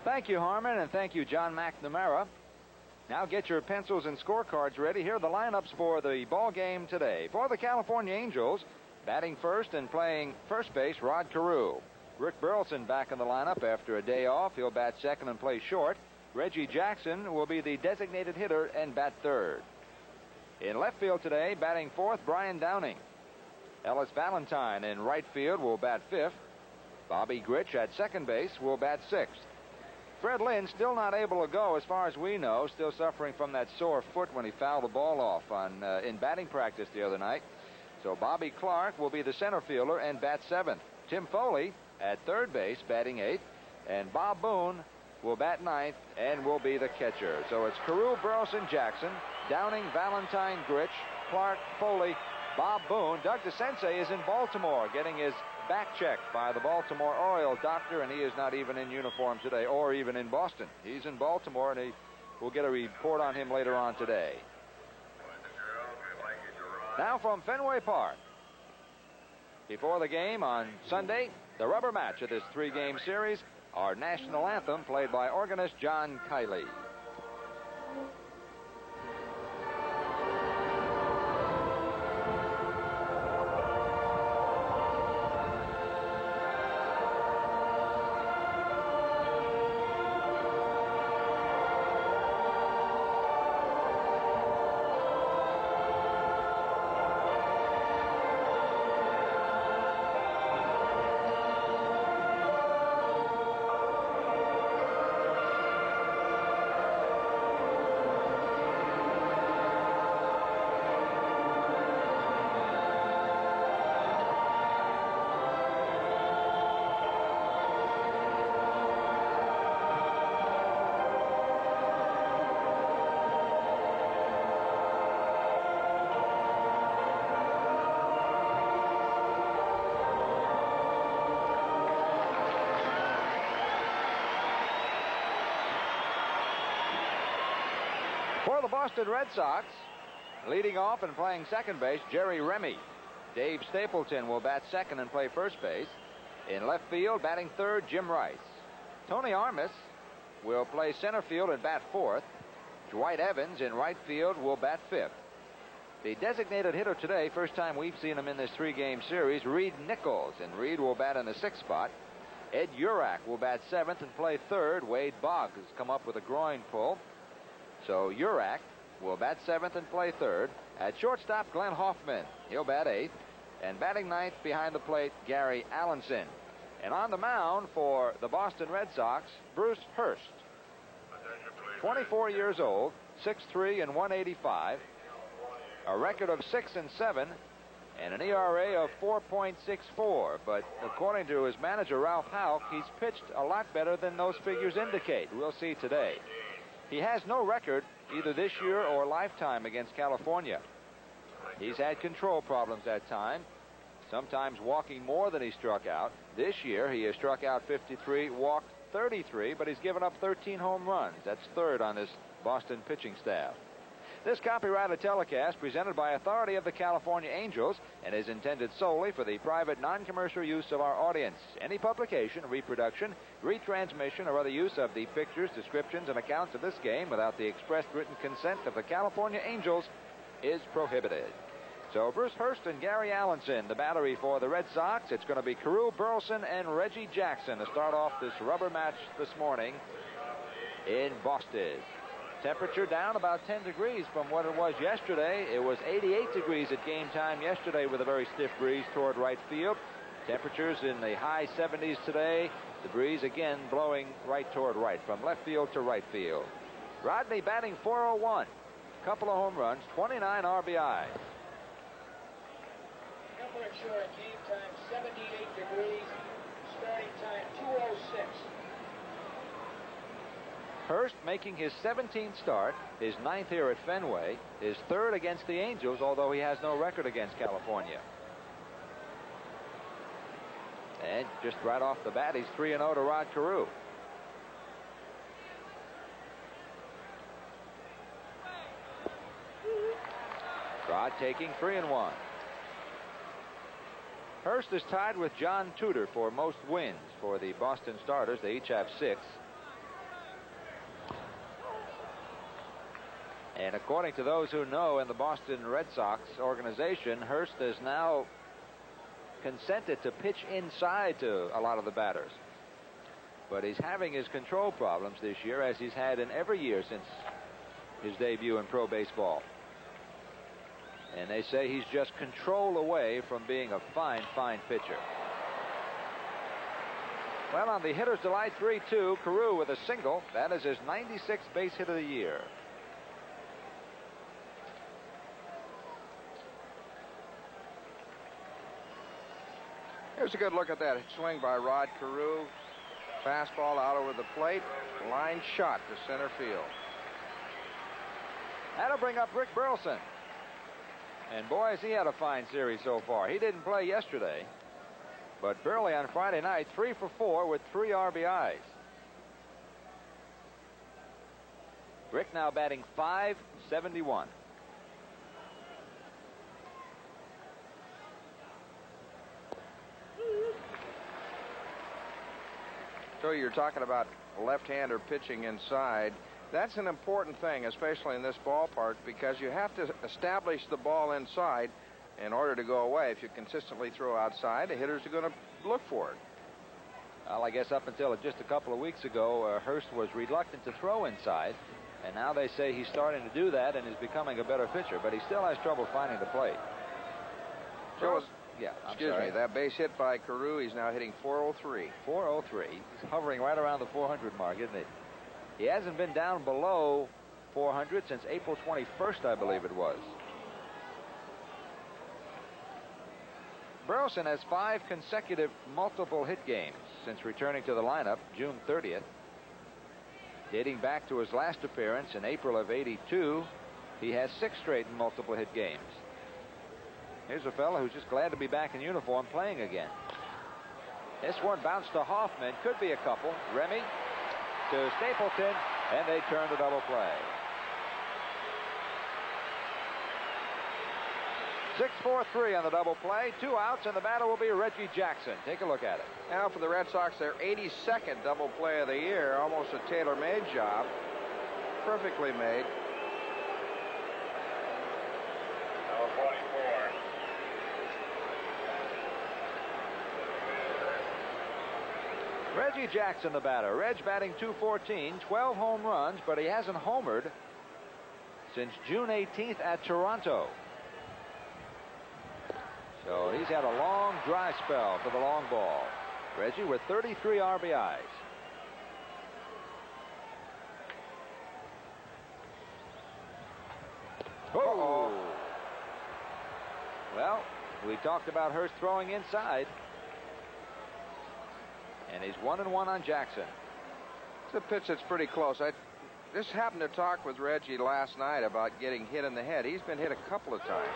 Thank you, Harmon, and thank you, John McNamara. Now get your pencils and scorecards ready. Here are the lineups for the ball game today. For the California Angels, batting first and playing first base, Rod Carew. Rick Burleson back in the lineup after a day off. He'll bat second and play short. Reggie Jackson will be the designated hitter and bat third. In left field today, batting fourth, Brian Downing. Ellis Valentine in right field will bat fifth. Bobby Grich at second base will bat sixth. Fred Lynn still not able to go as far as we know, still suffering from that sore foot when he fouled the ball off in batting practice the other night. So Bobby Clark will be the center fielder and bat seventh. Tim Foley at third base batting eighth, and Bob Boone will bat ninth and will be the catcher. So it's Carew, Burleson, Jackson, Downing, Valentine, Grich, Clark, Foley, Bob Boone. Doug DeCense is in Baltimore getting his back checked by the Baltimore Oriole doctor, and he is not even in uniform today or even in Boston. He's in Baltimore, and we'll get a report on him later on today. Now from Fenway Park. Before the game on Sunday, the rubber match of this three-game series, our national anthem played by organist John Kiley. For the Boston Red Sox, leading off and playing second base, Jerry Remy. Dave Stapleton will bat second and play first base. In left field, batting third, Jim Rice. Tony Armas will play center field and bat fourth. Dwight Evans in right field will bat fifth. The designated hitter today, first time we've seen him in this three-game series, Reed Nichols, and Reed will bat in the sixth spot. Ed Urak will bat seventh and play third. Wade Boggs has come up with a groin pull. So Urak will bat seventh and play third. At shortstop, Glenn Hoffman. He'll bat eighth. And batting ninth behind the plate, Gary Allenson. And on the mound for the Boston Red Sox, Bruce Hurst. 24 years old, 6'3" and 185. A record of 6-7 and an ERA of 4.64. But according to his manager, Ralph Houck, he's pitched a lot better than those figures indicate. We'll see today. He has no record either this year or lifetime against California. He's had control problems at times, sometimes walking more than he struck out. This year he has struck out 53, walked 33, but he's given up 13 home runs. That's third on this Boston pitching staff. This copyrighted telecast presented by authority of the California Angels and is intended solely for the private non-commercial use of our audience. Any publication, reproduction, retransmission, or other use of the pictures, descriptions, and accounts of this game without the expressed written consent of the California Angels is prohibited. So Bruce Hurst and Gary Allenson, the battery for the Red Sox. It's going to be Carew, Burleson, and Reggie Jackson to start off this rubber match this morning in Boston. Temperature down about 10 degrees from what it was yesterday. It was 88 degrees at game time yesterday with a very stiff breeze toward right field. Temperatures in the high 70s today. The breeze again blowing right toward right, from left field to right field. Rodney batting .401. Couple of home runs, 29 RBI. Temperature at game time 78 degrees. Starting time 2:06. Hurst making his 17th start, his 9th here at Fenway, his third against the Angels, although he has no record against California. And just right off the bat, he's 3-0 to Rod Carew. Rod taking 3-1. Hurst is tied with John Tudor for most wins for the Boston starters. They each have 6. And according to those who know in the Boston Red Sox organization, Hurst has now consented to pitch inside to a lot of the batters. But he's having his control problems this year, as he's had in every year since his debut in pro baseball. And they say he's just control away from being a fine, fine pitcher. Well, on the Hitter's Delight 3-2, Carew with a single. That is his 96th base hit of the year. Here's a good look at that swing by Rod Carew. Fastball out over the plate. Line shot to center field. That'll bring up Rick Burleson. And boy, has he had a fine series so far. He didn't play yesterday, but Burley on Friday night, 3 for 4 with 3 RBIs. Rick now batting .571. So you're talking about left-hander pitching inside. That's an important thing, especially in this ballpark, because you have to establish the ball inside in order to go away. If you consistently throw outside, the hitters are going to look for it. Well, I guess up until just a couple of weeks ago, Hurst was reluctant to throw inside, and now they say he's starting to do that and is becoming a better pitcher, but he still has trouble finding the plate. So, excuse me, that base hit by Carew, he's now hitting .403. .403. He's hovering right around the 400 mark, isn't he? He hasn't been down below 400 since April 21st, I believe it was. Burleson has 5 consecutive multiple hit games since returning to the lineup June 30th. Dating back to his last appearance in April of '82, he has 6 straight multiple hit games. Here's a fellow who's just glad to be back in uniform playing again. This one bounced to Hoffman. Could be a couple. Remy to Stapleton, and they turn to double play. 6-4-3 on the double play. 2 outs, and the batter will be Reggie Jackson. Take a look at it. Now for the Red Sox, their 82nd double play of the year. Almost a tailor-made job. Perfectly made. Number 44. Reggie Jackson, the batter. Reg batting .214, 12 home runs, but he hasn't homered since June 18th at Toronto. So he's had a long dry spell for the long ball. Reggie with 33 RBIs. Oh! Well, we talked about Hurst throwing inside. And he's 1-1 on Jackson. It's a pitch that's pretty close. I just happened to talk with Reggie last night about getting hit in the head. He's been hit a couple of times.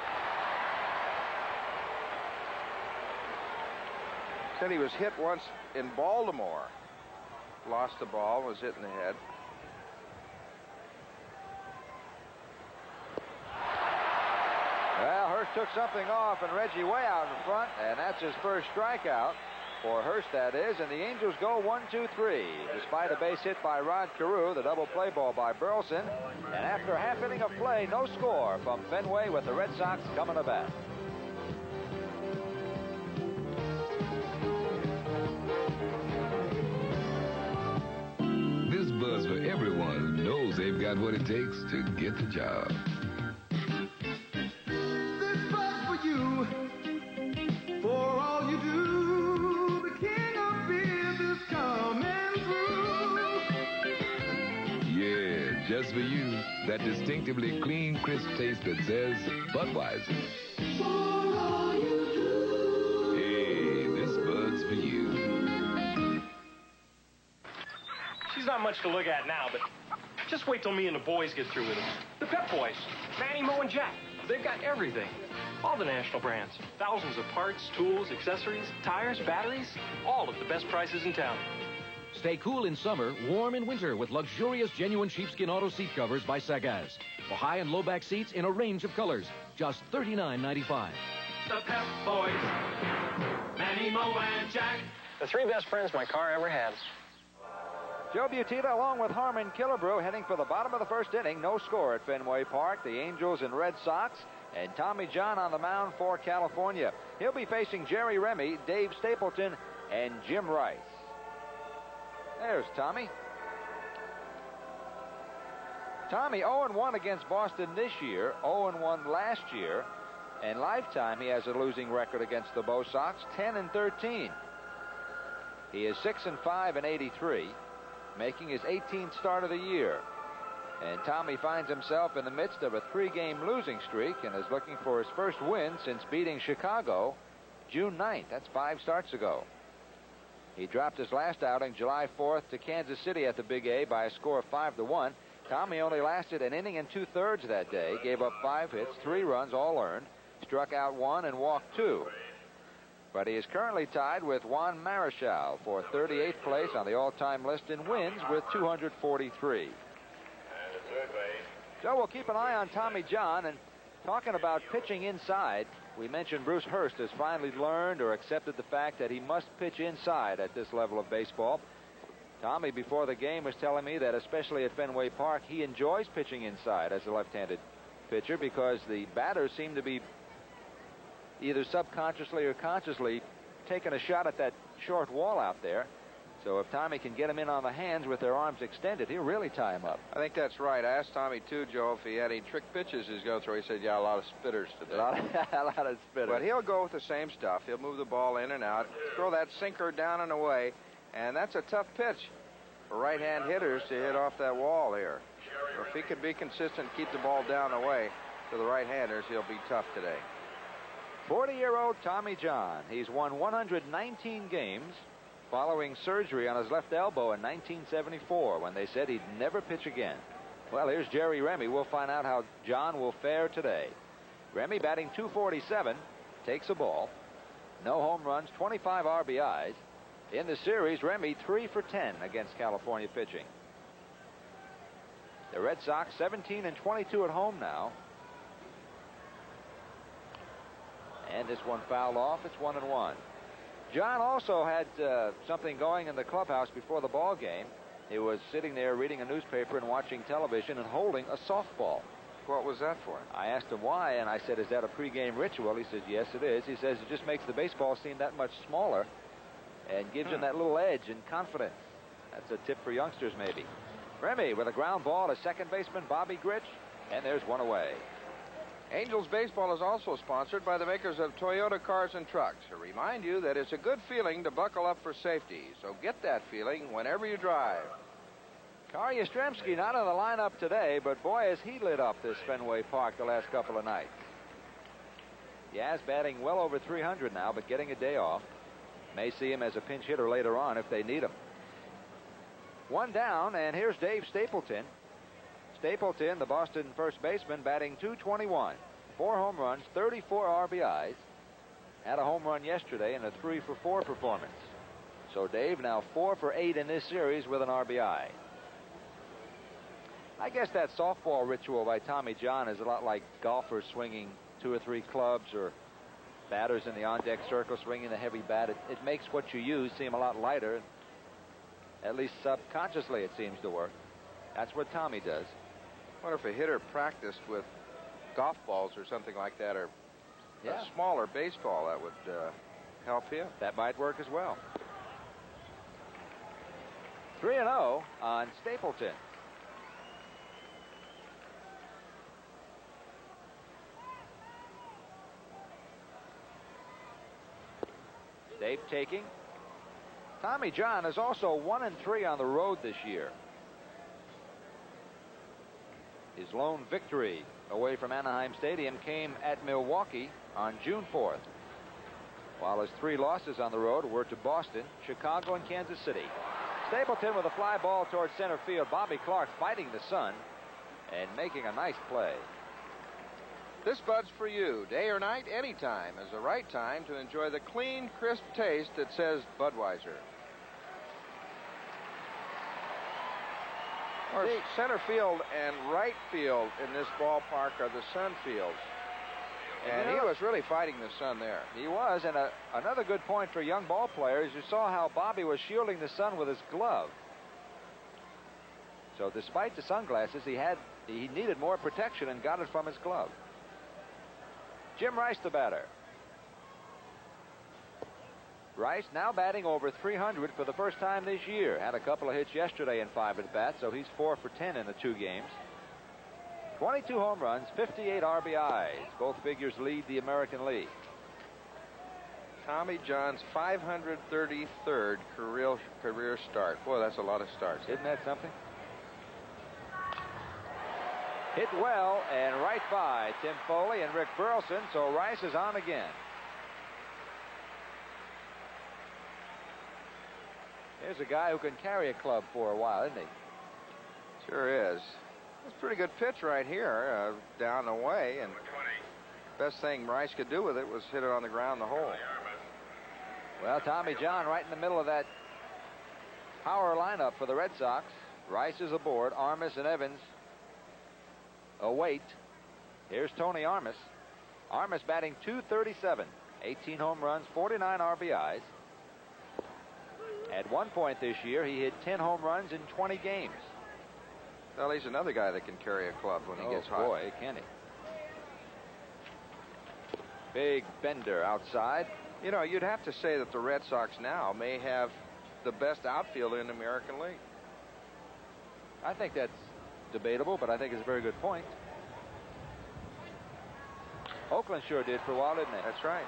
Said he was hit once in Baltimore. Lost the ball, was hit in the head. Well, Hurst took something off, and Reggie way out in front, and that's his first strikeout. For Hurst, that is, and the Angels go 1-2-3. Despite a base hit by Rod Carew, the double play ball by Burleson, and after a half inning of play, no score from Fenway with the Red Sox coming to bat. This buzz for everyone who knows they've got what it takes to get the job. This buzz for you, for all you do. Just for you, that distinctively clean, crisp taste that says Budweiser. For all you do. Hey, this Bud's for you. She's not much to look at now, but just wait till me and the boys get through with her. The Pep Boys, Manny, Mo, and Jack. They've got everything. All the national brands. Thousands of parts, tools, accessories, tires, batteries, all at the best prices in town. Stay cool in summer, warm in winter with luxurious genuine sheepskin auto seat covers by Sagaz. For high and low back seats in a range of colors, just $39.95. The Pep Boys, Manny, Mo, and Jack. The 3 best friends my car ever had. Joe Butita along with Harmon Killebrew heading for the bottom of the first inning. No score at Fenway Park. The Angels and Red Sox, and Tommy John on the mound for California. He'll be facing Jerry Remy, Dave Stapleton, and Jim Rice. There's Tommy. Tommy 0-1 against Boston this year, 0-1 last year, and lifetime he has a losing record against the Bo Sox, 10-13. He is 6-5 in '83, making his 18th start of the year. And Tommy finds himself in the midst of a 3-game losing streak and is looking for his first win since beating Chicago June 9th. That's 5 starts ago. He dropped his last outing July 4th to Kansas City at the Big A by a score of 5-1. Tommy only lasted an inning and 2/3 that day, gave up 5 hits, 3 runs, all earned, struck out 1 and walked 2. But he is currently tied with Juan Marichal for 38th place on the all-time list in wins with 243. So we'll keep an eye on Tommy John. And talking about pitching inside, we mentioned Bruce Hurst has finally learned or accepted the fact that he must pitch inside at this level of baseball. Tommy, before the game, was telling me that especially at Fenway Park, he enjoys pitching inside as a left-handed pitcher because the batters seem to be either subconsciously or consciously taking a shot at that short wall out there. So if Tommy can get him in on the hands with their arms extended, he'll really tie him up. I think that's right. I asked Tommy, too, Joe, if he had any trick pitches he's going through. He said, yeah, a lot of spitters today. A lot of spitters. But he'll go with the same stuff. He'll move the ball in and out, throw that sinker down and away, and that's a tough pitch for right-hand hitters to hit off that wall here. So if he can be consistent, keep the ball down and away to the right-handers, he'll be tough today. 40-year-old Tommy John. He's won 119 games following surgery on his left elbow in 1974 when they said he'd never pitch again. Well, here's Jerry Remy. We'll find out how John will fare today. Remy batting .247, takes a ball. No home runs, 25 RBIs. In the series, Remy 3 for 10 against California pitching. The Red Sox 17-22 at home now. And this one fouled off. It's 1-1. John also had something going in the clubhouse before the ball game. He was sitting there reading a newspaper and watching television and holding a softball. What was that for? I asked him why, and I said, is that a pregame ritual? He says, yes, it is. He says it just makes the baseball seem that much smaller and gives him that little edge and confidence. That's a tip for youngsters, maybe. Remy with a ground ball to second baseman Bobby Grich, and there's one away. Angels Baseball is also sponsored by the makers of Toyota Cars and Trucks. To remind you that it's a good feeling to buckle up for safety, so get that feeling whenever you drive. Kari Yastrzemski not in the lineup today, but boy, has he lit up this Fenway Park the last couple of nights. Yaz batting well over 300 now, but getting a day off. May see him as a pinch hitter later on if they need him. One down, and here's Dave Stapleton. Stapleton, the Boston first baseman, batting .221. 4 home runs, 34 RBIs. Had a home run yesterday in a 3 for 4 performance. So Dave now 4 for 8 in this series with an RBI. I guess that softball ritual by Tommy John is a lot like golfers swinging 2 or 3 clubs or batters in the on-deck circle swinging the heavy bat. It makes what you use seem a lot lighter. At least subconsciously it seems to work. That's what Tommy does. I wonder if a hitter practiced with golf balls or something like that, or a smaller baseball, that would help him. That might work as well. 3-0 on Stapleton. Dave taking. Tommy John is also 1-3 on the road this year. His lone victory away from Anaheim Stadium came at Milwaukee on June 4th, while his 3 losses on the road were to Boston, Chicago, and Kansas City. Stapleton with a fly ball towards center field. Bobby Clark fighting the sun and making a nice play. This Bud's for you. Day or night, anytime is the right time to enjoy the clean, crisp taste that says Budweiser. Or center field and right field in this ballpark are the sun fields. And he was really fighting the sun there. He was, and another good point for young ball players. You saw how Bobby was shielding the sun with his glove. So despite the sunglasses, he needed more protection and got it from his glove. Jim Rice, the batter. Rice now batting over 300 for the first time this year. Had a couple of hits yesterday in 5 at bats, so he's 4 for 10 in the 2 games. 22 home runs, 58 RBIs. Both figures lead the American League. Tommy John's 533rd career start. Boy, that's a lot of starts. Isn't that something? Hit well and right by Tim Foley and Rick Burleson, so Rice is on again. Here's a guy who can carry a club for a while, isn't he? Sure is. That's a pretty good pitch right here, down the way, and best thing Rice could do with it was hit it on the ground the hole. Well, Tommy John right in the middle of that power lineup for the Red Sox. Rice is aboard. Armas and Evans await. Here's Tony Armas. Armas batting .237, 18 home runs, 49 RBIs. At one point this year, he hit 10 home runs in 20 games. Well, he's another guy that can carry a club when he gets hot. Oh, boy, can he. Big bender outside. You know, you'd have to say that the Red Sox now may have the best outfielder in the American League. I think that's debatable, but I think it's a very good point. Oakland sure did for a while, didn't they? That's right.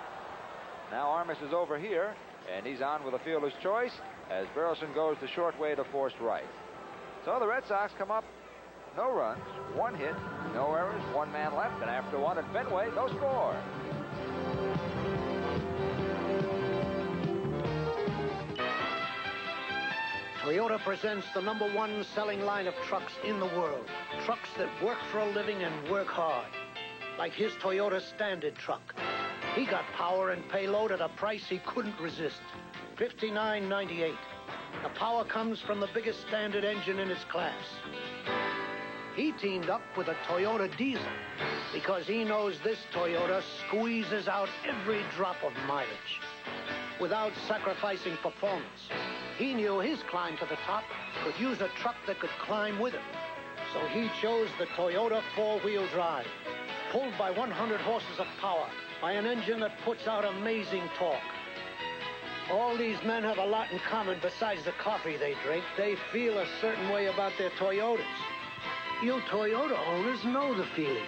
Now Armas is over here, and he's on with a fielder's choice as Burleson goes the short way to forced right. So the Red Sox come up, no runs, 1 hit, no errors, 1 man left, and after 1 at Fenway, no score. Toyota presents the #1 selling line of trucks in the world. Trucks that work for a living and work hard. Like his Toyota Standard truck. He got power and payload at a price he couldn't resist. $59.98. The power comes from the biggest Standard engine in its class. He teamed up with a Toyota diesel because he knows this Toyota squeezes out every drop of mileage without sacrificing performance. He knew his climb to the top could use a truck that could climb with him. So he chose the Toyota 4-wheel drive, pulled by 100 horses of power, by an engine that puts out amazing torque. All these men have a lot in common besides the coffee they drink. They feel a certain way about their Toyotas. You Toyota owners know the feeling.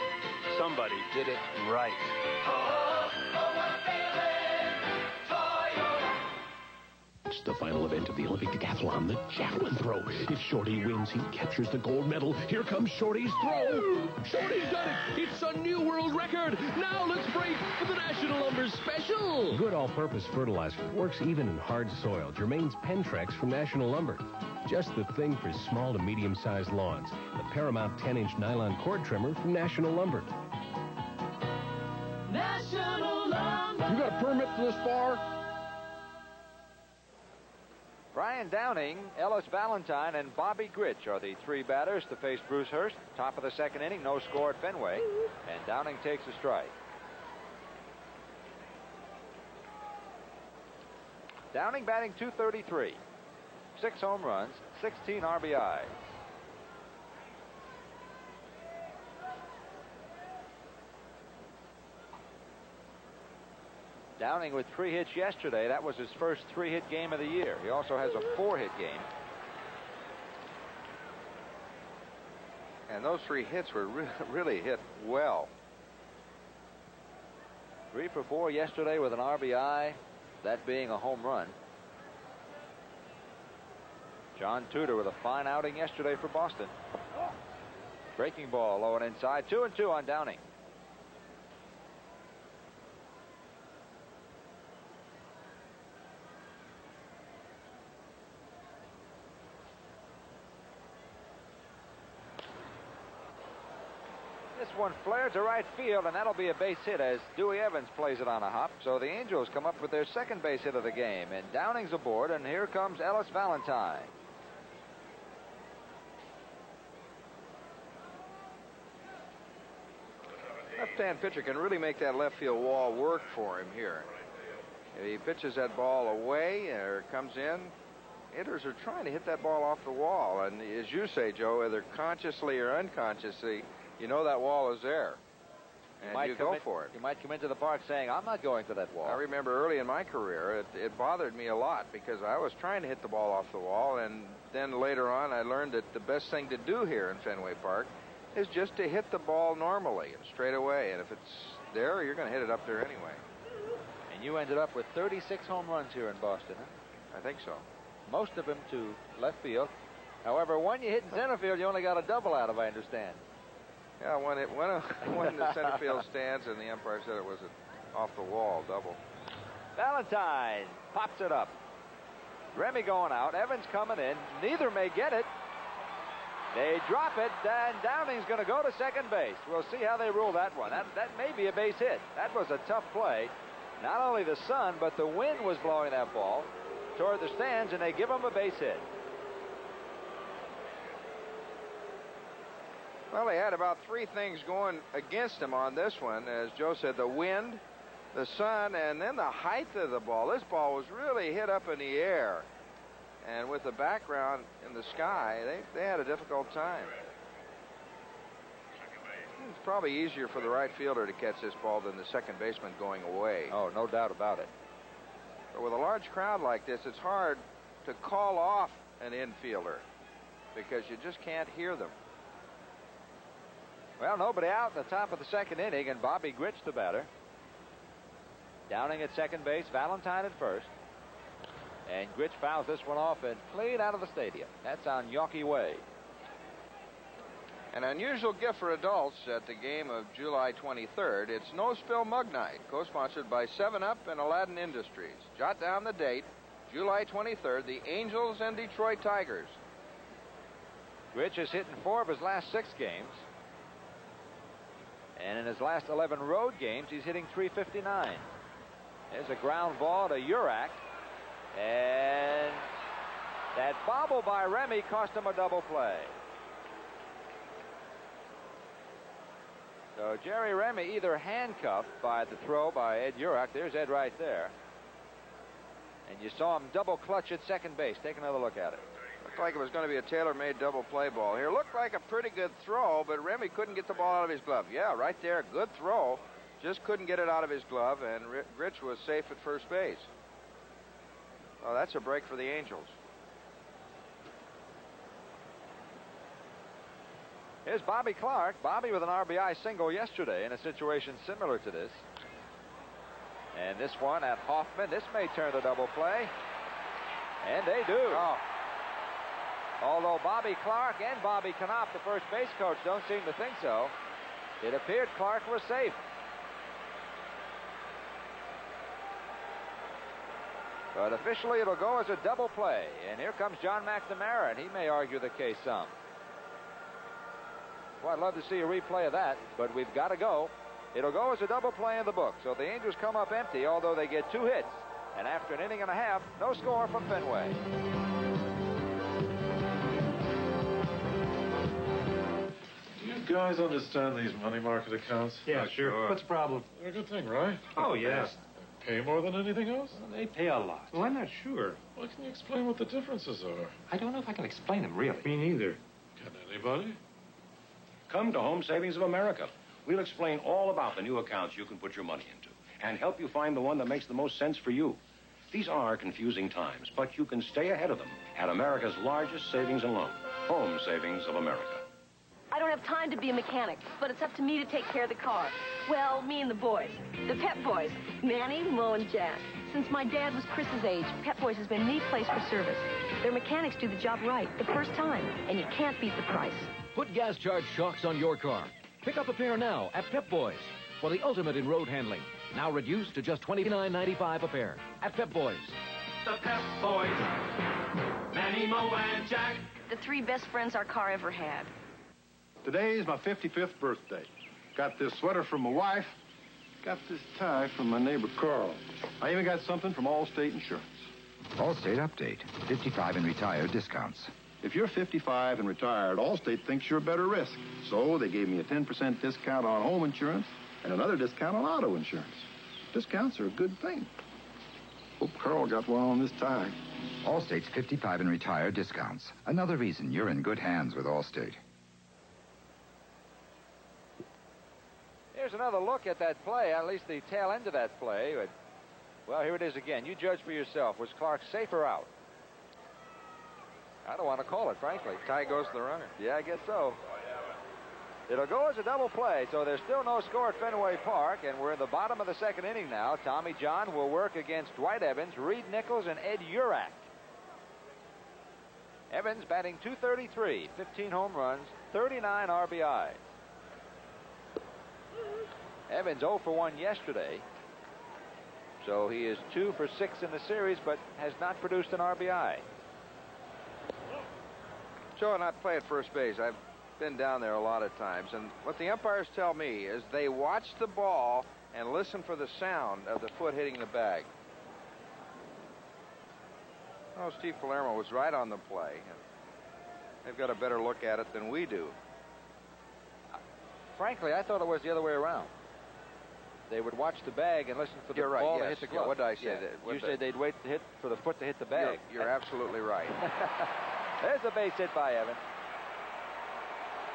Somebody did it right. It's the final event of the Olympic decathlon, the javelin throw. If Shorty wins, he captures the gold medal. Here comes Shorty's throw. Shorty's done it. It's a new world record. Now let's break for the National Lumber Special. Good all-purpose fertilizer works even in hard soil. Germain's Pentrex from National Lumber. Just the thing for small to medium-sized lawns. The Paramount 10-inch nylon cord trimmer from National Lumber. National Lumber. You got a permit for this bar? Brian Downing, Ellis Valentine, and Bobby Gritch are the 3 batters to face Bruce Hurst. Top of the 2nd inning, no score at Fenway, and Downing takes a strike. Downing batting .233, 6 home runs, 16 RBIs. Downing with 3 hits yesterday. That was his first 3-hit game of the year. He also has a 4-hit game. And those 3 hits were really hit well. 3 for 4 yesterday with an RBI, that being a home run. John Tudor with a fine outing yesterday for Boston. Breaking ball low and inside. 2-2 on Downing. This one flared to right field, and that'll be a base hit as Dewey Evans plays it on a hop. So the Angels come up with their 2nd base hit of the game, and Downing's aboard, and here comes Ellis Valentine. Left-hand pitcher can really make that left field wall work for him here. If he pitches that ball away or comes in, hitters are trying to hit that ball off the wall. And as you say, Joe, either consciously or unconsciously, you know that wall is there. And you go for it. You might come into the park saying, I'm not going for that wall. I remember early in my career, it bothered me a lot because I was trying to hit the ball off the wall, and then later on I learned that the best thing to do here in Fenway Park is just to hit the ball normally and straight away. And if it's there, you're going to hit it up there anyway. And you ended up with 36 home runs here in Boston, huh? I think so. Most of them to left field. However, one you hit in center field, you only got a double out of, I understand. Yeah, when in the center field stands, and the umpire said it was an off-the-wall double. Valentine pops it up. Remy going out. Evans coming in. Neither may get it. They drop it, and Downing's going to go to second base. We'll see how they rule that one. That may be a base hit. That was a tough play. Not only the sun, but the wind was blowing that ball toward the stands, and they give him a base hit. Well, they had about three things going against them on this one. As Joe said, the wind, the sun, and then the height of the ball. This ball was really hit up in the air. And with the background in the sky, they had a difficult time. It's probably easier for the right fielder to catch this ball than the second baseman going away. Oh, no doubt about it. But with a large crowd like this, it's hard to call off an infielder because you just can't hear them. Well, nobody out in the top of the second inning, and Bobby Grich the batter. Downing at second base, Valentine at first. And Grich fouls this one off and clean out of the stadium. That's on Yawkey Way. An unusual gift for adults at the game of July 23rd. It's No Spill Mug Night, co-sponsored by 7-Up and Aladdin Industries. Jot down the date, July 23rd, the Angels and Detroit Tigers. Grich has hit in 4 of his last 6 games. And in his last 11 road games, he's hitting .359. There's a ground ball to Urak. And that bobble by Remy cost him a double play. So Jerry Remy either handcuffed by the throw by Ed Urak. There's Ed right there. And you saw him double clutch at second base. Take another look at it. Looked like it was going to be a tailor-made double play ball here. Looked like a pretty good throw, but Remy couldn't get the ball out of his glove. Yeah, right there, good throw. Just couldn't get it out of his glove, and Grich was safe at first base. Oh, that's a break for the Angels. Here's Bobby Clark. Bobby with an RBI single yesterday in a situation similar to this. And this one at Hoffman. This may turn the double play. And they do. Oh. Although Bobby Clark and Bobby Knopf, the first base coach, don't seem to think so, it appeared Clark was safe. But officially, it'll go as a double play. And here comes John McNamara, and he may argue the case some. Well, I'd love to see a replay of that, but we've got to go. It'll go as a double play in the book. So the Angels come up empty, although they get 2 hits. And after an inning and a half, no score from Fenway. You guys understand these money market accounts? Yeah, sure. What's the problem? They're a good thing, right? Oh, yes. Pay more than anything else? Well, they pay a lot. Well, I'm not sure. Well, can you explain what the differences are? I don't know if I can explain them, really. Me neither. Can anybody? Come to Home Savings of America. We'll explain all about the new accounts you can put your money into and help you find the one that makes the most sense for you. These are confusing times, but you can stay ahead of them at America's largest savings and loan, Home Savings of America. I don't have time to be a mechanic, but it's up to me to take care of the car. Well, me and the boys, the Pep Boys, Manny, Mo, and Jack. Since my dad was Chris's age, Pep Boys has been the place for service. Their mechanics do the job right the first time, and you can't beat the price. Put gas charge shocks on your car. Pick up a pair now at Pep Boys for the ultimate in road handling. Now reduced to just $29.95 a pair at Pep Boys. The Pep Boys, Manny, Mo, and Jack. The 3 best friends our car ever had. Today is my 55th birthday. Got this sweater from my wife. Got this tie from my neighbor Carl. I even got something from Allstate Insurance. Allstate update. 55 and retired discounts. If you're 55 and retired, Allstate thinks you're a better risk. So they gave me a 10% discount on home insurance and another discount on auto insurance. Discounts are a good thing. Hope Carl got one on this tie. Allstate's 55 and retire discounts. Another reason you're in good hands with Allstate. Here's another look at that play, at least the tail end of that play. But, well, here it is again. You judge for yourself. Was Clark safe or out? I don't want to call it, frankly. Tie goes to the runner. Yeah, I guess so. It'll go as a double play, so there's still no score at Fenway Park, and we're in the bottom of the second inning now. Tommy John will work against Dwight Evans, Reed Nichols, and Ed Urak. Evans batting .233, 15 home runs, 39 RBI. Evans 0 for 1 yesterday, so he is 2 for 6 in the series, but has not produced an RBI. Joe and I play at first base. I've been down there a lot of times, and what the umpires tell me is they watch the ball and listen for the sound of the foot hitting the bag. Oh, Steve Palermo was right on the play. They've got a better look at it than we do. Frankly, I thought it was the other way around. They would watch the bag and listen for the ball to hit the glove. What did I say? You said they'd wait for the foot to hit the bag. You're absolutely right. There's a base hit by Evans.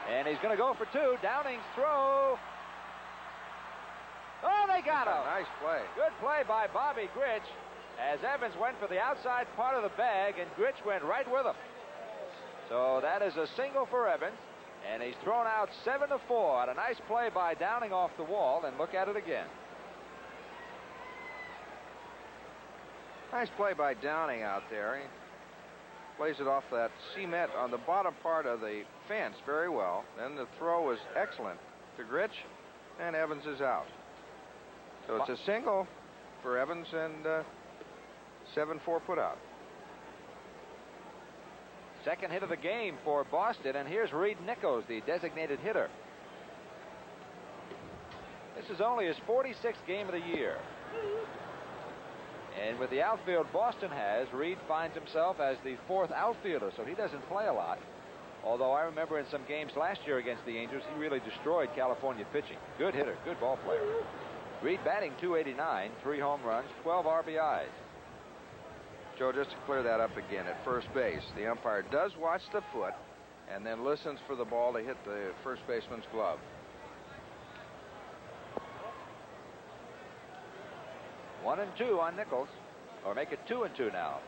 And he's going to go for 2. Downing's throw. Oh, they got him. Nice play. Good play by Bobby Grich as Evans went for the outside part of the bag, and Grich went right with him. So that is a single for Evans, and he's thrown out 7-4 on a nice play by Downing off the wall, and look at it again. Nice play by Downing out there. He plays it off that cement on the bottom part of the fence very well. Then the throw was excellent to Grich, and Evans is out. So it's a single for Evans and 7-4 put out. Second hit of the game for Boston, and here's Reed Nichols, the designated hitter. This is only his 46th game of the year. And with the outfield Boston has, Reed finds himself as the 4th outfielder, so he doesn't play a lot. Although I remember in some games last year against the Angels, he really destroyed California pitching. Good hitter, good ball player. Reed batting .289, 3 home runs, 12 RBIs. Joe, just to clear that up again, at first base, the umpire does watch the foot and then listens for the ball to hit the first baseman's glove. 1-2 on Nichols, or make it 2-2 now.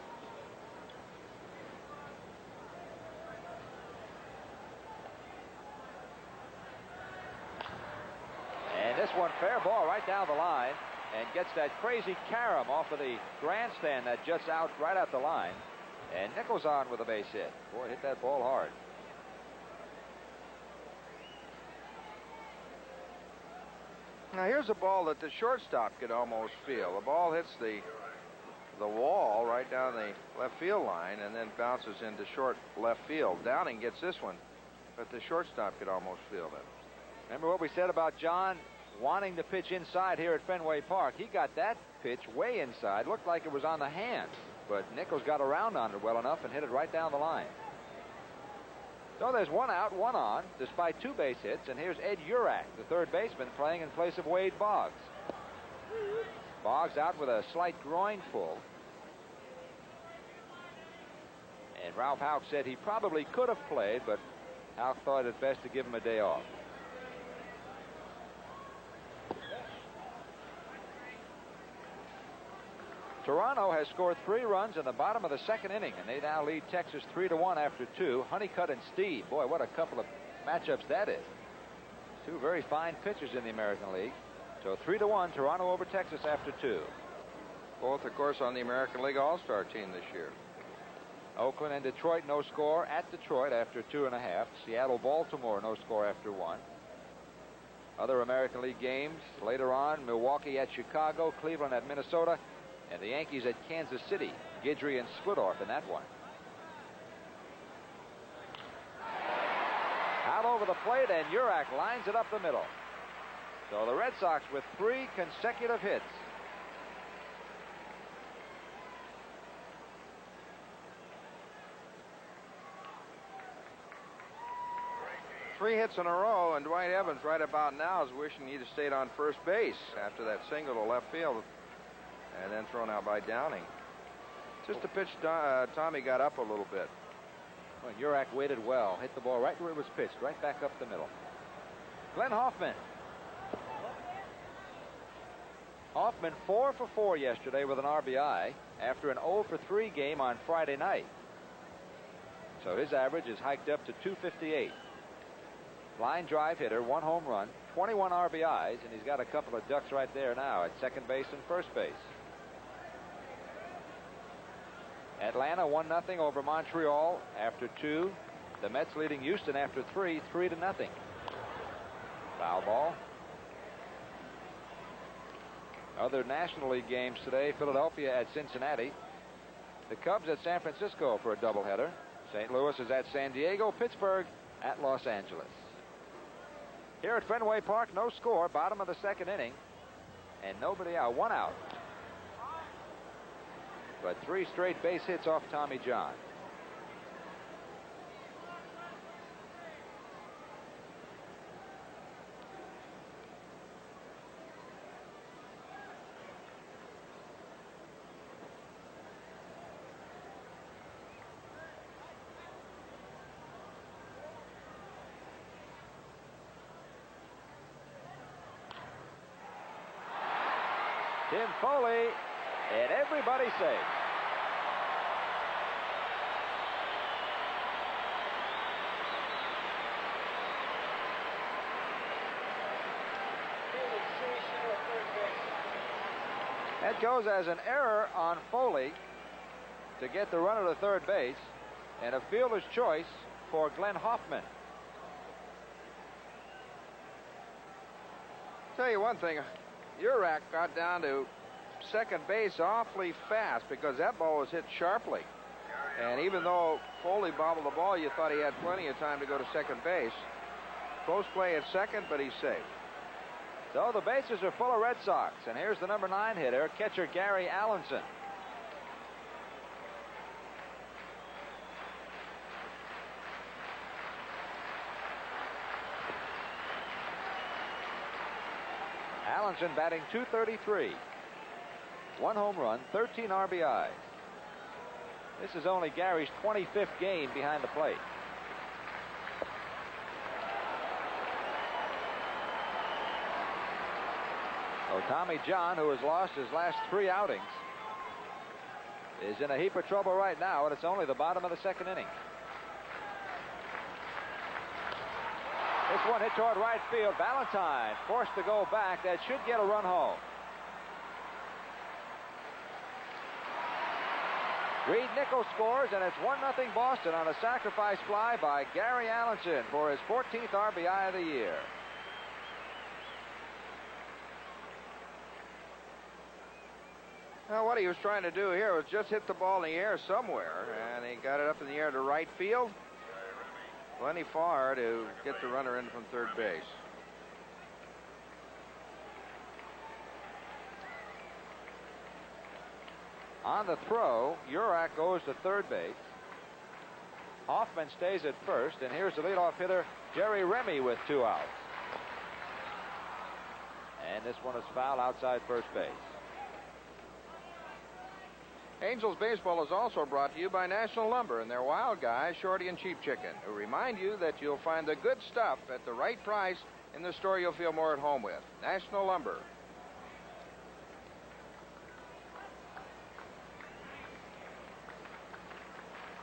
And this one, fair ball right down the line, and gets that crazy carom off of the grandstand that juts out right at the line. And Nichols on with a base hit. Boy, hit that ball hard. Now here's a ball that the shortstop could almost feel. The ball hits the wall right down the left field line and then bounces into short left field. Downing gets this one, but the shortstop could almost feel it. Remember what we said about John wanting to pitch inside here at Fenway Park? He got that pitch way inside. Looked like it was on the hand, but Nichols got around on it well enough and hit it right down the line. So there's 1 out, 1 on, despite 2 base hits, and here's Ed Urak, the third baseman, playing in place of Wade Boggs. Boggs out with a slight groin pull. And Ralph Houck said he probably could have played, but Houck thought it best to give him a day off. Toronto has scored 3 runs in the bottom of the second inning, and they now lead Texas 3-1 after 2. Honeycutt and Steve, boy, what a couple of matchups that is. 2 very fine pitchers in the American League. So 3-1, Toronto over Texas after 2. Both, of course, on the American League All-Star team this year. Oakland and Detroit no score at Detroit after 2.5. Seattle, Baltimore no score after 1. Other American League games later on: Milwaukee at Chicago, Cleveland at Minnesota, and the Yankees at Kansas City. Guidry and Splittorff in that one. Out over the plate, and Urak lines it up the middle. So the Red Sox with 3 consecutive hits. Three hits in a row, and Dwight Evans right about now is wishing he'd have stayed on first base after that single to left field. and then thrown out by Downing. Just a pitch, Tommy got up a little bit. Well, Urak waited well, hit the ball right where it was pitched, right back up the middle. Glenn Hoffman. Hoffman 4 for 4 yesterday with an RBI after an 0 for 3 game on Friday night. So his average is hiked up to 258. Line drive hitter, 1 home run, 21 RBIs, and he's got a couple of ducks right there now at second base and first base. Atlanta 1-0 over Montreal after 2. The Mets leading Houston after 3, 3-0. Foul ball. Other National League games today: Philadelphia at Cincinnati, the Cubs at San Francisco for a doubleheader. St. Louis is at San Diego, Pittsburgh at Los Angeles. Here at Fenway Park, no score, bottom of the second inning, and nobody out, 1 out. But 3 straight base hits off Tommy John. Tim Foley, and everybody safe. That goes as an error on Foley to get the runner to third base, and a fielder's choice for Glenn Hoffman. Tell you one thing, Urak got down to second base awfully fast because that ball was hit sharply. And even though Foley bobbled the ball, you thought he had plenty of time to go to second base. Close play at second, but he's safe. So the bases are full of Red Sox, and here's the number 9 hitter, catcher Gary Allenson. Allenson batting .233. 1 home run, 13 RBIs. This is only Gary's 25th game behind the plate. So Tommy John, who has lost his last 3 outings, is in a heap of trouble right now, and it's only the bottom of the second inning. This one hit toward right field. Valentine forced to go back. That should get a run home. Reed Nichols scores, and it's 1-0 Boston on a sacrifice fly by Gary Allenson for his 14th RBI of the year. Well, what he was trying to do here was just hit the ball in the air somewhere, and he got it up in the air to right field. Plenty far to get the runner in from third base. On the throw, Urak goes to third base. Hoffman stays at first, and here's the leadoff hitter, Jerry Remy, with 2 outs. And this one is foul outside first base. Angels Baseball is also brought to you by National Lumber and their Wild Guy, Shorty and Cheap Chicken, who remind you that you'll find the good stuff at the right price in the store you'll feel more at home with. National Lumber.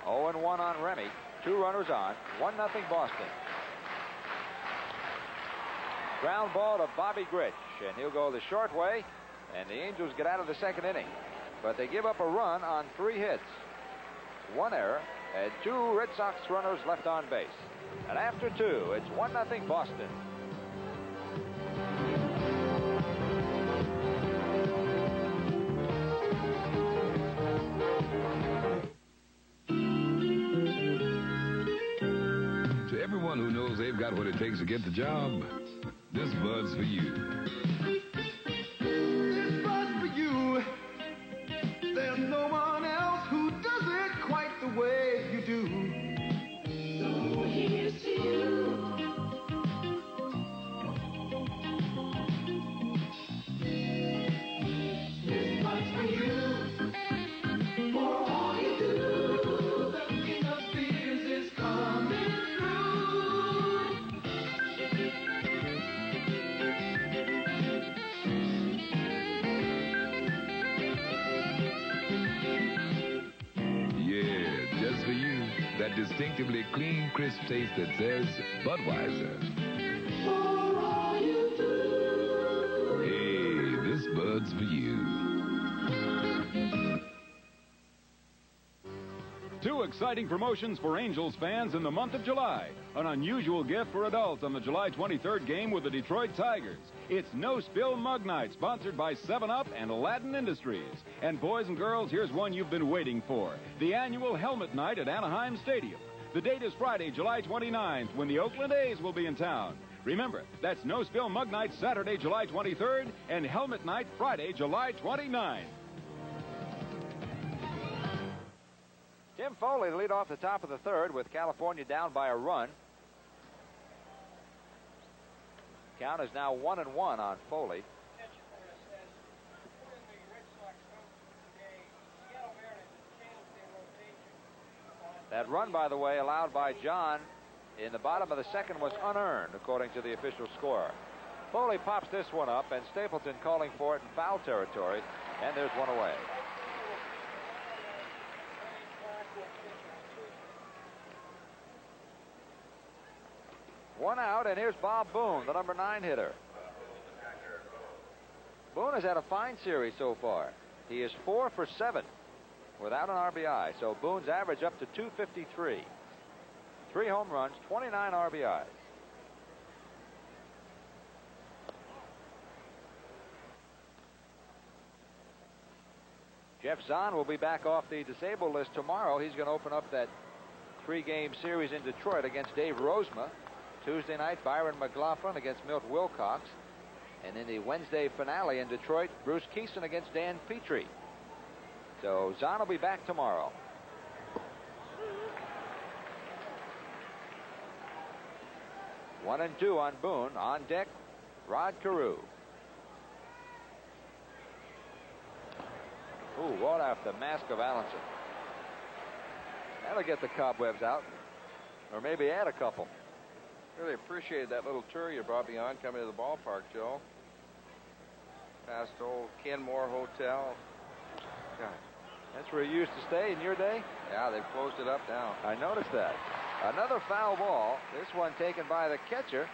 Oh, 0-1 on Remy. 2 runners on. 1-0 Boston. Ground ball to Bobby Grich, and he'll go the short way, and the Angels get out of the second inning. But they give up a run on 3 hits. 1 error, and 2 Red Sox runners left on base. And after 2, it's 1-0 Boston. To everyone who knows they've got what it takes to get the job, this Bud's for you. This Bud's for you. There's no one else who does it quite the way you do. So here's to you. This Bud's for you. distinctively clean, crisp taste that says Budweiser. Hey, this Bud's for you. Two exciting promotions for Angels fans in the month of July. An unusual gift for adults on the July 23rd game with the Detroit Tigers. It's No Spill Mug Night, sponsored by 7-Up and Aladdin Industries. And boys and girls, here's one you've been waiting for. The annual Helmet Night at Anaheim Stadium. The date is Friday, July 29th, when the Oakland A's will be in town. Remember, that's No Spill Mug Night Saturday, July 23rd, and Helmet Night Friday, July 29th. Tim Foley to lead off the top of the third with California down by a run. Count is now 1-1 on Foley. That run, by the way, allowed by John in the bottom of the second was unearned, according to the official scorer. Foley pops this one up, and Stapleton calling for it in foul territory, and there's one away. One out, and here's Bob Boone, the number 9 hitter. Boone has had a fine series so far. He is 4 for 7 without an RBI, so Boone's average up to 253. 3 home runs, 29 RBIs. Jeff Zahn will be back off the disabled list tomorrow. He's going to open up that 3-game series in Detroit against Dave Rozema. Tuesday night, Byron McLaughlin against Milt Wilcox. And in the Wednesday finale in Detroit, Bruce Keeson against Dan Petrie. So Zahn will be back tomorrow. One and two on Boone. On deck, Rod Carew. Ooh, what off the mask of Allenson. That'll get the cobwebs out. Or maybe add a couple. Really appreciated that little tour you brought me on coming to the ballpark, Joe. Past old Kenmore Hotel. God. That's where you used to stay in your day? Yeah, they've closed it up now. I noticed that. Another foul ball. This one taken by the catcher.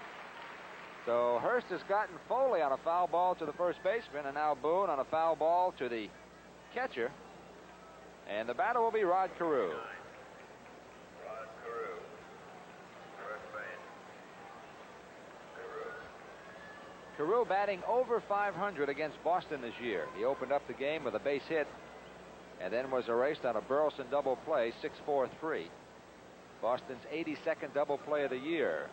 So Hurst has gotten Foley on a foul ball to the first baseman, and now Boone on a foul ball to the catcher. And the batter will be Rod Carew. Carew batting over .500 against Boston this year. He opened up the game with a base hit and then was erased on a Burleson double play, 6-4-3. Boston's 82nd double play of the year.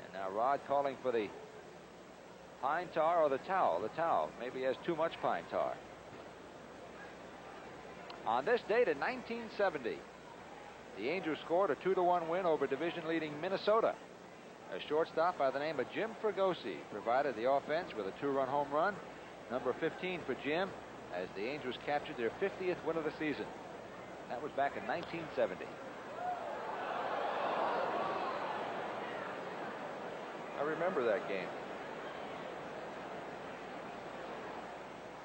And now Rod calling for the pine tar or the towel. The towel. Maybe he has too much pine tar. On this date in 1970, the Angels scored a 2-1 win over division-leading Minnesota. A shortstop by the name of Jim Fregosi provided the offense with a 2-run home run. Number 15 for Jim, as the Angels captured their 50th win of the season. That was back in 1970. I remember that game.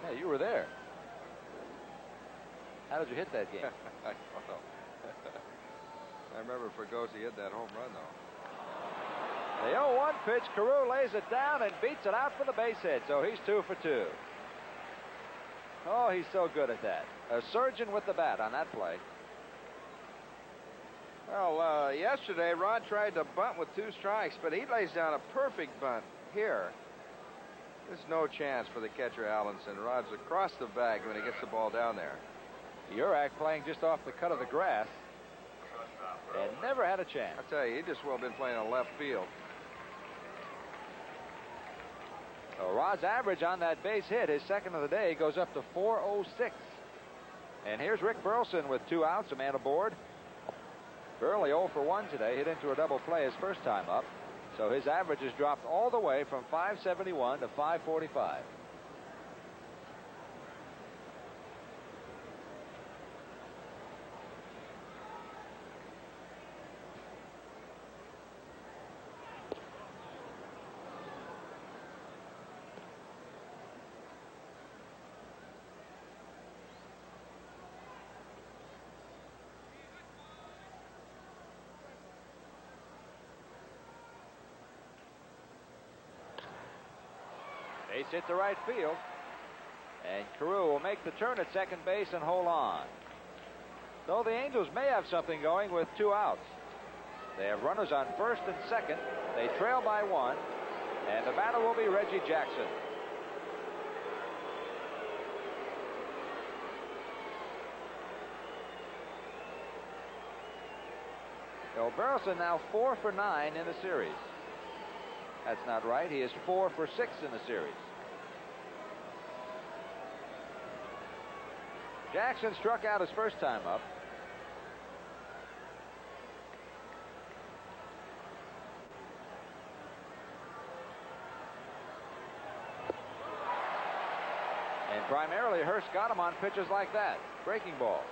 Yeah, you were there. How did you hit that game? I don't know. I remember Fregosi hit that home run, though. The 0-1 pitch, Carew lays it down and beats it out for the base hit, so he's 2 for 2. Oh, he's so good at that. A surgeon with the bat on that play. Well, yesterday, Rod tried to bunt with 2 strikes, but he lays down a perfect bunt here. There's no chance for the catcher, Allenson. Rod's across the bag when he gets the ball down there. Urak playing just off the cut of the grass and never had a chance. I tell you, he just well been playing on left field. So Rod's average on that base hit, his second of the day, goes up to .406. And here's Rick Burleson with 2 outs, a man aboard. Burley 0 for 1 today, hit into a double play his first time up. So his average has dropped all the way from .571 to .545. Base hit to right field. And Carew will make the turn at second base and hold on. Though the Angels may have something going with 2 outs. They have runners on first and second. They trail by 1. And the batter will be Reggie Jackson. Bill Burleson now 4 for 9 in the series. That's not right. He is 4 for 6 in the series. Jackson struck out his first time up. And primarily, Hurst got him on pitches like that, breaking balls.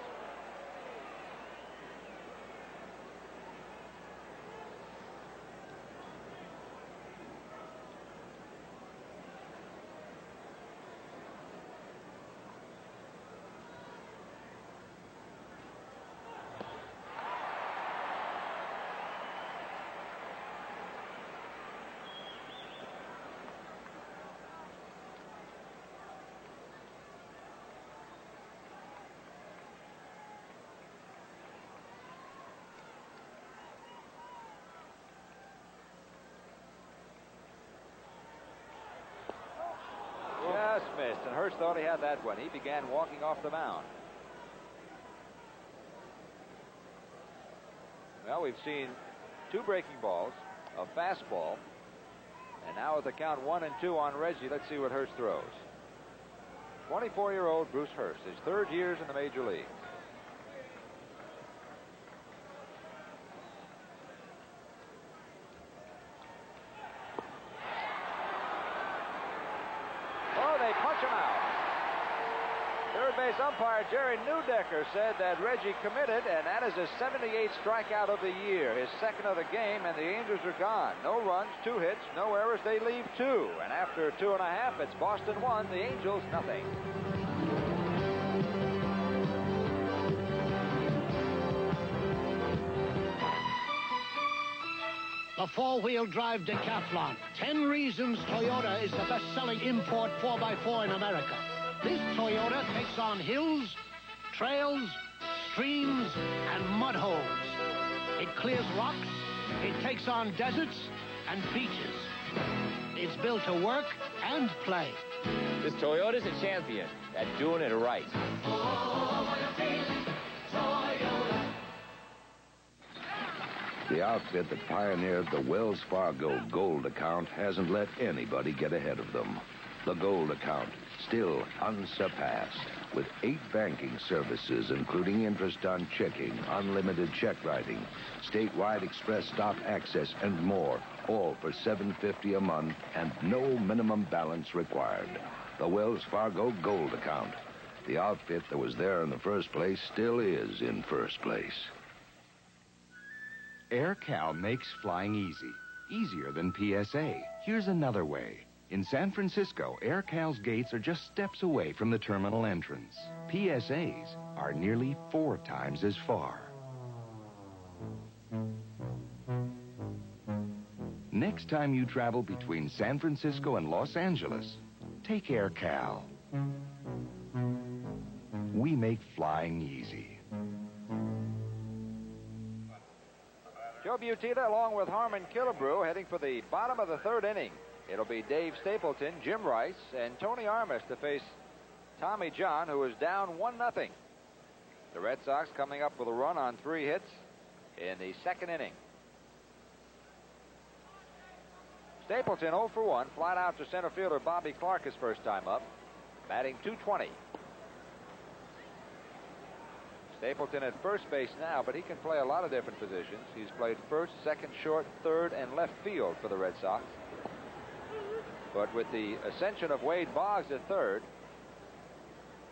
Just missed, and Hurst thought he had that one. He began walking off the mound. Well, we've seen 2 breaking balls, a fastball, and now with the count 1-2 on Reggie, let's see what Hurst throws. 24-year-old Bruce Hurst, his 3rd years in the major leagues. Base umpire Jerry Neudecker said that Reggie committed, and that is his 78th strikeout of the year, his 2nd of the game, and the Angels are gone. No runs, 2 hits, no errors. They leave 2, and after 2.5, it's Boston 1, the Angels nothing. The 4-wheel drive Decathlon. 10 reasons Toyota is the best-selling import 4x4 in America. This Toyota takes on hills, trails, streams, and mud holes. It clears rocks, it takes on deserts and beaches. It's built to work and play. This Toyota's a champion at doing it right. The outfit that pioneered the Wells Fargo Gold account hasn't let anybody get ahead of them. The Gold account, still unsurpassed, with 8 banking services, including interest on checking, unlimited check writing, statewide express stop access, and more, all for $7.50 a month and no minimum balance required. The Wells Fargo Gold account. The outfit that was there in the first place still is in first place. AirCal makes flying easy. Easier than PSA. Here's another way. In San Francisco, AirCal's gates are just steps away from the terminal entrance. PSA's are nearly 4 times as far. Next time you travel between San Francisco and Los Angeles, take AirCal. We make flying easy. Joe Butita along with Harmon Killebrew heading for the bottom of the 3rd inning. It'll be Dave Stapleton, Jim Rice, and Tony Armas to face Tommy John, who is down 1-0. The Red Sox coming up with a run on 3 hits in the 2nd inning. Stapleton 0 for 1, flat out to center fielder Bobby Clark his first time up, batting .220. Stapleton at first base now, but he can play a lot of different positions. He's played first, second, short, third, and left field for the Red Sox. But with the ascension of Wade Boggs at third,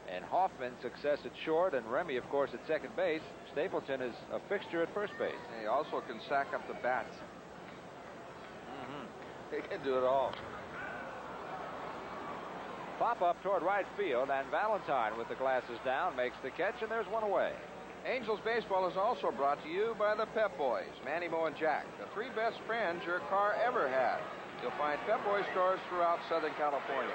and Hoffman's success at short, and Remy, of course, at second base, Stapleton is a fixture at first base. He also can sack up the bats. He can do it all. Pop up toward right field, and Valentine with the glasses down makes the catch, and there's one away. Angels Baseball is also brought to you by the Pep Boys, Manny, Mo, and Jack, the three best friends your car ever had. You'll find Pep Boys stores throughout Southern California.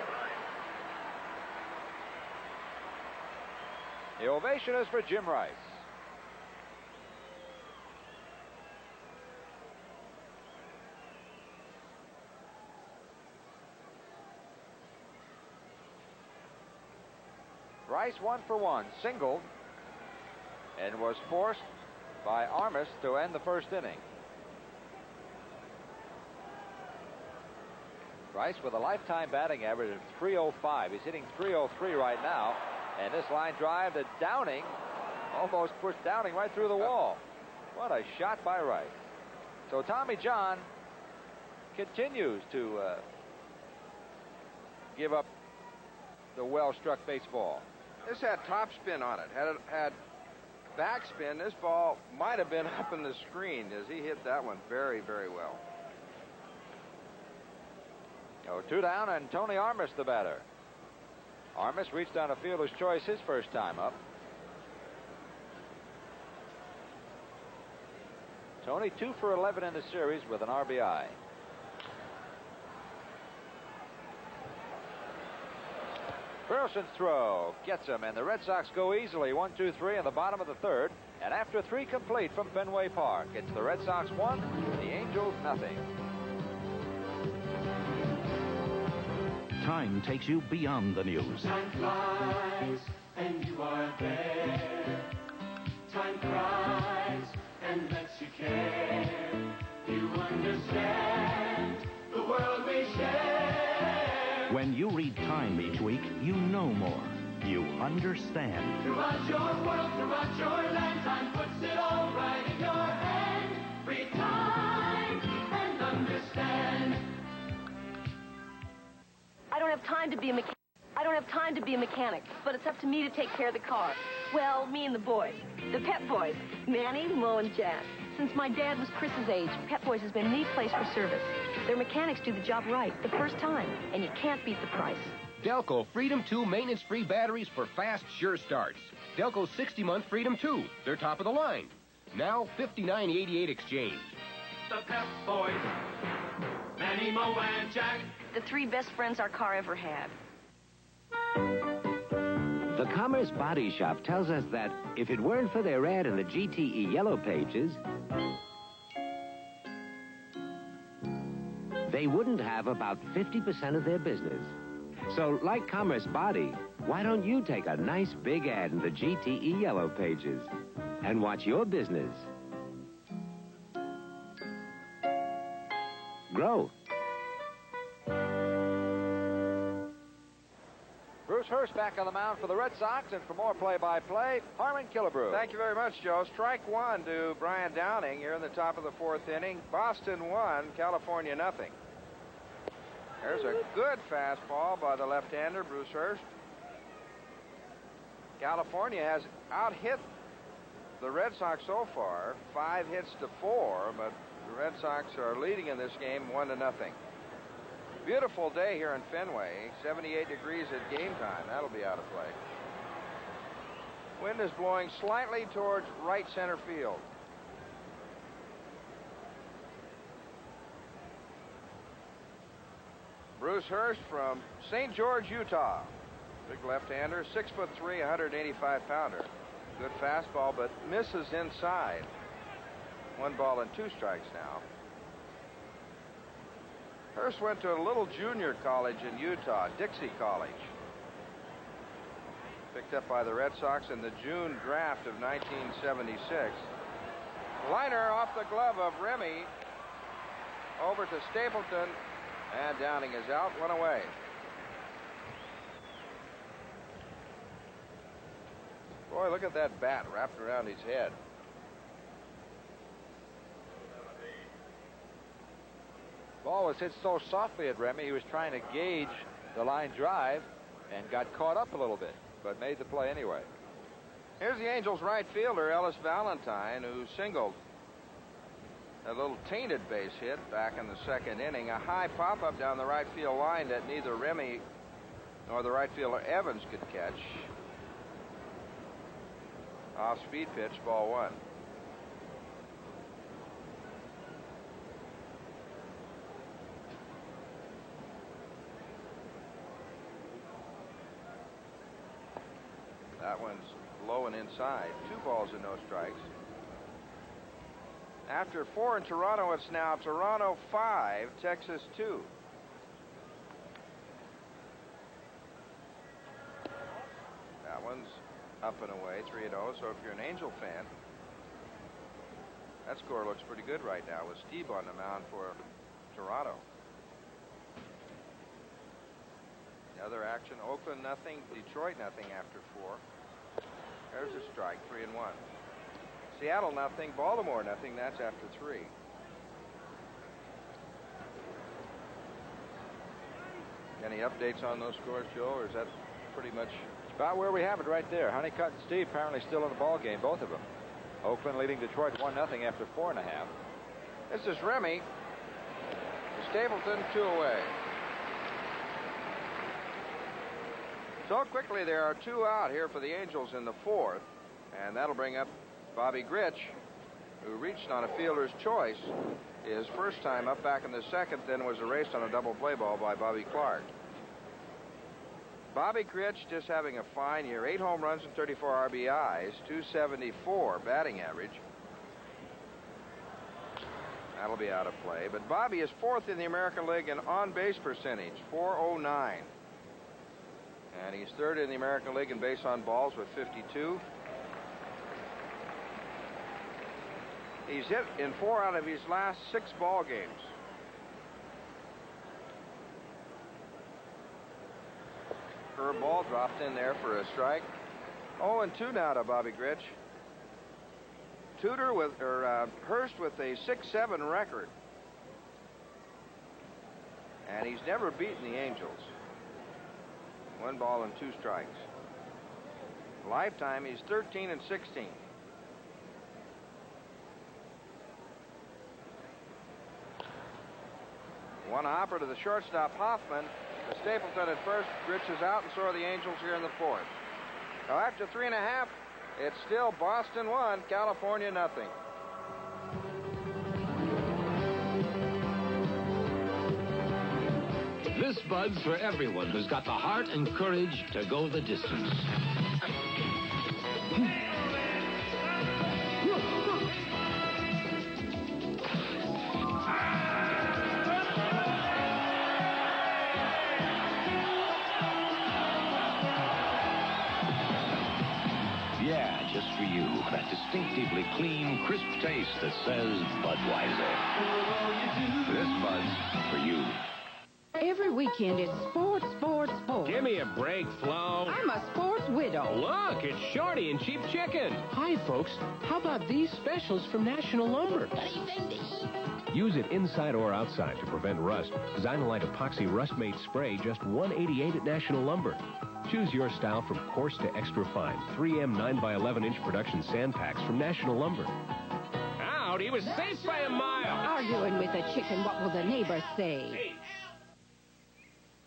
The ovation is for Jim Rice. Rice 1 for 1, singled, and was forced by Armas to end the first inning. Rice with a lifetime batting average of .305. He's hitting .303 right now. And this line drive to Downing almost pushed Downing right through the wall. What a shot by Rice. So Tommy John continues to give up the well-struck baseball. This had topspin on it. Had it had backspin, this ball might have been up in the screen as he hit that one very, very well. Oh, 2 down, and Tony Armas the batter. Armas reached on a fielder's choice his first time up. Tony 2 for 11 in the series with an RBI. Burleson's throw gets him, and the Red Sox go easily 1-2-3 in the bottom of the third. And after 3 complete from Fenway Park, it's the Red Sox 1, the Angels nothing. Time takes you beyond the news. Time flies and you are there. Time cries and lets you care. You understand the world we share. When you read Time each week, you know more. You understand. Throughout your world, throughout your land, time puts it all right in your hand. Read Time and understand. I don't have time to be a mechanic, but it's up to me to take care of the car. Well, me and the boys. The Pep Boys. Manny, Mo, and Jack. Since my dad was Chris's age, Pep Boys has been the place for service. Their mechanics do the job right the first time, and you can't beat the price. Delco Freedom 2 maintenance-free batteries for fast, sure starts. Delco 60-month Freedom 2. They're top of the line. Now, $59.88 exchange. The Pep Boys. Manny, Mo, and Jack. The 3 best friends our car ever had. The Commerce Body Shop tells us that if it weren't for their ad in the GTE Yellow Pages, they wouldn't have about 50% of their business. So, like Commerce Body, why don't you take a nice big ad in the GTE Yellow Pages and watch your business grow? Bruce Hurst back on the mound for the Red Sox, and for more play-by-play, Harmon Killebrew. Thank you very much, Joe. Strike 1 to Brian Downing here in the top of the 4th inning. Boston 1, California nothing. There's a good fastball by the left-hander, Bruce Hurst. California has out-hit the Red Sox so far, 5 hits to 4, but the Red Sox are leading in this game 1-0. Beautiful day here in Fenway, 78 degrees at game time. That'll be out of play. Wind is blowing slightly towards right center field. Bruce Hurst from St. George, Utah. Big left-hander, 6'3", 185-pounder. Good fastball, but misses inside. 1 ball and 2 strikes now. Hurst went to a little junior college in Utah, Dixie College. Picked up by the Red Sox in the June draft of 1976. Liner off the glove of Remy. Over to Stapleton. And Downing is out, 1 away. Boy, look at that bat wrapped around his head. Ball was hit so softly at Remy, he was trying to gauge the line drive and got caught up a little bit, but made the play anyway. Here's the Angels right fielder, Ellis Valentine, who singled. A little tainted base hit back in the 2nd inning. A high pop-up down the right field line that neither Remy nor the right fielder Evans could catch. Off-speed pitch, ball one. That one's low and inside. 2 balls and no strikes. After 4 in Toronto, it's now Toronto 5, Texas 2. That one's up and away, 3-0. So if you're an Angel fan, that score looks pretty good right now with Steve on the mound for Toronto. The other action, Oakland nothing, Detroit nothing after 4. There's a strike, 3-1. Seattle nothing, Baltimore nothing, that's after 3. Any updates on those scores, Joe, or is that pretty much about where we have it right there? Honeycutt and Steve apparently still in the ball game, both of them. Oakland leading Detroit 1-0 after 4.5. This is Remy. Stapleton 2 away. So quickly there are 2 out here for the Angels in the 4th, and that'll bring up Bobby Grich, who reached on a fielder's choice his first time up back in the 2nd, then was erased on a double play ball by Bobby Clark. Bobby Grich just having a fine year. 8 home runs and 34 RBIs, 274 batting average. That'll be out of play. But Bobby is 4th in the American League in on-base percentage, 409. And he's 3rd in the American League in base on balls with 52. He's hit in 4 out of his last 6 ball games. Curveball dropped in there for a strike. 0-2 now to Bobby Grich. Hurst with a 6-7 record. And he's never beaten the Angels. 1 ball and 2 strikes. Lifetime, he's 13-16. One hopper to the shortstop, Hoffman. The Stapleton at first. Grich is out, and so are the Angels here in the 4th. Now after 3.5, it's still Boston 1, California nothing. This Bud's for everyone who's got the heart and courage to go the distance. Yeah, just for you. That distinctively clean, crisp taste that says Budweiser. This Bud's for you. Every weekend is sports, sports, sports. Give me a break, Flo. I'm a sports widow. Look, it's Shorty and Cheap Chicken. Hi, folks. How about these specials from National Lumber? Use it inside or outside to prevent rust. Zynolite Epoxy Rust Mate Spray, just $188 at National Lumber. Choose your style from coarse to extra fine. 3M 9x11-inch production sand packs from National Lumber. Out! He was safe by a mile! Arguing with a chicken, what will the neighbors say?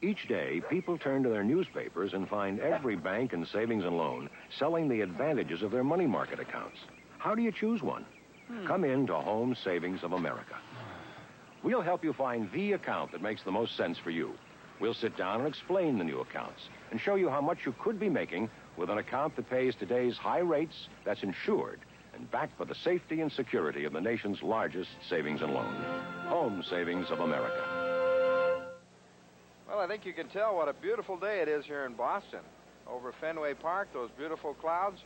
Each day, people turn to their newspapers and find every bank and savings and loan selling the advantages of their money market accounts. How do you choose one? Come in to Home Savings of America. We'll help you find the account that makes the most sense for you. We'll sit down and explain the new accounts and show you how much you could be making with an account that pays today's high rates, that's insured, and backed by the safety and security of the nation's largest savings and loan. Home Savings of America. Well, I think you can tell what a beautiful day it is here in Boston. Over Fenway Park, those beautiful clouds.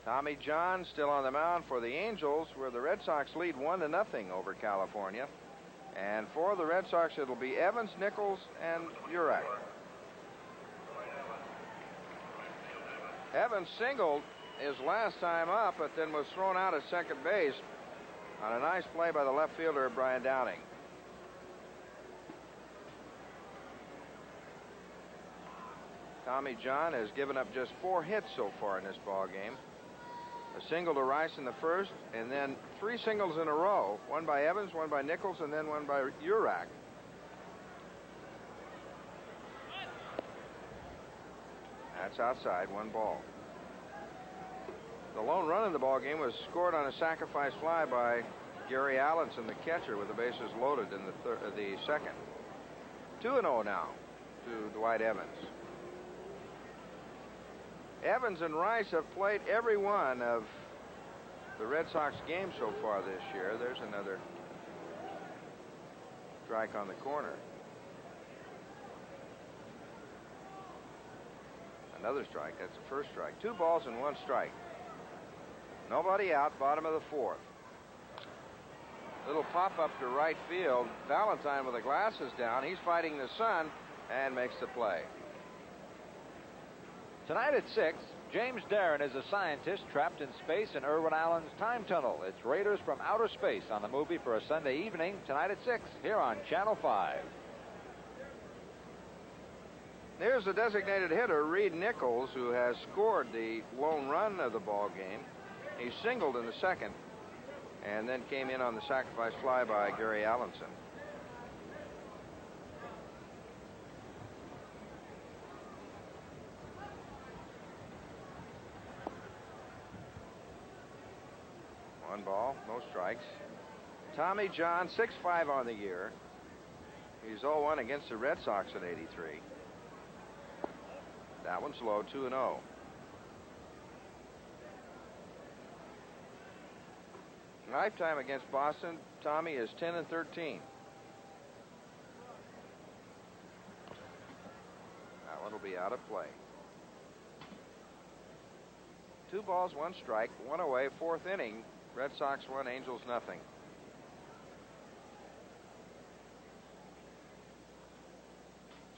Tommy John still on the mound for the Angels, where the Red Sox lead 1-0 over California. And for the Red Sox, it'll be Evans, Nichols, and Urach. Evans singled his last time up, but then was thrown out at second base on a nice play by the left fielder, Brian Downing. Tommy John has given up just 4 hits so far in this ball game. A single to Rice in the first, and then 3 singles in a row. One by Evans, one by Nichols, and then one by Urach. That's outside, 1 ball. The lone run in the ball game was scored on a sacrifice fly by Gary Allenson, the catcher, with the bases loaded in the second. 2-0 now to Dwight Evans. Evans and Rice have played every one of the Red Sox games so far this year. There's another strike on the corner. Another strike. That's the first strike. 2 balls and 1 strike. Nobody out, bottom of the 4th. Little pop-up to right field. Valentine with the glasses down. He's fighting the sun and makes the play. Tonight at 6, James Darren is a scientist trapped in space in Irwin Allen's time tunnel. It's Raiders from Outer Space on the movie for a Sunday evening tonight at 6 here on Channel 5. Here's the designated hitter, Reed Nichols, who has scored the lone run of the ball game. He singled in the second and then came in on the sacrifice fly by Gary Allenson. One ball, no strikes. Tommy John, 6-5 on the year. He's 0-1 against the Red Sox at 83. That one's low, 2-0. Lifetime against Boston, Tommy is 10-13. That one will be out of play. 2 balls, 1 strike, 1 away, 4th inning. Red Sox 1, Angels nothing.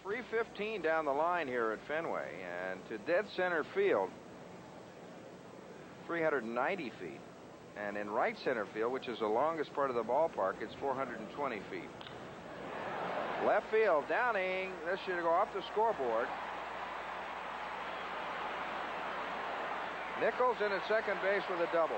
.315 down the line here at Fenway, and to dead center field, 390 feet. And in right center field, which is the longest part of the ballpark, it's 420 feet. Left field, Downing. This should go off the scoreboard. Nichols in at second base with a double.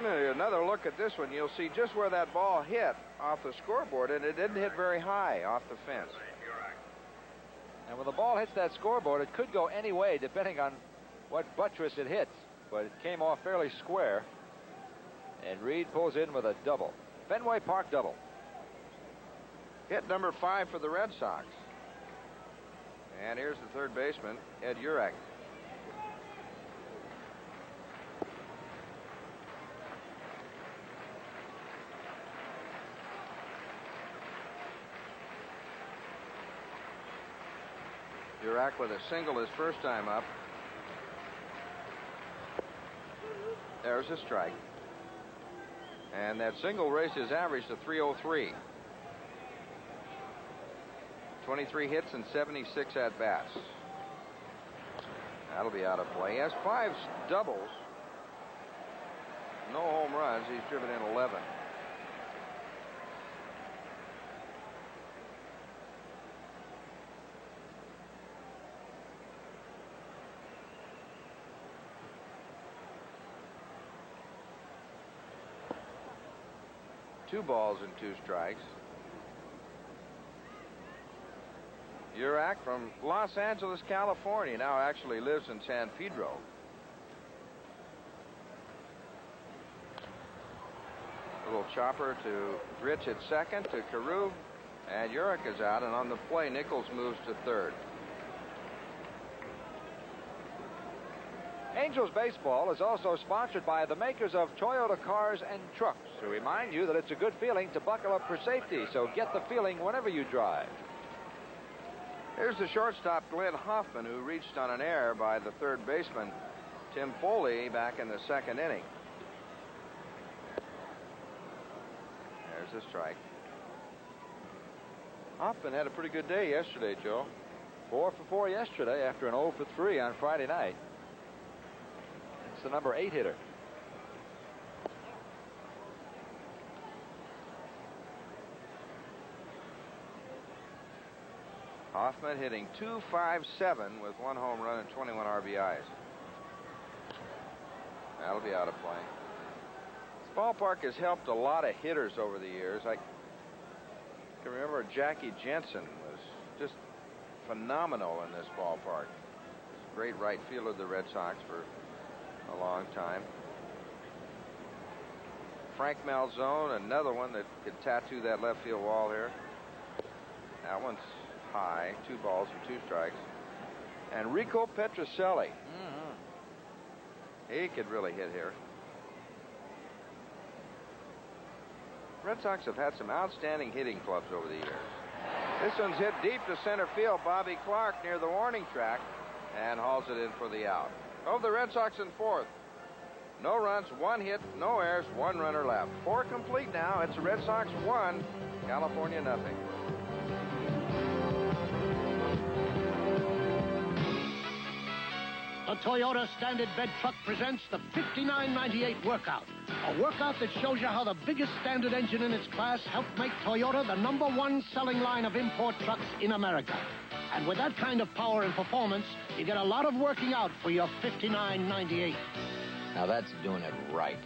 Another look at this one. You'll see just where that ball hit off the scoreboard, and it didn't hit very high off the fence. And when the ball hits that scoreboard, it could go any way depending on what buttress it hits. But it came off fairly square. And Reed pulls in with a double. Fenway Park double. Hit number 5 for the Red Sox. And here's the third baseman, Ed Urach. Urach with a single his first time up. There's a strike. And that single raised his average to 303. 23 hits and 76 at-bats. That'll be out of play. He has 5 doubles. No home runs. He's driven in 11. Two balls and 2 strikes. Urach from Los Angeles, California, now actually lives in San Pedro. Little chopper to Rich at second, to Carew, and Urach is out, and on the play, Nichols moves to third. Angels Baseball is also sponsored by the makers of Toyota cars and trucks, to remind you that it's a good feeling to buckle up for safety, so get the feeling whenever you drive. Here's the shortstop, Glenn Hoffman, who reached on an error by the third baseman, Tim Foley, back in the second inning. There's the strike. Hoffman had a pretty good day yesterday, Joe. 4 for 4 yesterday after an 0 for 3 on Friday night. It's the number 8 hitter. Hoffman hitting .257 with 1 home run and 21 RBIs. That'll be out of play. Ballpark has helped a lot of hitters over the years. I can remember Jackie Jensen was just phenomenal in this ballpark. Great right fielder of the Red Sox for a long time. Frank Malzone, another one that could tattoo that left field wall here. That one's high. 2 balls and 2 strikes. And Rico Petrocelli. He could really hit here. Red Sox have had some outstanding hitting clubs over the years. This one's hit deep to center field. Bobby Clark near the warning track and hauls it in for the out. Over the Red Sox in 4th. No runs, 1 hit, no errors, 1 runner left. 4 complete now. It's the Red Sox 1, California nothing. The Toyota Standard Bed Truck presents the 5998 workout. A workout that shows you how the biggest Standard engine in its class helped make Toyota the #1 selling line of import trucks in America. And with that kind of power and performance, you get a lot of working out for your 5998. Now that's doing it right.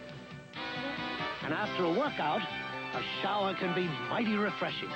And after a workout, a shower can be mighty refreshing.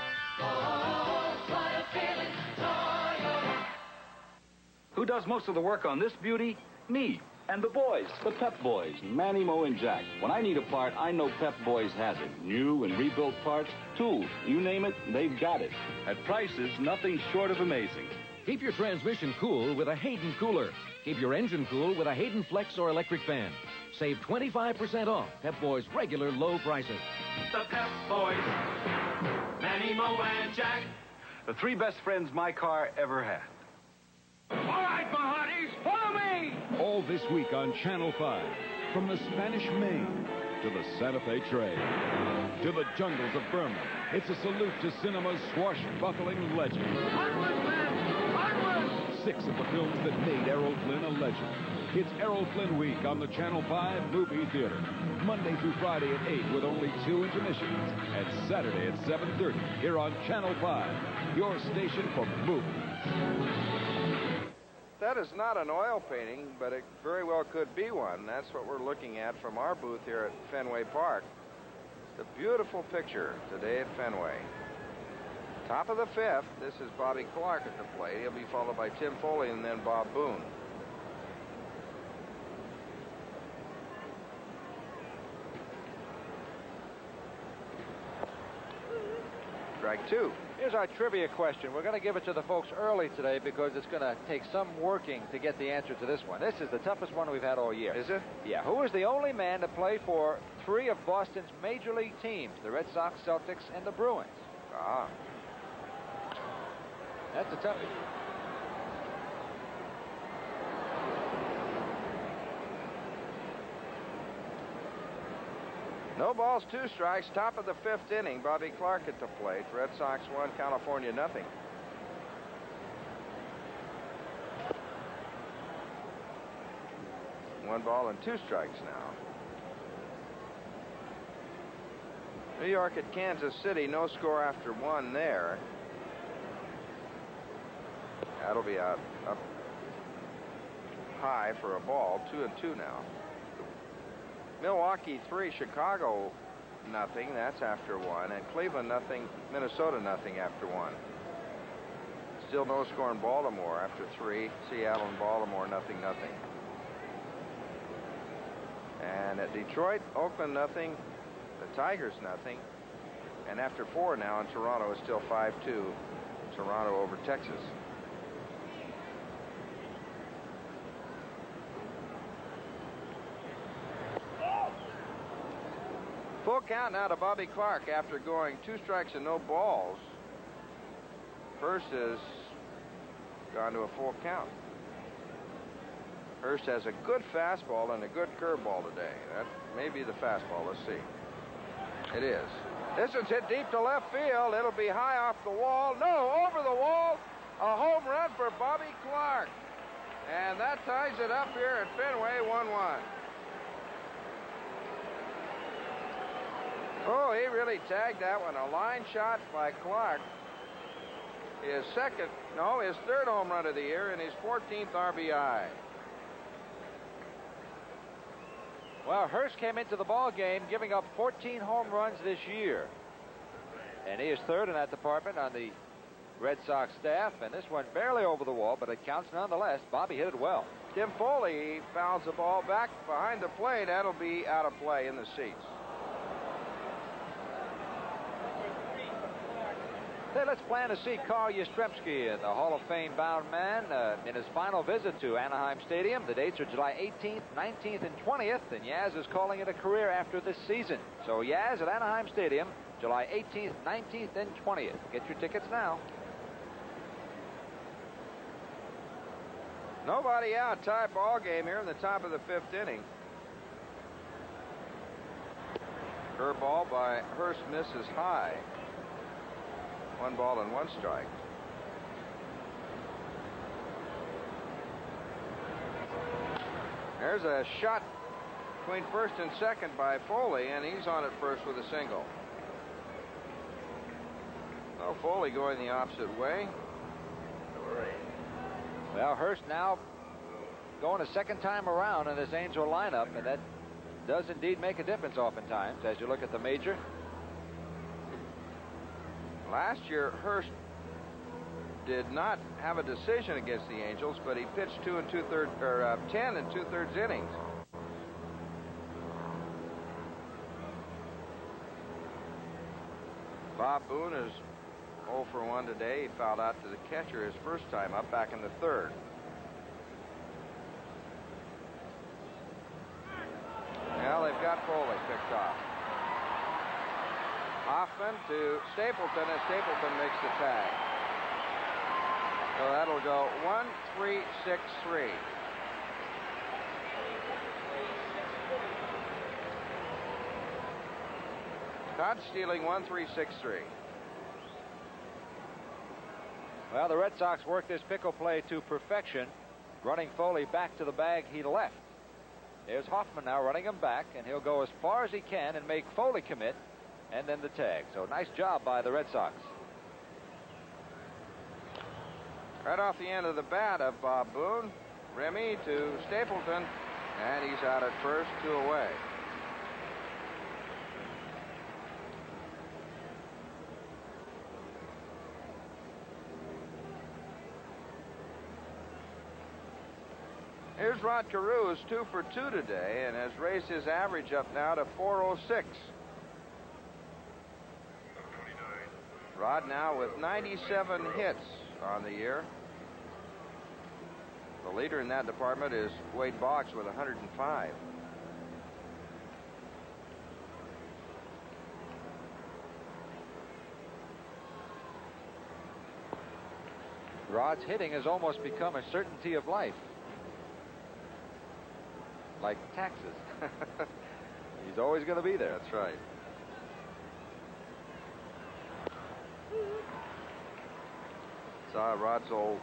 Who does most of the work on this beauty? Me. And the boys, the Pep Boys, Manny, Mo, and Jack. When I need a part, I know Pep Boys has it. New and rebuilt parts, tools, you name it, they've got it. At prices nothing short of amazing. Keep your transmission cool with a Hayden cooler. Keep your engine cool with a Hayden Flex or electric fan. Save 25% off Pep Boys' regular low prices. The Pep Boys, Manny, Mo, and Jack. The 3 best friends my car ever had. All right, my hearties, follow me! All this week on Channel 5, from the Spanish Main to the Santa Fe Trail to the jungles of Burma, it's a salute to cinema's swashbuckling legend. Onward, men! Onward! 6 of the films that made Errol Flynn a legend. It's Errol Flynn Week on the Channel 5 Movie Theater. Monday through Friday at 8 with only 2 intermissions. And Saturday at 7:30 here on Channel 5, your station for movies. That is not an oil painting, but it very well could be one. That's what we're looking at from our booth here at Fenway Park. It's a beautiful picture today at Fenway. Top of the 5th, this is Bobby Clark at the plate. He'll be followed by Tim Foley and then Bob Boone. Strike 2. Here's our trivia question. We're going to give it to the folks early today because it's going to take some working to get the answer to this one. This is the toughest one we've had all year. Is it? Yeah. Who is the only man to play for 3 of Boston's major league teams, the Red Sox, Celtics, and the Bruins? Ah. That's a toughie. No balls, 2 strikes. Top of the 5th inning. Bobby Clark at the plate. Red Sox 1, California nothing. One ball and 2 strikes now. New York at Kansas City. No score after 1 there. That'll be out up high for a ball. 2-2 now. Milwaukee 3, Chicago nothing. That's after 1. And Cleveland nothing, Minnesota nothing after 1. Still no score in Baltimore after 3. Seattle and Baltimore nothing. And at Detroit, Oakland nothing. The Tigers nothing. And after 4 now in Toronto is still 5-2. Toronto over Texas. Full count now to Bobby Clark after going 2 strikes and no balls. Hurst has gone to a full count. Hurst has a good fastball and a good curveball today. That may be the fastball. Let's see. It is. This one's hit deep to left field. It'll be high off the wall. No, over the wall. A home run for Bobby Clark. And that ties it up here at Fenway 1-1. Oh, he really tagged that one. A line shot by Clark. His 3rd home run of the year and his 14th RBI. Well, Hurst came into the ball game giving up 14 home runs this year. And he is third in that department on the Red Sox staff. And this one barely over the wall, but it counts nonetheless. Bobby hit it well. Tim Foley fouls the ball back behind the plate. That'll be out of play in the seats. Hey, let's plan to see Carl Yastrzemski, the Hall of Fame bound man, in his final visit to Anaheim Stadium. The dates are July 18th, 19th, and 20th, and Yaz is calling it a career after this season. So Yaz at Anaheim Stadium, July 18th, 19th, and 20th. Get your tickets now. Nobody out. Tie ball game here in the top of the 5th inning. Curveball by Hurst misses high. 1 ball and 1 strike. There's a shot between first and second by Foley, and he's on at first with a single. So Foley going the opposite way. Well, Hurst now going a second time around in this Angel lineup, and that does indeed make a difference oftentimes as you look at the major. Last year, Hurst did not have a decision against the Angels, but he pitched 10 and 2/3 innings. Bob Boone is 0 for 1 today. He fouled out to the catcher his first time up back in the 3rd. Well, they've got Foley picked off. Hoffman to Stapleton, and Stapleton makes the tag. So that'll go 1-3-6-3. Todd stealing 1-3-6-3. Well, the Red Sox work this pickle play to perfection, running Foley back to the bag he left. There's Hoffman now running him back, and he'll go as far as he can and make Foley commit, and then the tag. So nice job by the Red Sox. Right off the end of the bat of Bob Boone. Remy to Stapleton, and he's out at first, 2 away. Here's Rod Carew, who's 2 for 2 today and has raised his average up now to 406. Rod now with 97 hits on the year. The leader in that department is Wade Boggs with 105. Rod's hitting has almost become a certainty of life. Like taxes. He's always going to be there. That's right. Saw Rod's old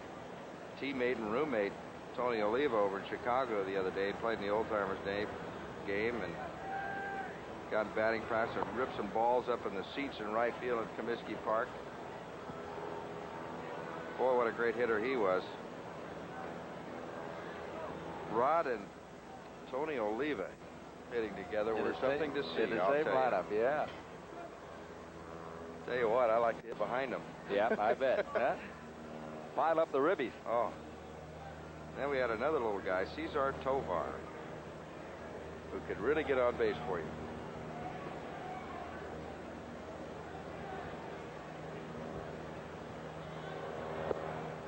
teammate and roommate, Tony Oliva, over in Chicago the other day. He played in the Old Timers game and got batting practice and ripped some balls up in the seats in right field at Comiskey Park. Boy, what a great hitter he was. Rod and Tony Oliva hitting together were something to see. In the same lineup, yeah. Tell you what, I like to hit behind them. Yeah, I bet. Huh? Pile up the ribbies. Oh. Then we had another little guy, Cesar Tovar, who could really get on base for you.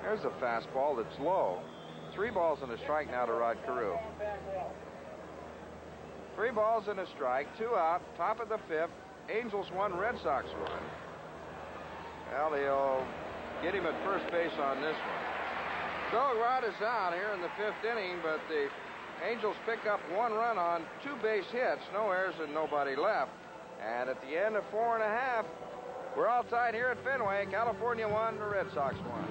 There's a fastball that's low. 3 balls and a strike now to Rod Carew. 3 balls and a strike, 2 out, top of the 5th. Angels 1, Red Sox 1. Well, they'll get him at first base on this one. So Rod is out here in the 5th inning, but the Angels pick up 1 run on 2 base hits, no errors and nobody left. And at the end of 4 1/2, we're all tied here at Fenway. California 1, the Red Sox 1.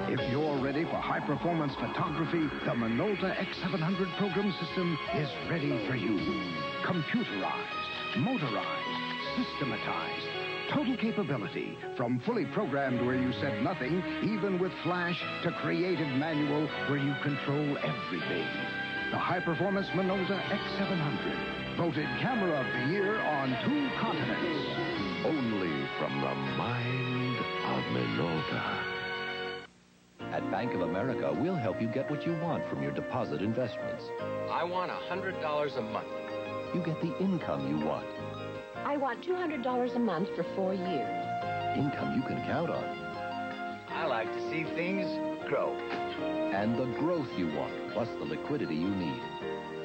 If you're ready for high-performance photography, the Minolta X700 program system is ready for you. Computerized, motorized, systematized, total capability, from fully programmed where you said nothing, even with flash, to creative manual where you control everything. the high-performance Minolta X700, voted Camera of the Year on 2 continents. Only from the mind of Minolta. At Bank of America, we'll help you get what you want from your deposit investments. I want $100 a month. You get the income you want. I want $200 a month for 4 years. Income you can count on. I like to see things grow. And the growth you want, plus the liquidity you need.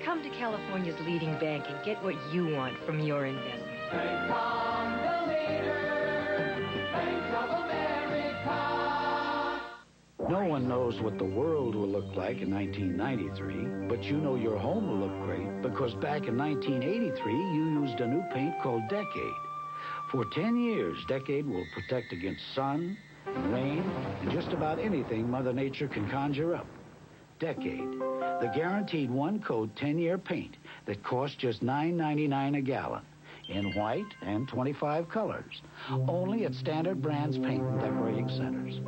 Come to California's leading bank and get what you want from your investment. Bank of the leader, Bank of America. No one knows what the world will look like in 1993, but you know your home will look great because back in 1983, you used a new paint called Decade. For 10 years, Decade will protect against sun, rain, and just about anything Mother Nature can conjure up. Decade, the guaranteed one-coat 10-year paint that costs just $9.99 a gallon in white and 25 colors, only at Standard Brands Paint and Decorating Centers.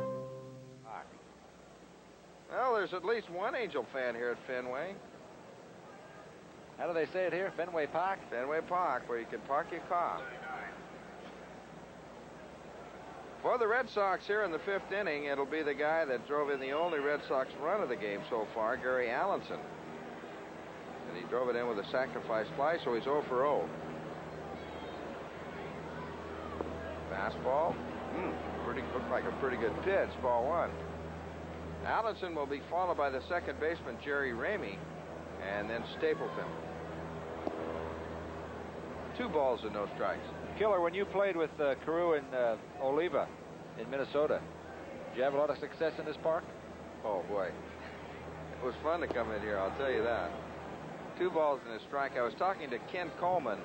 Well, there's at least one Angel fan here at Fenway. How do they say it here? Fenway Park? Fenway Park, where you can park your car. For the Red Sox here in the 5th inning, it'll be the guy that drove in the only Red Sox run of the game so far, Gary Allenson. And he drove it in with a sacrifice fly, so he's 0 for 0. Fastball. Looked like a pretty good pitch, ball 1. Allenson will be followed by the second baseman, Jerry Ramey, and then Stapleton. 2 balls and no strikes. Killer, when you played with Carew and Oliva in Minnesota, did you have a lot of success in this park? Oh, boy. It was fun to come in here, I'll tell you that. 2 balls and a strike. I was talking to Ken Coleman,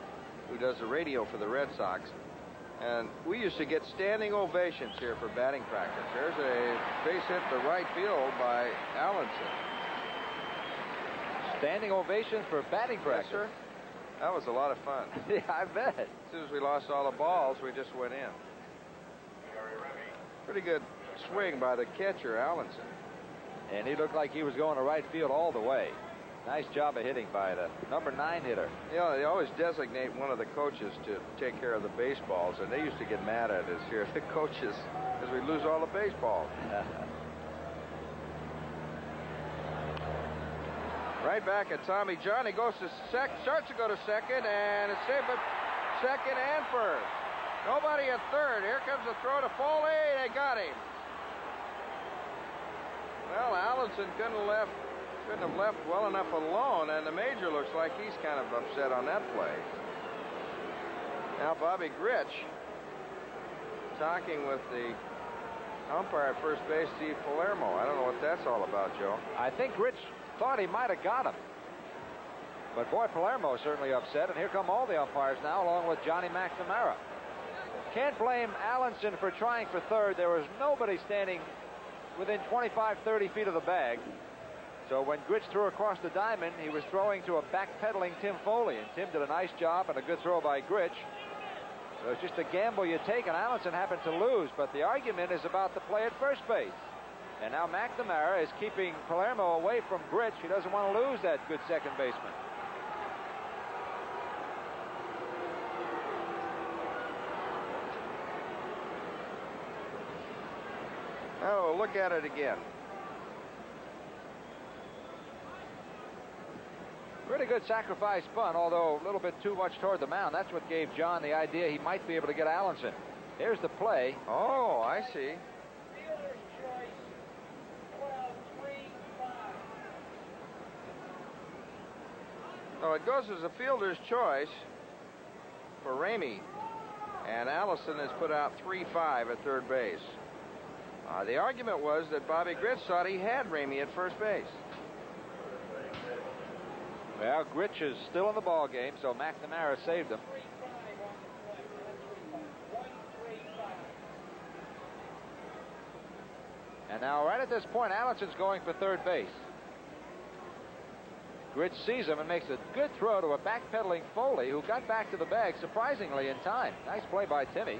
who does the radio for the Red Sox, and we used to get standing ovations here for batting practice. There's a base hit to right field by Allenson. Standing ovation for batting practice? Yes, sir. That was a lot of fun. Yeah, I bet. As soon as we lost all the balls, we just went in. Pretty good swing by the catcher, Allenson. And he looked like he was going to right field all the way. Nice job of hitting by the number 9 hitter. You know, they always designate one of the coaches to take care of the baseballs, and they used to get mad at us here, the coaches, as we lose all the baseballs. Right back at Tommy John. He goes to starts to go to second, and it's safe at second and first. Nobody at third. Here comes the throw to Foley. They got him. Well, Allenson couldn't have left well enough alone, and the major looks like he's kind of upset on that play. Now Bobby Grich talking with the umpire at first base, Steve Palermo. I don't know what that's all about, Joe. I think Grich thought he might have got him. But boy, Palermo certainly upset, and here come all the umpires now, along with Johnny McNamara. Can't blame Allenson for trying for third. There was nobody standing within 25, 30 feet of the bag. So when Grich threw across the diamond, he was throwing to a backpedaling Tim Foley, and Tim did a nice job and a good throw by Grich. So it's just a gamble you take, and Allenson happened to lose, but the argument is about the play at first base. And now McNamara is keeping Palermo away from Grich. He doesn't want to lose that good second baseman. Oh, look at it again. Pretty good sacrifice bunt, although a little bit too much toward the mound. That's what gave John the idea he might be able to get Allenson. Here's the play. Oh, I see. So it goes as a fielder's choice for Ramey, and Allison has put out 3-5 at third base. The argument was that Bobby Grich thought he had Ramey at first base. Well, Grich is still in the ball game, so McNamara saved him. And now, right at this point, Allison's going for third base. Grich sees him and makes a good throw to a backpedaling Foley, who got back to the bag surprisingly in time. Nice play by Timmy.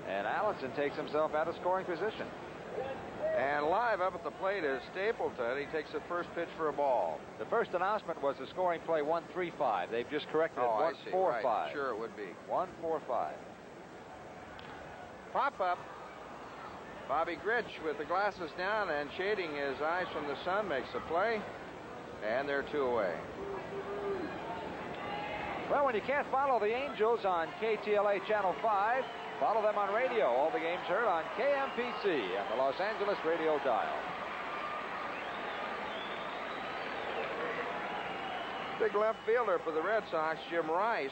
And Allison takes himself out of scoring position. And live up at the plate is Stapleton. He takes the first pitch for a ball. The first announcement was the scoring play 1-3-5. They've just corrected it 1-4-5. Right. Sure it would be. 1-4-5. Pop up. Bobby Gritch with the glasses down and shading his eyes from the sun makes the play. And they're 2 away. Well, when you can't follow the Angels on KTLA Channel 5, follow them on radio. All the games heard on KMPC and the Los Angeles radio dial. Big left fielder for the Red Sox, Jim Rice.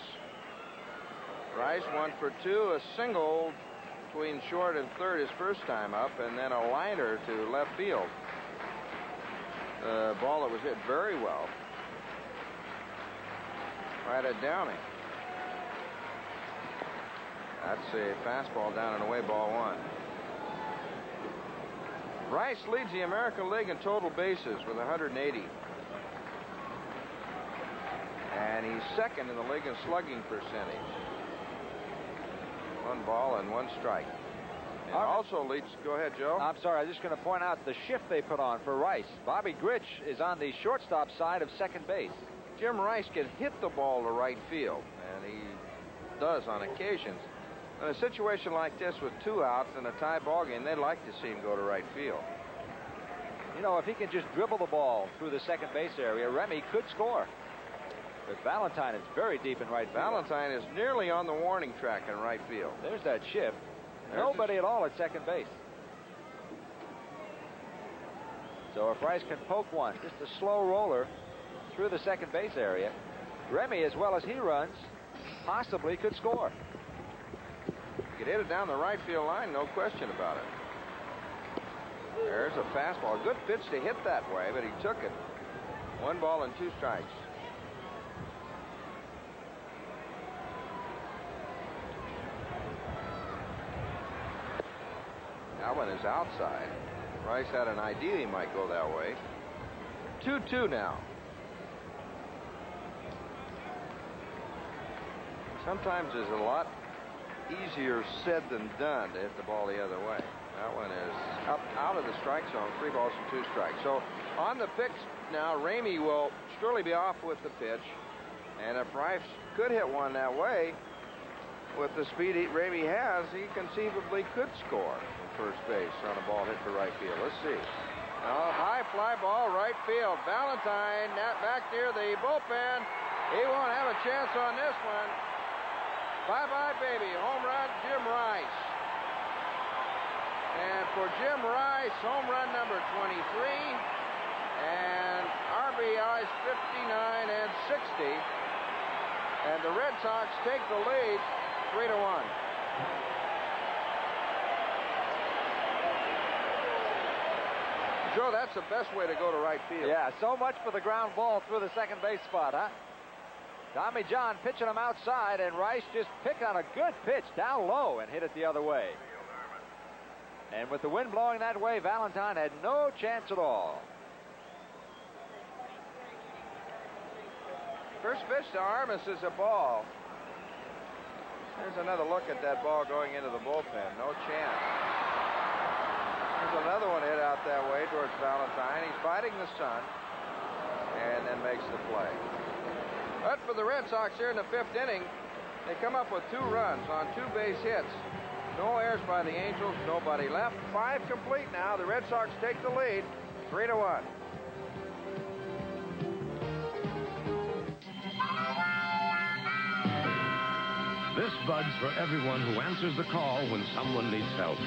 Rice 1 for 2, a single between short and third his first time up, and then a liner to left field. The ball that was hit very well. Right at Downey. That's a fastball down and away, ball 1. Rice leads the American League in total bases with 180. And he's second in the league in slugging percentage. 1 ball and 1 strike. And also leads, go ahead, Joe. I'm sorry, I'm just going to point out the shift they put on for Rice. Bobby Gritch is on the shortstop side of second base. Jim Rice can hit the ball to right field, and he does on occasions. In a situation like this with 2 outs and a tie ball game, they'd like to see him go to right field. You know, if he can just dribble the ball through the second base area, Remy could score. But Valentine is very deep in right field. Valentine is nearly on the warning track in right field. There's that shift. Nobody at all at second base. So if Rice can poke one, just a slow roller through the second base area, Remy, as well as he runs, possibly could score. He could hit it down the right field line, no question about it. There's a fastball. A good pitch to hit that way, but he took it. 1 ball and 2 strikes. That one is outside. Rice had an idea he might go that way. 2-2 now. Sometimes it's a lot easier said than done to hit the ball the other way. That one is up out of the strike zone. 3 balls and 2 strikes. So on the pitch now, Ramey will surely be off with the pitch. And if Rice could hit one that way, with the speed Ramey has, he conceivably could score from first base on a ball hit to right field. Let's see. High fly ball, right field. Valentine back near the bullpen. He won't have a chance on this one. Bye-bye, baby. Home run, Jim Rice. And for Jim Rice, home run number 23. And RBIs 59 and 60. And the Red Sox take the lead 3-1. Joe, that's the best way to go to right field. Yeah, so much for the ground ball through the second base spot, huh? Tommy John pitching him outside, and Rice just picked on a good pitch down low and hit it the other way. And with the wind blowing that way, Valentine had no chance at all. First pitch to Armas is a ball. There's another look at that ball going into the bullpen. No chance. There's another one hit out that way towards Valentine. He's fighting the sun and then makes the play. But for the Red Sox here in the 5th inning, they come up with 2 runs on 2 base hits. No errors by the Angels, nobody left. 5 complete now. The Red Sox take the lead, 3-1. This Bud's for everyone who answers the call when someone needs help.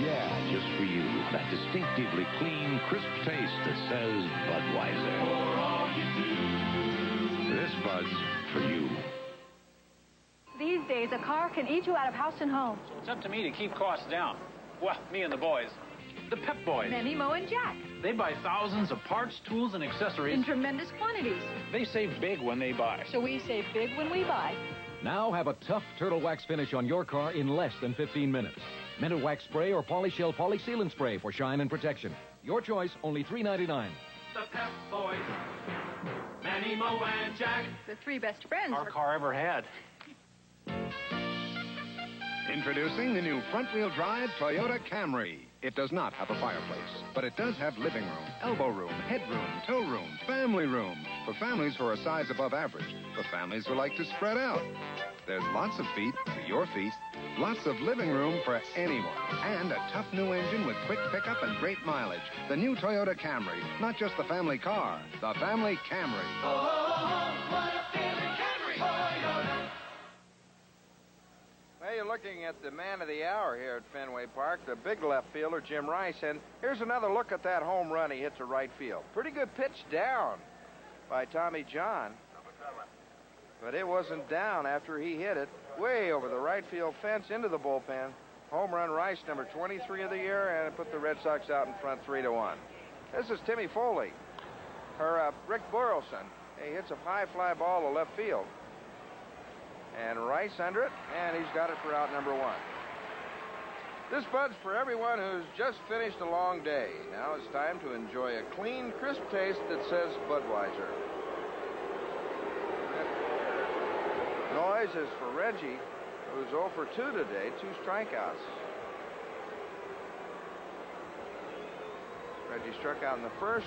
Yeah, just for you. That distinctively clean, crisp taste that says Budweiser. For all you do. This Bud's for you. These days, a car can eat you out of house and home. It's up to me to keep costs down. Well, me and the boys. The Pep Boys. Manny, Mo, and Jack. They buy thousands of parts, tools, and accessories. In tremendous quantities. They save big when they buy. So we save big when we buy. Now have a tough turtle wax finish on your car in less than 15 minutes. Mental wax spray or Polyshell polysealant spray for shine and protection. Your choice, only $3.99. The Pep Boys. Manny, Mo, and Jack. The three best friends. Our car ever had. Introducing the new front-wheel drive Toyota Camry. It does not have a fireplace, but it does have living room, elbow room, headroom, tow room, family room. For families who are a size above average, for families who like to spread out. There's lots of feet for your feet, lots of living room for anyone, and a tough new engine with quick pickup and great mileage. The new Toyota Camry, not just the family car, the family Camry. Oh, what a feeling, Camry. Toyota. Well, you're looking at the man of the hour here at Fenway Park, the big left fielder, Jim Rice. And here's another look at that home run he hit to right field. Pretty good pitch down by Tommy John. But it wasn't down after he hit it way over the right field fence into the bullpen. Home run Rice, number 23 of the year, and it put the Red Sox out in front 3-1. This is Timmy Foley. Rick Burleson. He hits a high fly ball to left field. And Rice under it, and he's got it for out number 1. This Bud's for everyone who's just finished a long day. Now it's time to enjoy a clean, crisp taste that says Budweiser. Noise is for Reggie, who's 0 for 2 today, 2 strikeouts. Reggie struck out in the first,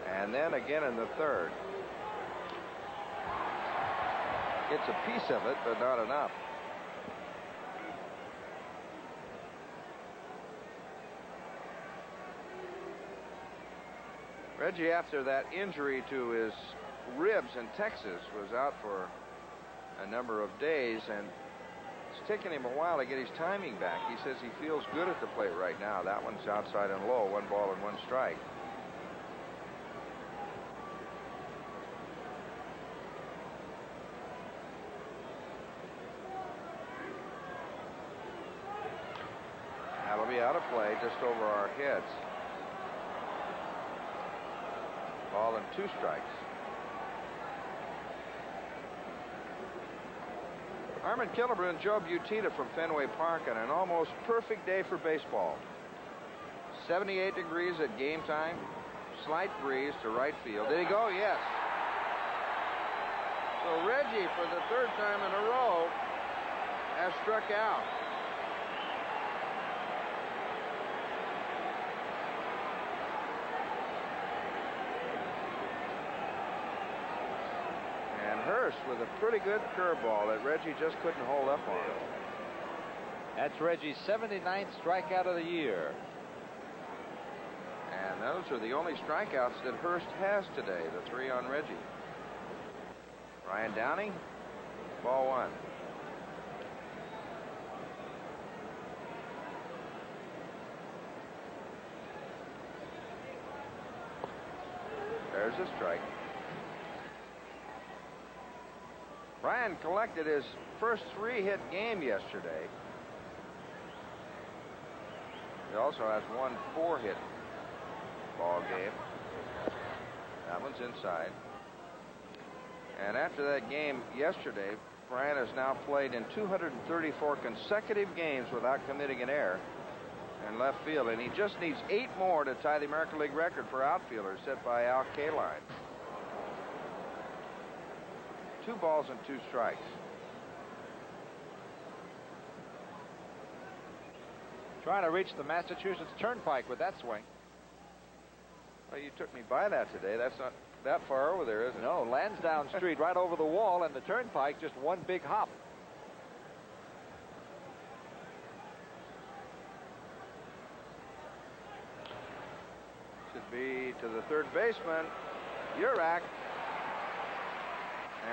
and then again in the third. Gets a piece of it, but not enough. Reggie, after that injury to his ribs in Texas, was out for a number of days, and it's taken him a while to get his timing back. He says he feels good at the plate right now. That one's outside and low, 1 ball and 1 strike. That'll be out of play, just over our heads. Ball and 2 strikes. Armin Killebrew and Joe Butita from Fenway Park on an almost perfect day for baseball. 78 degrees at game time. Slight breeze to right field. Did he go? Yes. So Reggie, for the 3rd time in a row, has struck out. Hurst with a pretty good curveball that Reggie just couldn't hold up on. That's Reggie's 79th strikeout of the year. And those are the only strikeouts that Hurst has today, the 3 on Reggie. Ryan Downing, ball 1. There's a strike. Brian collected his first 3-hit game yesterday. He also has 1 4-hit ball game. That one's inside. And after that game yesterday, Brian has now played in 234 consecutive games without committing an error in left field, and he just needs 8 more to tie the American League record for outfielders set by Al Kaline. 2 balls and 2 strikes. Trying to reach the Massachusetts Turnpike with that swing. Well, you took me by that today. That's not that far over there, is it? No, Lansdowne Street right over the wall, and the Turnpike just 1 big hop. Should be to the 3rd baseman, Urak.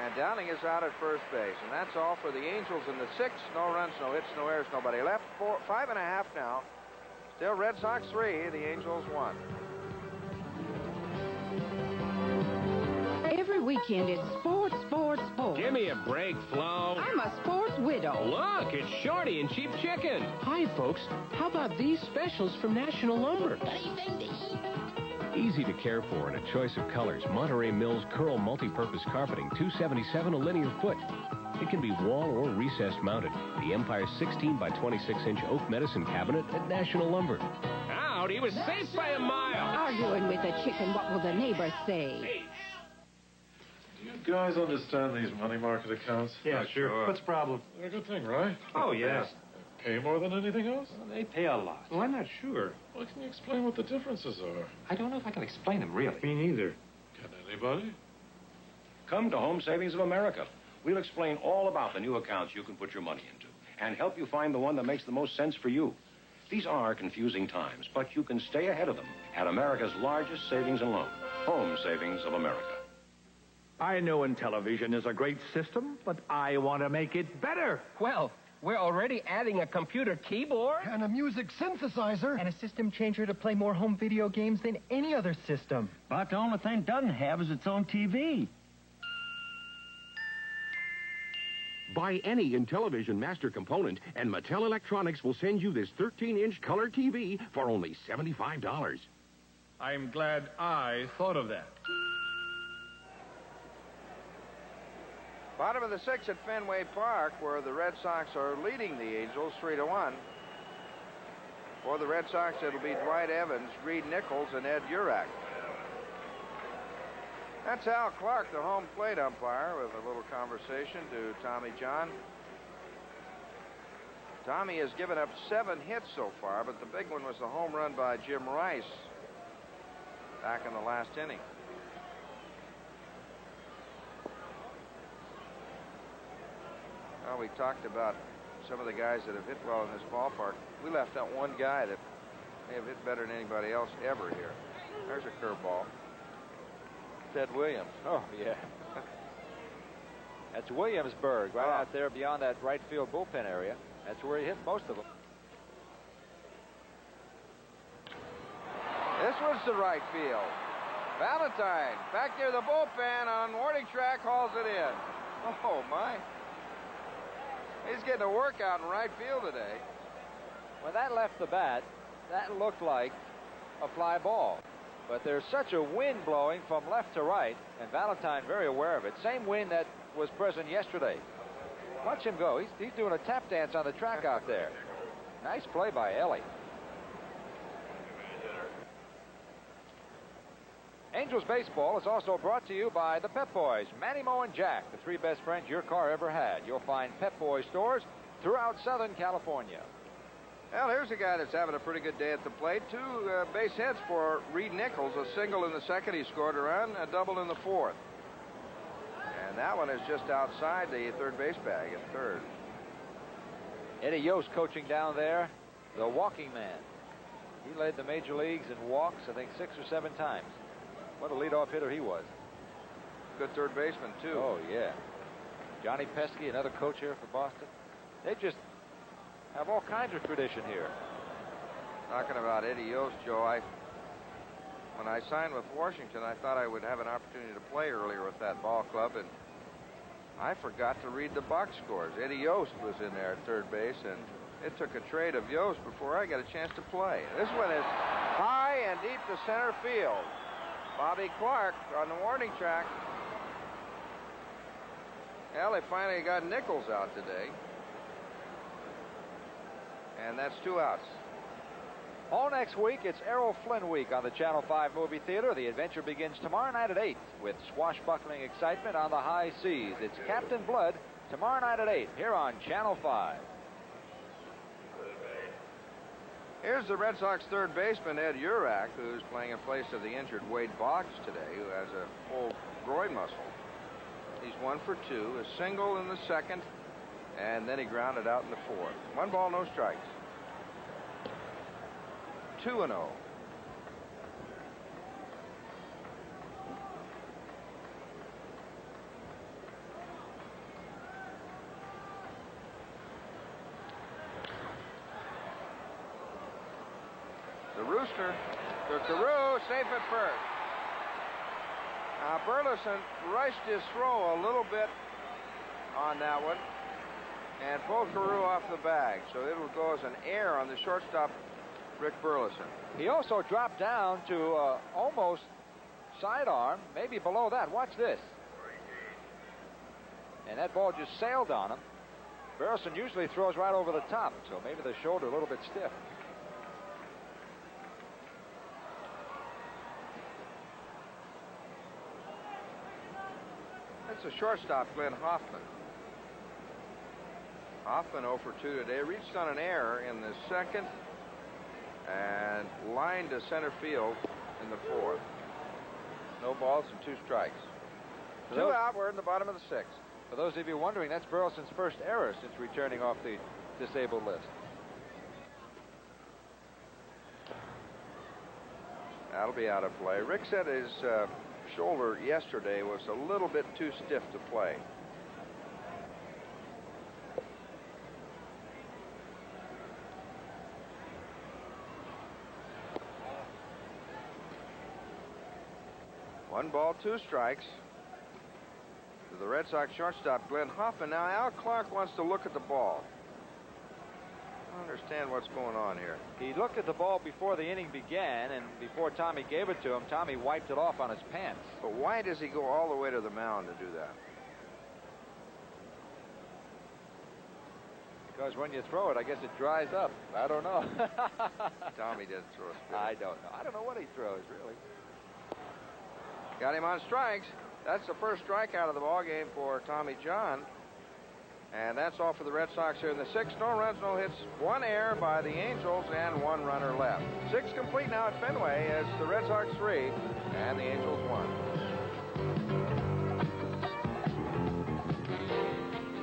And Downing is out at first base. And that's all for the Angels in the 6th. No runs, no hits, no errors, nobody left. 5.5 now. Still Red Sox 3, the Angels 1. Every weekend it's sports, sports, sports. Give me a break, Flo. I'm a sports widow. Look, it's Shorty and Cheap Chicken. Hi, folks. How about these specials from National Lumber? Easy to care for in a choice of colors. Monterey Mills Curl Multi-Purpose Carpeting, $277 a linear foot. It can be wall or recessed mounted. The Empire 16 by 26-inch oak medicine cabinet at National Lumber. Out, he was safe by a mile. Arguing with a chicken, what will the neighbors say? guys understand these money market accounts? Yeah, sure. What's the problem? A good thing, right? Oh, yeah. Pay more than anything else? Well, they pay a lot. Well, I'm not sure. Well, can you explain what the differences are? I don't know if I can explain them, really. Me neither. Can anybody? Come to Home Savings of America. We'll explain all about the new accounts you can put your money into and help you find the one that makes the most sense for you. These are confusing times, but you can stay ahead of them at America's largest savings and loan, Home Savings of America. I know Intellivision is a great system, but I want to make it better. Well, we're already adding a computer keyboard. And a music synthesizer. And a system changer to play more home video games than any other system. But the only thing it doesn't have is its own TV. Buy any Intellivision master component, and Mattel Electronics will send you this 13-inch color TV for only $75. I'm glad I thought of that. Bottom of the sixth at Fenway Park, where the Red Sox are leading the Angels 3-1. For the Red Sox, it'll be Dwight Evans, Reed Nichols, and Ed Urach. That's Al Clark, the home plate umpire, with a little conversation to Tommy John. Tommy has given up 7 hits so far, but the big one was the home run by Jim Rice back in the last inning. Well, we talked about some of the guys that have hit well in this ballpark. We left out one guy that may have hit better than anybody else ever here. There's a curveball. Ted Williams. Oh, yeah. That's Williamsburg, right out there beyond that right field bullpen area. That's where he hit most of them. This was the right field. Valentine, back near the bullpen on warning track, hauls it in. Oh, my. He's getting a workout in right field today. When that left the bat, that looked like a fly ball. But there's such a wind blowing from left to right, and Valentine very aware of it. Same wind that was present yesterday. Watch him go. He's doing a tap dance on the track out there. Nice play by Ellie. Angels baseball is also brought to you by the Pep Boys, Manny, Mo, and Jack, the 3 best friends your car ever had. You'll find Pep Boys stores throughout Southern California. Well, here's a guy that's having a pretty good day at the plate. 2 base hits for Reed Nichols. A single in the second he scored a run, a double in the fourth. And that one is just outside the third base bag at third. Eddie Yost coaching down there, the walking man. He led the major leagues in walks, I think 6 or 7 times. What a leadoff hitter he was. Good third baseman, too. Oh, yeah. Johnny Pesky, another coach here for Boston. They just have all kinds of tradition here. Talking about Eddie Yost, Joe, when I signed with Washington, I thought I would have an opportunity to play earlier with that ball club, and I forgot to read the box scores. Eddie Yost was in there at third base, and it took a trade of Yost before I got a chance to play. This one is high and deep to center field. Bobby Clark on the warning track. Well, they finally got Nichols out today. And that's 2 outs. All next week, it's Errol Flynn week on the Channel 5 Movie Theater. The adventure begins tomorrow night at 8 with swashbuckling excitement on the high seas. It's Captain Blood tomorrow night at 8 here on Channel 5. Here's the Red Sox third baseman, Ed Urach, who's playing in place of the injured Wade Boggs today, who has a full groin muscle. He's 1 for 2, a single in the second, and then he grounded out in the fourth. 1 ball, no strikes. 2-0. The Rooster to Carew, safe at first. Now Burleson rushed his throw a little bit on that one and pulled Carew off the bag, so it will go as an error on the shortstop, Rick Burleson. He also dropped down to almost sidearm, maybe below that. Watch this. And that ball just sailed on him. Burleson usually throws right over the top, so maybe the shoulder a little bit stiff. That's a shortstop, Glenn Hoffman. Hoffman 0 for 2 today. Reached on an error in the second and lined to center field in the fourth. No balls and 2 strikes. 2 out. We're in the bottom of the 6th. For those of you wondering, that's Burleson's first error since returning off the disabled list. That'll be out of play. Rick said his shoulder yesterday was a little bit too stiff to play. One ball, 2 strikes to the Red Sox shortstop, Glenn Hoffman. Now, Al Clark wants to look at the ball. I don't understand what's going on here. He looked at the ball before the inning began, and before Tommy gave it to him, Tommy wiped it off on his pants. But why does he go all the way to the mound to do that? Because when you throw it, I guess it dries up. I don't know. Tommy didn't throw a strike. I don't know. I don't know what he throws, really. Got him on strikes. That's the first strikeout of the ball game for Tommy John. And that's all for the Red Sox here in the 6th. No runs, no hits, 1 error by the Angels, and 1 runner left. 6 complete now at Fenway as the Red Sox 3 and the Angels 1.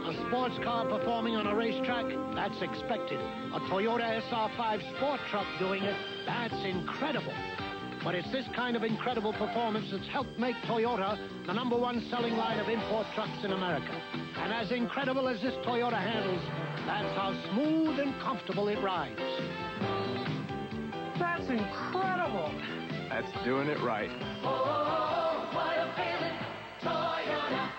A sports car performing on a racetrack, that's expected. A Toyota SR5 sport truck doing it, that's incredible. But it's this kind of incredible performance that's helped make Toyota the #1 selling line of import trucks in America. And as incredible as this Toyota handles, that's how smooth and comfortable it rides. That's incredible. That's doing it right. Oh, what a feeling, Toyota.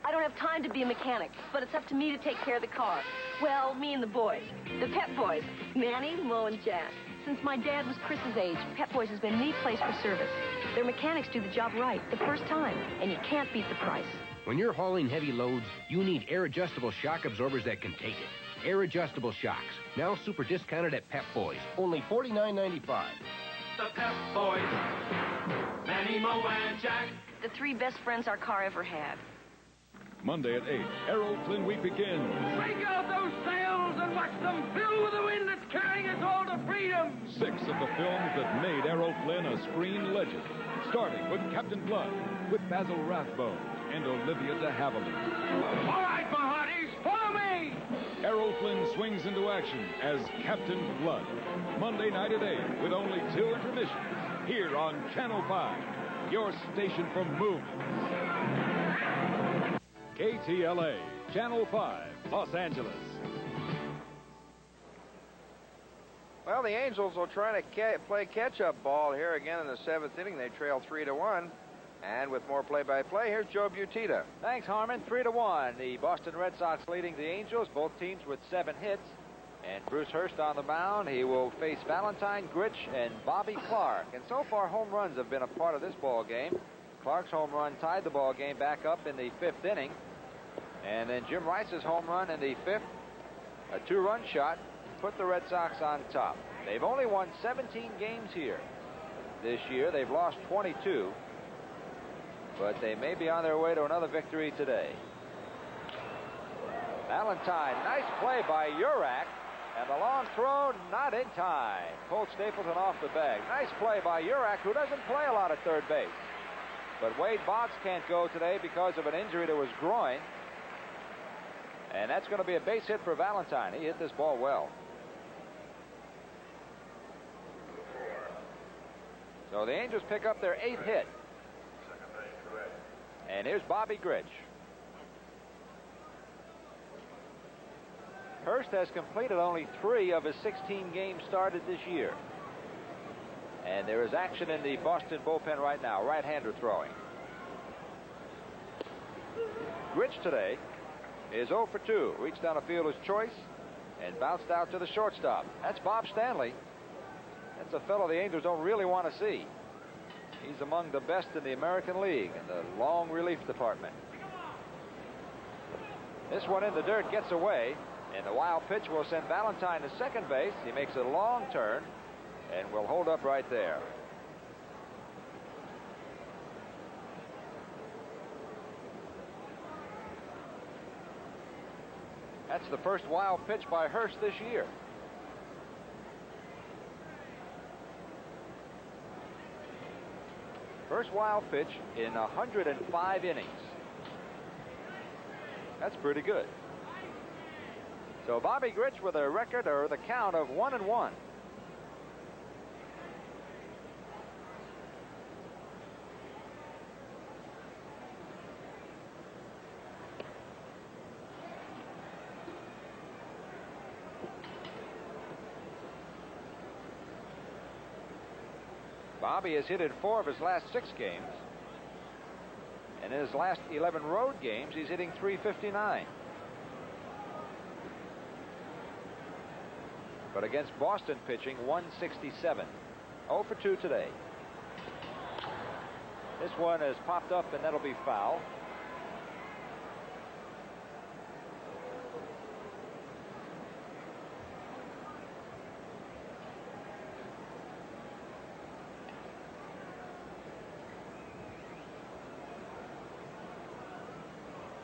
I don't have time to be a mechanic, but it's up to me to take care of the car. Well, me and the boys. The Pep Boys. Manny, Mo, and Jack. Since my dad was Chris's age, Pep Boys has been the place for service. Their mechanics do the job right the first time, and you can't beat the price. When you're hauling heavy loads, you need air-adjustable shock absorbers that can take it. Air-adjustable shocks. Now super discounted at Pep Boys. Only $49.95. The Pep Boys. Manny, Mo, and Jack. The 3 best friends our car ever had. Monday at 8, Errol Flynn Week begins. Break out those sails and watch them fill with the wind that's carrying us all to freedom. 6 of the films that made Errol Flynn a screen legend. Starting with Captain Blood, with Basil Rathbone and Olivia de Havilland. All right, my hearties, follow me. Errol Flynn swings into action as Captain Blood. Monday night at 8, with only 2 intermissions. Here on Channel 5, your station for movies. KTLA, Channel 5, Los Angeles. Well, the Angels will try to play catch-up ball here again in the 7th inning. They trail 3-1. And with more play-by-play, here's Joe Butita. Thanks, Harmon. 3-1. The Boston Red Sox leading the Angels, both teams with 7 hits. And Bruce Hurst on the mound. He will face Valentine, Grich, and Bobby Clark. And so far, home runs have been a part of this ball game. Clark's home run tied the ball game back up in the 5th inning. And then Jim Rice's home run in the 5th, a 2-run shot, put the Red Sox on top. They've only won 17 games here this year. They've lost 22. But they may be on their way to another victory today. Valentine, nice play by Urak. And the long throw, not in time. Pulled Stapleton off the bag. Nice play by Urak, who doesn't play a lot at third base. But Wade Boggs can't go today because of an injury to his groin. And that's going to be a base hit for Valentine. He hit this ball well. So the Angels pick up their 8th hit. And here's Bobby Grich. Hurst has completed only 3 of his 16 games started this year. And there is action in the Boston bullpen right now. Right-hander throwing. Grich today is 0 for 2. Reached on a fielder's choice and bounced out to the shortstop. That's Bob Stanley. That's a fellow the Angels don't really want to see. He's among the best in the American League in the long relief department. This one in the dirt gets away, and the wild pitch will send Valentine to second base. He makes a long turn and will hold up right there. That's the first wild pitch by Hurst this year. First wild pitch in 105 innings. That's pretty good. So Bobby Grich with a record or the count of 1-1. Bobby has hit in 4 of his last 6 games. And in his last 11 road games, he's hitting .359. But against Boston pitching, 167. 0 for 2 today. This one has popped up, and that'll be foul.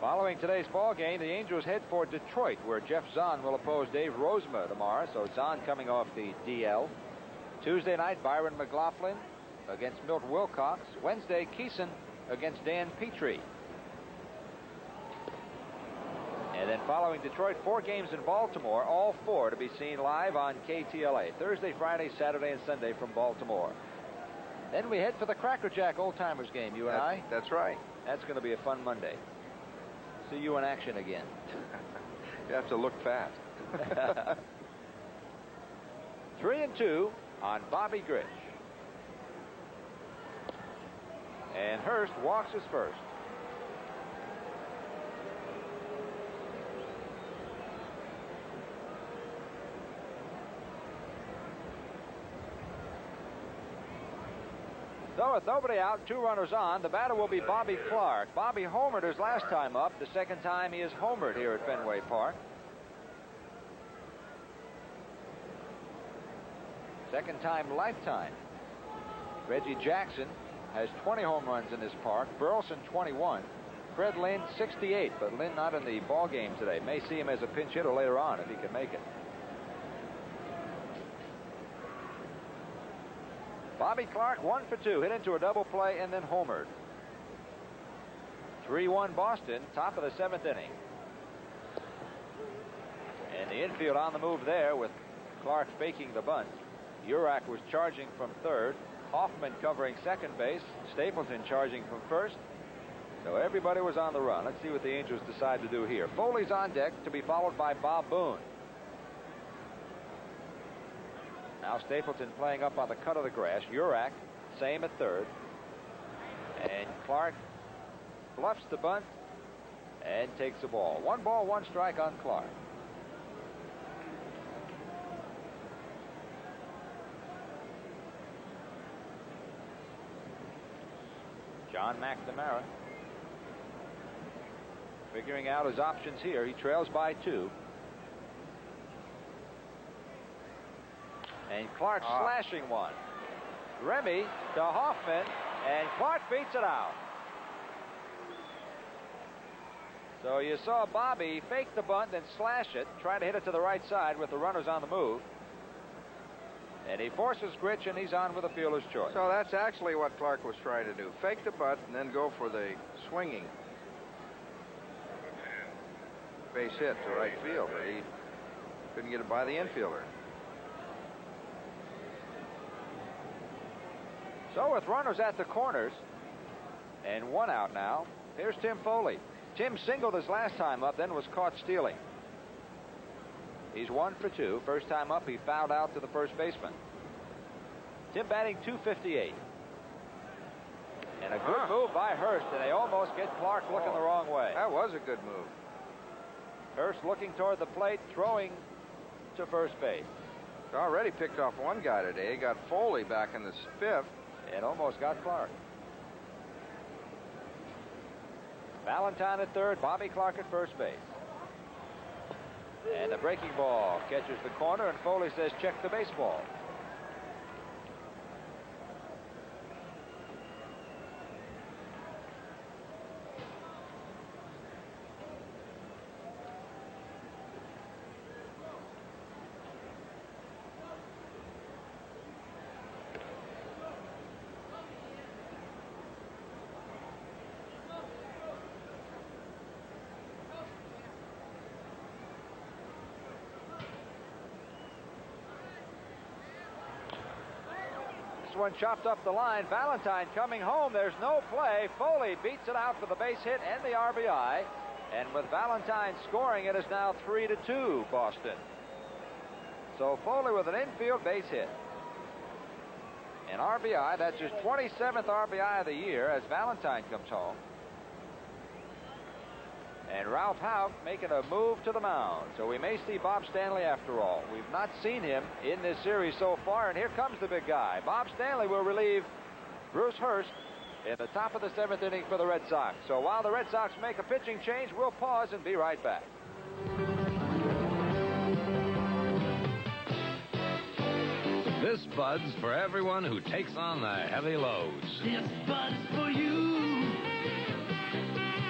Following today's ball game, the Angels head for Detroit, where Jeff Zahn will oppose Dave Rozema tomorrow. So Zahn coming off the DL. Tuesday night, Byron McLaughlin against Milt Wilcox. Wednesday, Keeson against Dan Petrie. And then following Detroit, 4 games in Baltimore, all 4 to be seen live on KTLA. Thursday, Friday, Saturday, and Sunday from Baltimore. Then we head for the Cracker Jack Old Timers game, you and I. That's right. That's going to be a fun Monday. See you in action again. You have to look fast. 3-2 on Bobby Grich. And Hurst walks his first. So with nobody out, 2 runners on, the batter will be Bobby Clark. Bobby homered his last time up, the second time he has homered here at Fenway Park. Second time lifetime. Reggie Jackson has 20 home runs in this park. Burleson 21. Fred Lynn 68, but Lynn not in the ball game today. May see him as a pinch hitter later on if he can make it. Bobby Clark 1 for 2, hit into a double play and then homered. 3-1 Boston, top of the 7th inning. And the infield on the move there with Clark faking the bunt. Urak was charging from third. Hoffman covering second base. Stapleton charging from first. So everybody was on the run. Let's see what the Angels decide to do here. Foley's on deck to be followed by Bob Boone. Now Stapleton playing up on the cut of the grass. Urak, same at third. And Clark bluffs the bunt and takes the ball. 1 ball, 1 strike on Clark. John McNamara figuring out his options here. He trails by 2. And Clark slashing one. Remy to Hoffman, and Clark beats it out. So you saw Bobby fake the bunt, then slash it, try to hit it to the right side with the runners on the move. And he forces Grich, and he's on with a fielder's choice. So that's actually what Clark was trying to do. Fake the bunt and then go for the swinging base hit to right field, but he couldn't get it by the infielder. So with runners at the corners and 1 out now, here's Tim Foley. Tim singled his last time up, then was caught stealing. He's 1 for 2. First time up, he fouled out to the first baseman. Tim batting .258. And a good move by Hurst, and they almost get Clark looking the wrong way. That was a good move. Hurst looking toward the plate, throwing to first base. Already picked off 1 guy today. He got Foley back in the 5th. And almost got Clark. Valentine at third, Bobby Clark at first base. And the breaking ball catches the corner, and Foley says, check the baseball. one chopped up the line. Valentine coming home. There's no play. Foley beats it out for the base hit and the RBI. And with Valentine scoring, it is now 3-2 Boston. So Foley with an infield base hit. An RBI, that's his 27th RBI of the year as Valentine comes home. And Ralph Houck making a move to the mound. So we may see Bob Stanley after all. We've not seen him in this series so far, and here comes the big guy. Bob Stanley will relieve Bruce Hurst in the top of the 7th inning for the Red Sox. So while the Red Sox make a pitching change, we'll pause and be right back. This Bud's for everyone who takes on the heavy loads. This Bud's for you.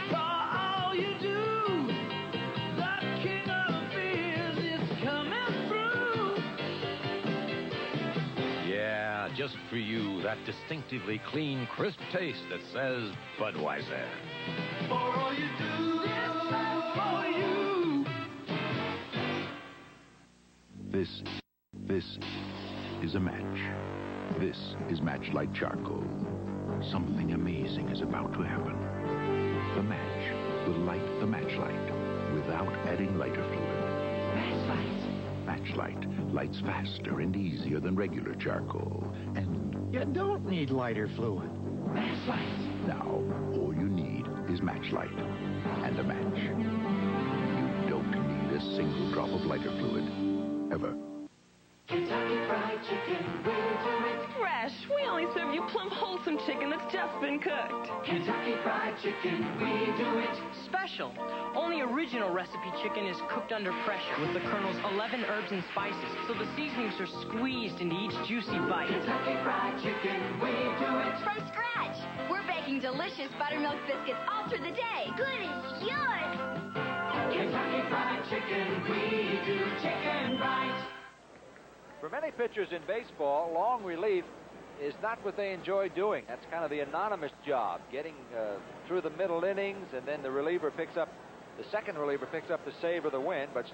For all you do. The king of beers is coming through. Yeah, just for you, that distinctively clean, crisp taste that says Budweiser. For all you do. This Bud's for you. This is a match. This is Matchlight Charcoal. Something amazing is about to happen. The match will light the matchlight without adding lighter fluid. Matchlight lights faster and easier than regular charcoal. And you don't need lighter fluid. Matchlight. Now, all you need is Matchlight and a match. You don't need a single drop of lighter fluid, ever. Kentucky Fried Chicken, we do it. Fresh. We only serve you plump, wholesome chicken that's just been cooked. Kentucky Fried Chicken, we do it. Special. Only original recipe chicken is cooked under pressure with the Colonel's 11 herbs and spices, so the seasonings are squeezed into each juicy bite. Kentucky Fried Chicken, we do it. From scratch. We're baking delicious buttermilk biscuits all through the day. Good as yours. Kentucky Fried Chicken, we do chicken right. For many pitchers in baseball, long relief is not what they enjoy doing. That's kind of the anonymous job, getting through the middle innings, and then the second reliever picks up the save or the win. But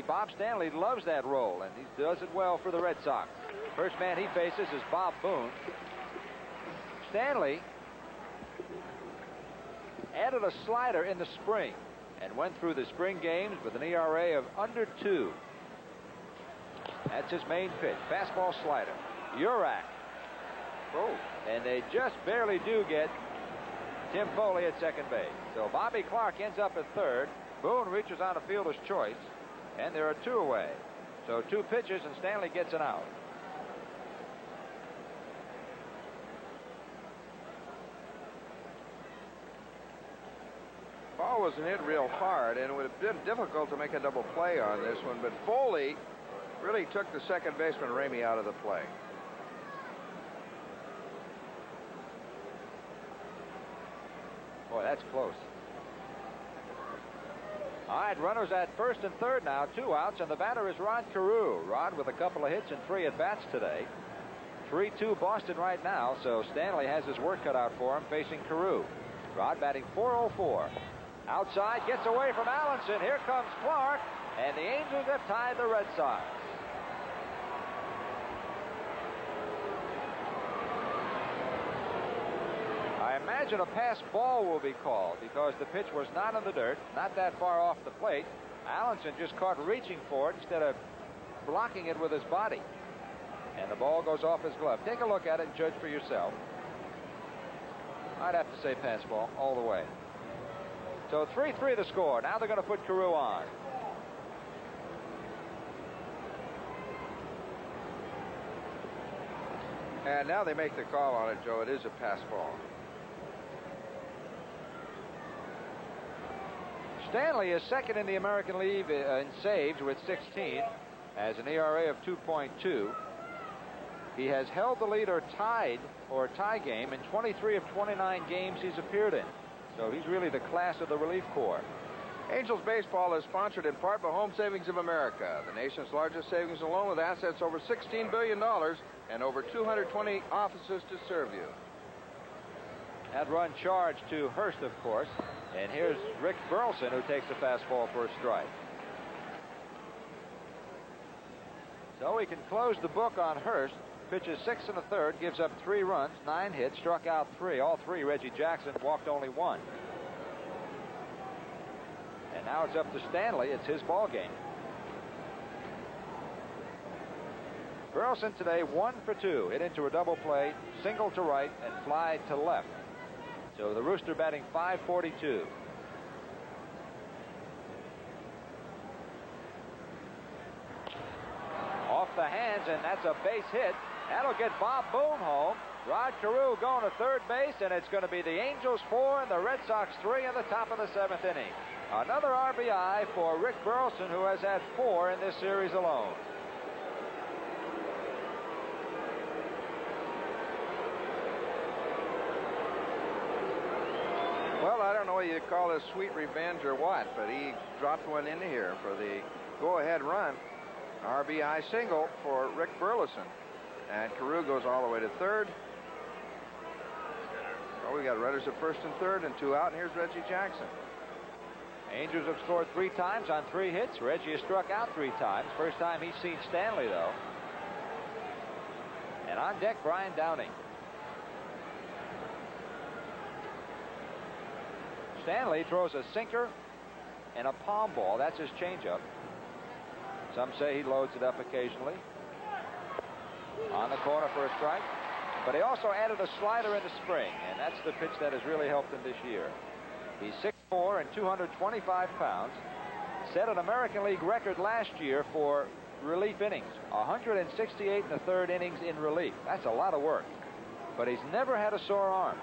Bob Stanley loves that role, and he does it well for the Red Sox. First man he faces is Bob Boone. Stanley added a slider in the spring and went through the spring games with an ERA of under 2. That's his main pitch. Fastball slider. Urak. Oh. And they just barely do get Tim Foley at second base. So Bobby Clark ends up at third. Boone reaches on a fielder's choice. And there are 2 away. So 2 pitches and Stanley gets an out. Ball wasn't hit real hard, and it would have been difficult to make a double play on this one, but Foley really took the second baseman Ramey out of the play. Boy, that's close. All right, runners at first and third now, 2 outs, and the batter is Rod Carew. Rod with a couple of hits and 3 at-bats today. 3-2 Boston right now, so Stanley has his work cut out for him facing Carew. Rod batting .404. Outside, gets away from Allenson. Here comes Clark, and the Angels have tied the Red Sox. I imagine a pass ball will be called because the pitch was not in the dirt, not that far off the plate. Allenson just caught reaching for it instead of blocking it with his body. And the ball goes off his glove. Take a look at it and judge for yourself. I'd have to say pass ball all the way. So 3-3 the score. Now they're going to put Carew on. And now they make the call on it, Joe. It is a pass ball. Stanley is second in the American League in saves with 16, has an ERA of 2.2. He has held the lead or tie game in 23 of 29 games he's appeared in. So he's really the class of the relief corps. Angels baseball is sponsored in part by Home Savings of America, the nation's largest savings and loan with assets over $16 billion and over 220 offices to serve you. That run charged to Hurst, of course. And here's Rick Burleson, who takes a fastball for a strike. So we can close the book on Hurst. pitches 6 1/3, gives up 3 runs, 9 hits, struck out 3. All 3 Reggie Jackson, walked only 1. And now it's up to Stanley. It's his ball game. Burleson today 1 for 2. Hit into a double play, single to right, and fly to left. So the Rooster batting .542. Off the hands, and that's a base hit. That'll get Bob Boone home. Rod Carew going to third base, and it's going to be the Angels 4 and the Red Sox 3 in the top of the 7th inning. Another RBI for Rick Burleson, who has had 4 in this series alone. Well, I don't know whether you call this sweet revenge or what, but he dropped one into here for the go-ahead run. RBI single for Rick Burleson. And Carew goes all the way to third. Oh, we got runners at first and third and 2 out, and here's Reggie Jackson. Angels have scored 3 times on 3 hits. Reggie has struck out 3 times. First time he's seen Stanley, though. And on deck, Brian Downing. Stanley throws a sinker and a palm ball. That's his changeup. Some say he loads it up occasionally. On the corner for a strike. But he also added a slider in the spring, and that's the pitch that has really helped him this year. He's 6'4" and 225 pounds. Set an American League record last year for relief innings. 168 1/3 innings in relief. That's a lot of work. But he's never had a sore arm.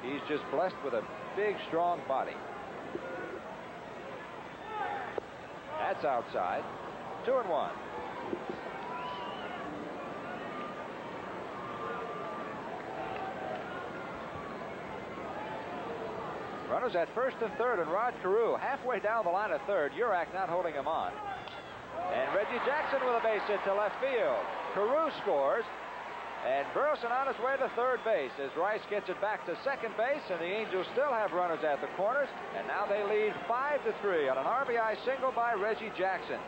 He's just blessed with a big, strong body. That's outside. 2-1. Runners at first and third, and Rod Carew halfway down the line of third. Urak not holding him on. And Reggie Jackson with a base hit to left field. Carew scores, and Burleson on his way to third base as Rice gets it back to second base, and the Angels still have runners at the corners, and now they lead 5-3 on an RBI single by Reggie Jackson,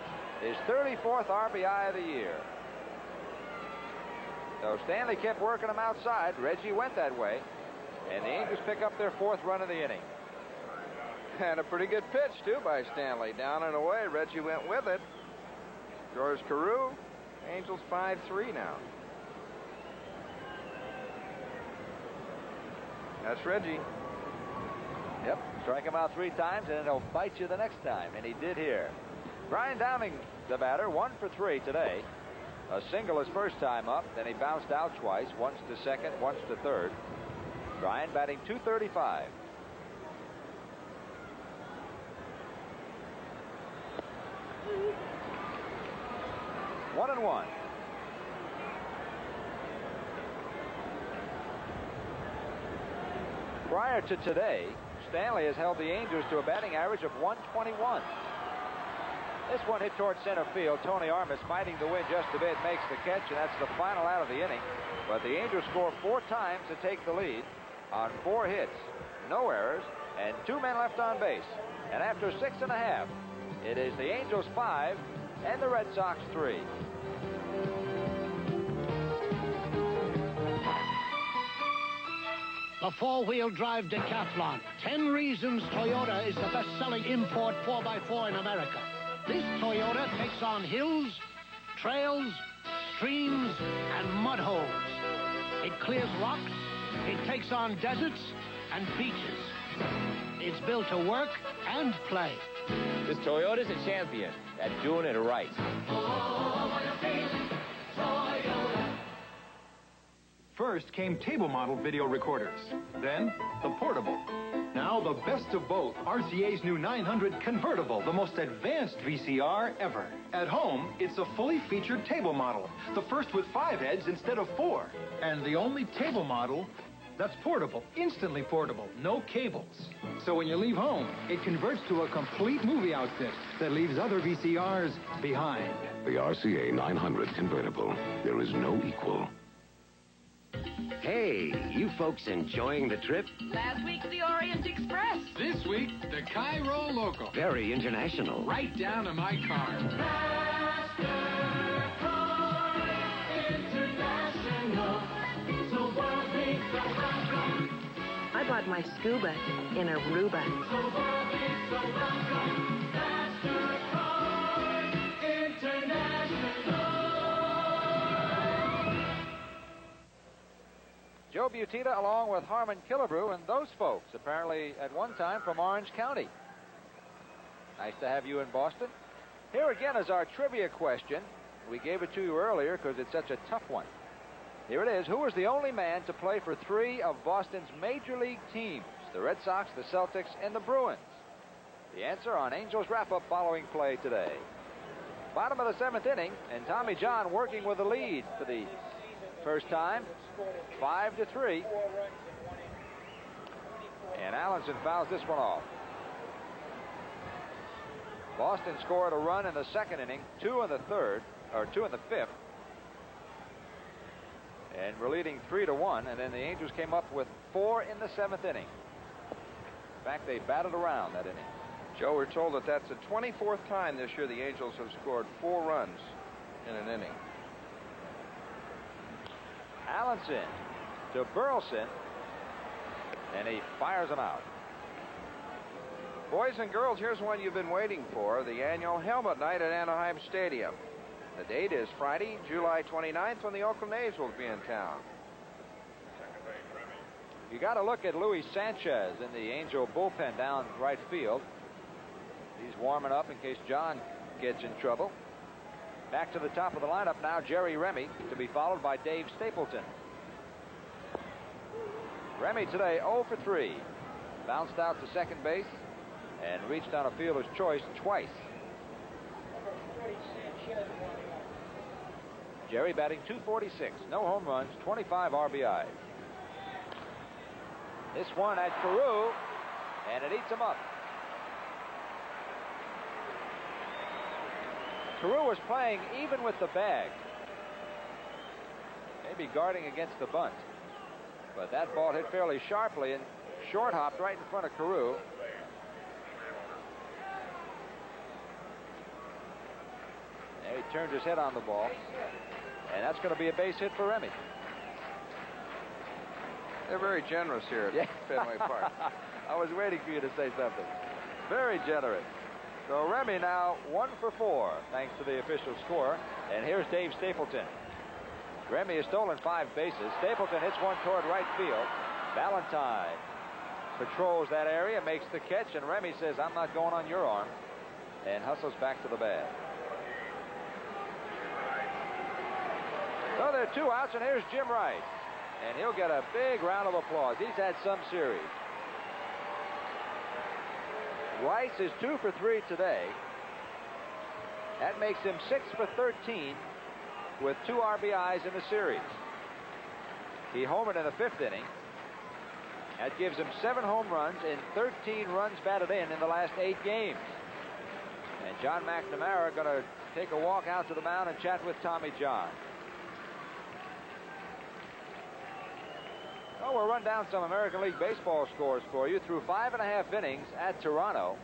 his 34th RBI of the year. So Stanley kept working him outside. Reggie went that way, and the Angels pick up their 4th run of the inning. And a pretty good pitch, too, by Stanley. Down and away. Reggie went with it. George Carew. Angels 5-3 now. That's Reggie. Yep. Strike him out 3 times, and it'll bite you the next time. And he did here. Brian Downing, the batter, 1 for 3 today. A single his first time up. Then he bounced out twice. Once to second, once to third. Brian batting .235. One and one. Prior to today, Stanley has held the Angels to a batting average of .121. This one hit towards center field. Tony Armas fighting the wind just a bit, makes the catch, and that's the final out of the inning. But the Angels score 4 times to take the lead on 4 hits, no errors, and 2 men left on base. And after 6 1/2, it is the Angels 5 and the Red Sox 3. The 4-wheel drive decathlon. 10 reasons Toyota is the best-selling import 4x4 in America. This Toyota takes on hills, trails, streams, and mud holes. It clears rocks. It takes on deserts and beaches. It's built to work and play. This Toyota's a champion at doing it right. First came table model video recorders, then the portable. Now the best of both, RCA's new 900 convertible, the most advanced VCR ever. At home, it's a fully featured table model, the first with 5 heads instead of 4. And the only table model that's portable, instantly portable, no cables. So when you leave home, it converts to a complete movie outfit that leaves other VCRs behind. The RCA 900 convertible. There is no equal. Hey, you folks enjoying the trip? Last week, the Orient Express. This week, the Cairo Local. Very international. Right down to my car. MasterCard International. bought my scuba in Aruba. Joe Butita along with Harmon Killebrew, and those folks apparently at one time from Orange County. Nice to have you in Boston. Here again is our trivia question. We gave it to you earlier because it's such a tough one. Here it is. Who was the only man to play for 3 of Boston's major league teams? The Red Sox, the Celtics, and the Bruins. The answer on Angels wrap-up following play today. Bottom of the 7th inning, and Tommy John working with a lead for the first time, 5-3. And Allenson fouls this one off. Boston scored a run in the 2nd inning, 2 in the 3rd, or 2 in the 5th. And we're leading 3-1, and then the Angels came up with 4 in the 7th inning. In fact, they batted around that inning. Joe, we're told that that's the 24th time this year the Angels have scored 4 runs in an inning. Allenson to Burleson, and he fires him out. Boys and girls, here's one you've been waiting for, the annual Helmet Night at Anaheim Stadium. The date is Friday, July 29th, when the Oakland A's will be in town. You got to look at Luis Sanchez in the Angel bullpen down right field. He's warming up in case John gets in trouble. Back to the top of the lineup now, Jerry Remy, to be followed by Dave Stapleton. Remy today 0 for 3. Bounced out to second base and reached on a fielder's choice twice. Jerry batting .246, no home runs, 25 RBIs. This one at Carew, and it eats him up. Carew was playing even with the bag. Maybe guarding against the bunt. But that ball hit fairly sharply and short hopped right in front of Carew. And he turned his head on the ball. And that's going to be a base hit for Remy. They're very generous here at Fenway Park. I was waiting for you to say something. Very generous. So Remy now 1 for 4, thanks to the official score. And here's Dave Stapleton. Remy has stolen 5 bases. Stapleton hits one toward right field. Valentine patrols that area, makes the catch, and Remy says, "I'm not going on your arm," and hustles back to the bag. So there are 2 outs, and here's Jim Rice. And he'll get a big round of applause. He's had some series. Rice is 2 for 3 today. That makes him 6 for 13 with 2 RBIs in the series. He homered in the 5th inning. That gives him 7 home runs and 13 runs batted in the last 8 games. And John McNamara going to take a walk out to the mound and chat with Tommy John. Oh, we'll run down some American League Baseball scores for you through 5.5 innings at Toronto.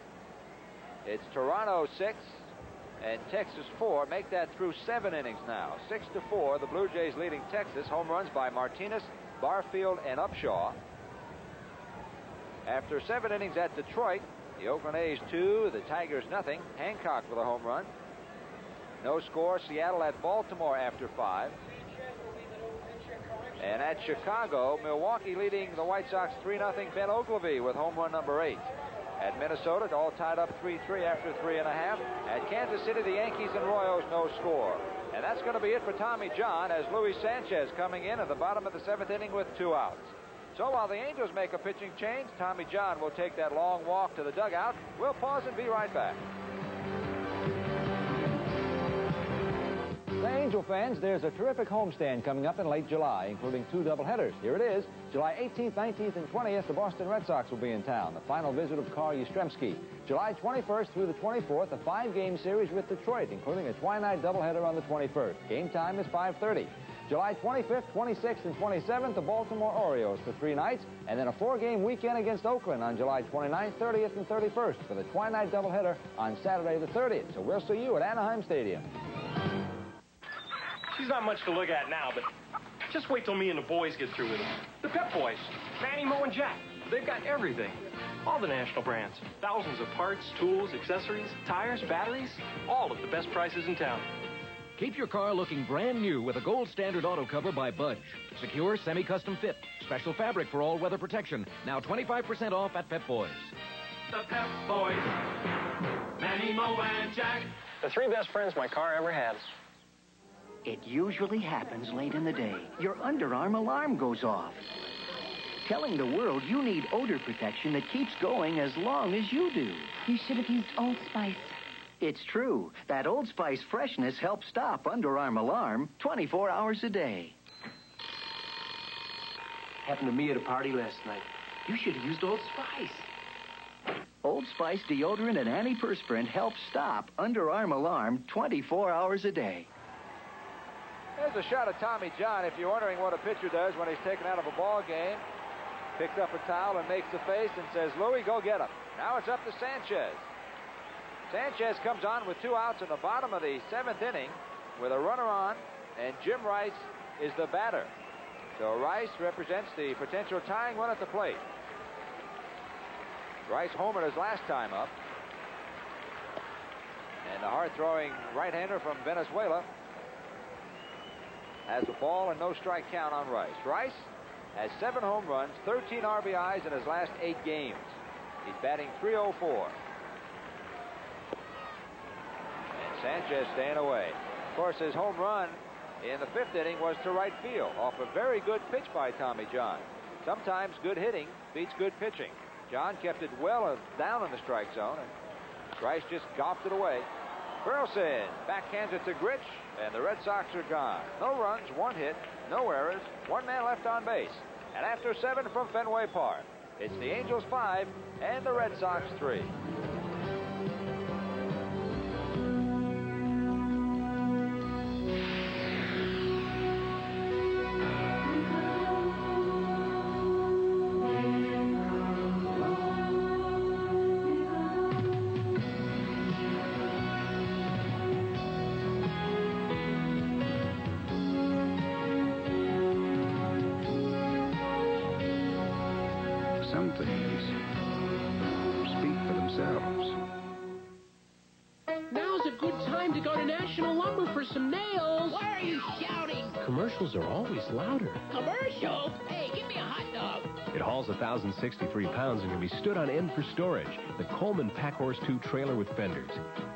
It's Toronto 6 and Texas 4. Make that through 7 innings now. 6-4, the Blue Jays leading Texas. Home runs by Martinez, Barfield, and Upshaw. After 7 innings at Detroit, the Oakland A's 2, the Tigers nothing. Hancock with a home run. No score, Seattle at Baltimore after 5. And at Chicago, Milwaukee leading the White Sox 3-0. Ben Ogilvy with home run number 8. At Minnesota, all tied up 3-3 after 3.5. At Kansas City, the Yankees and Royals, no score. And that's going to be it for Tommy John as Luis Sanchez coming in at the bottom of the 7th inning with 2 outs. So while the Angels make a pitching change, Tommy John will take that long walk to the dugout. We'll pause and be right back. Angel fans, there's a terrific homestand coming up in late July, including 2 doubleheaders. Here it is. July 18th, 19th, and 20th, the Boston Red Sox will be in town. The final visit of Carl Yastrzemski. July 21st through the 24th, a 5-game series with Detroit, including a twilight doubleheader on the 21st. Game time is 5:30. July 25th, 26th, and 27th, the Baltimore Orioles for 3 nights, and then a 4-game weekend against Oakland on July 29th, 30th, and 31st for the twilight doubleheader on Saturday the 30th. So we'll see you at Anaheim Stadium. She's not much to look at now, but just wait till me and the boys get through with it. The Pep Boys, Manny, Mo, and Jack. They've got everything. All the national brands. Thousands of parts, tools, accessories, tires, batteries, all at the best prices in town. Keep your car looking brand new with a gold standard auto cover by Budge. Secure, semi-custom fit. Special fabric for all weather protection. Now 25% off at Pep Boys. The Pep Boys. Manny, Mo, and Jack. The three best friends my car ever had. It usually happens late in the day. Your underarm alarm goes off, telling the world you need odor protection that keeps going as long as you do. You should have used Old Spice. It's true. That Old Spice freshness helps stop underarm alarm 24 hours a day. Happened to me at a party last night. You should have used Old Spice. Old Spice deodorant and antiperspirant help stop underarm alarm 24 hours a day. There's a shot of Tommy John, if you're wondering what a pitcher does when he's taken out of a ball game. Picks up a towel and makes the face and says, Louie, go get him. Now it's up to Sanchez. Sanchez comes on with 2 outs in the bottom of the 7th inning with a runner on, and Jim Rice is the batter. So Rice represents the potential tying run at the plate. Rice homered his last time up. And the hard-throwing right-hander from Venezuela has a ball and no strike count on Rice. Rice has 7 home runs, 13 RBIs in his last 8 games. He's batting .304. And Sanchez staying away. Of course, his home run in the 5th inning was to right field off a very good pitch by Tommy John. Sometimes good hitting beats good pitching. John kept it well down in the strike zone, and Rice just golfed it away. Burleson backhands it to Grich, and the Red Sox are gone. No runs, 1 hit, no errors, 1 man left on base. And after 7 from Fenway Park, it's the Angels 5 and the Red Sox 3. Some things speak for themselves. Now's a good time to go to National Lumber for some nails. Why are you shouting? Commercials are always louder. Commercial? Hey, give me a hot dog. It hauls 1,063 pounds and can be stood on end for storage. The Coleman Packhorse 2 trailer with fenders.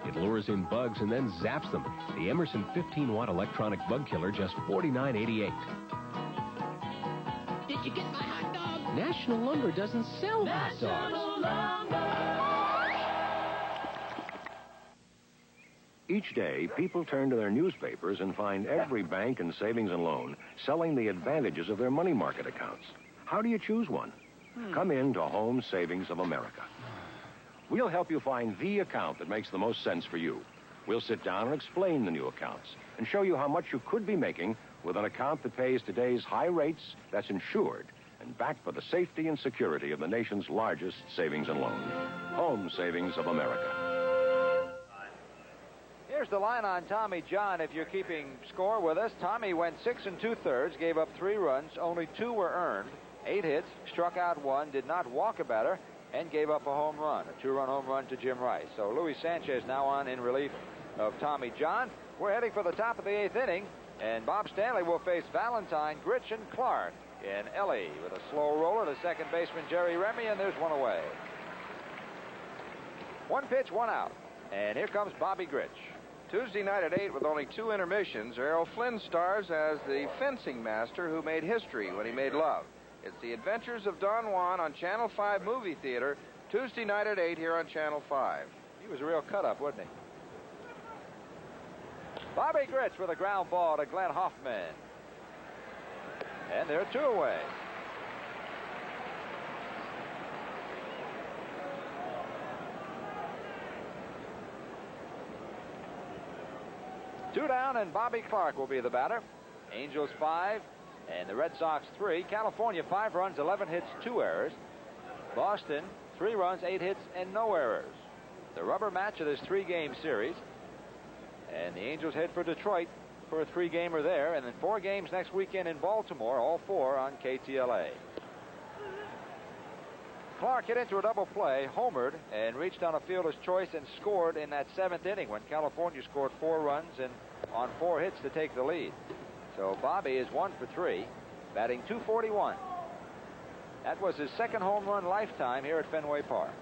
It lures in bugs and then zaps them. The Emerson 15-watt electronic bug killer, just $49.88. Did you get my hot dog? National Lumber doesn't sell hot dogs. Each day, people turn to their newspapers and find every bank and savings and loan selling the advantages of their money market accounts. How do you choose one? Come in to Home Savings of America. We'll help you find the account that makes the most sense for you. We'll sit down and explain the new accounts and show you how much you could be making with an account that pays today's high rates, that's insured, and backed by the safety and security of the nation's largest savings and loan. Home Savings of America. Here's the line on Tommy John if you're keeping score with us. Tommy went 6 2/3, gave up 3 runs, only 2 were earned, 8 hits, struck out 1, did not walk a batter, and gave up a home run, a 2-run home run to Jim Rice. So Luis Sanchez now on in relief of Tommy John. We're heading for the top of the 8th inning, and Bob Stanley will face Valentine, Grich, and Clark in Ellie with a slow roller to second baseman Jerry Remy, and there's one away. 1 pitch, 1 out. And here comes Bobby Grich. Tuesday night at 8 with only 2 intermissions, Errol Flynn stars as the fencing master who made history when he made love. It's The Adventures of Don Juan on Channel 5 Movie Theater, Tuesday night at 8 here on Channel 5. He was a real cut-up, wasn't he? Bobby Grich with a ground ball to Glenn Hoffman. And they're 2 away. Two down, and Bobby Clark will be the batter. Angels 5 and the Red Sox 3. California 5 runs, 11 hits, 2 errors. Boston 3 runs, 8 hits, and no errors. The rubber match of this 3-game series. And the Angels head for Detroit for a 3-gamer there, and then 4 games next weekend in Baltimore, all 4 on KTLA. Clark hit into a double play, homered, and reached on a fielder's choice and scored in that 7th inning when California scored 4 runs and on 4 hits to take the lead. So Bobby is 1 for 3, batting .241. That was his 2nd home run lifetime here at Fenway Park.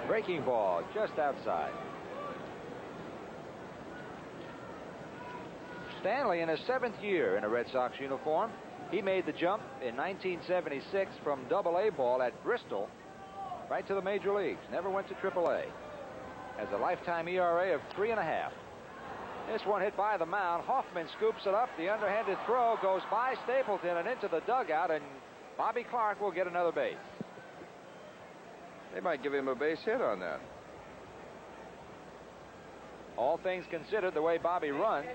Breaking ball just outside. Stanley in his 7th year in a Red Sox uniform. He made the jump in 1976 from Double-A ball at Bristol right to the major leagues. Never went to Triple-A. Has a lifetime ERA of 3.5. This one hit by the mound. Hoffman scoops it up. The underhanded throw goes by Stapleton and into the dugout, and Bobby Clark will get another base. They might give him a base hit on that. All things considered, the way Bobby runs,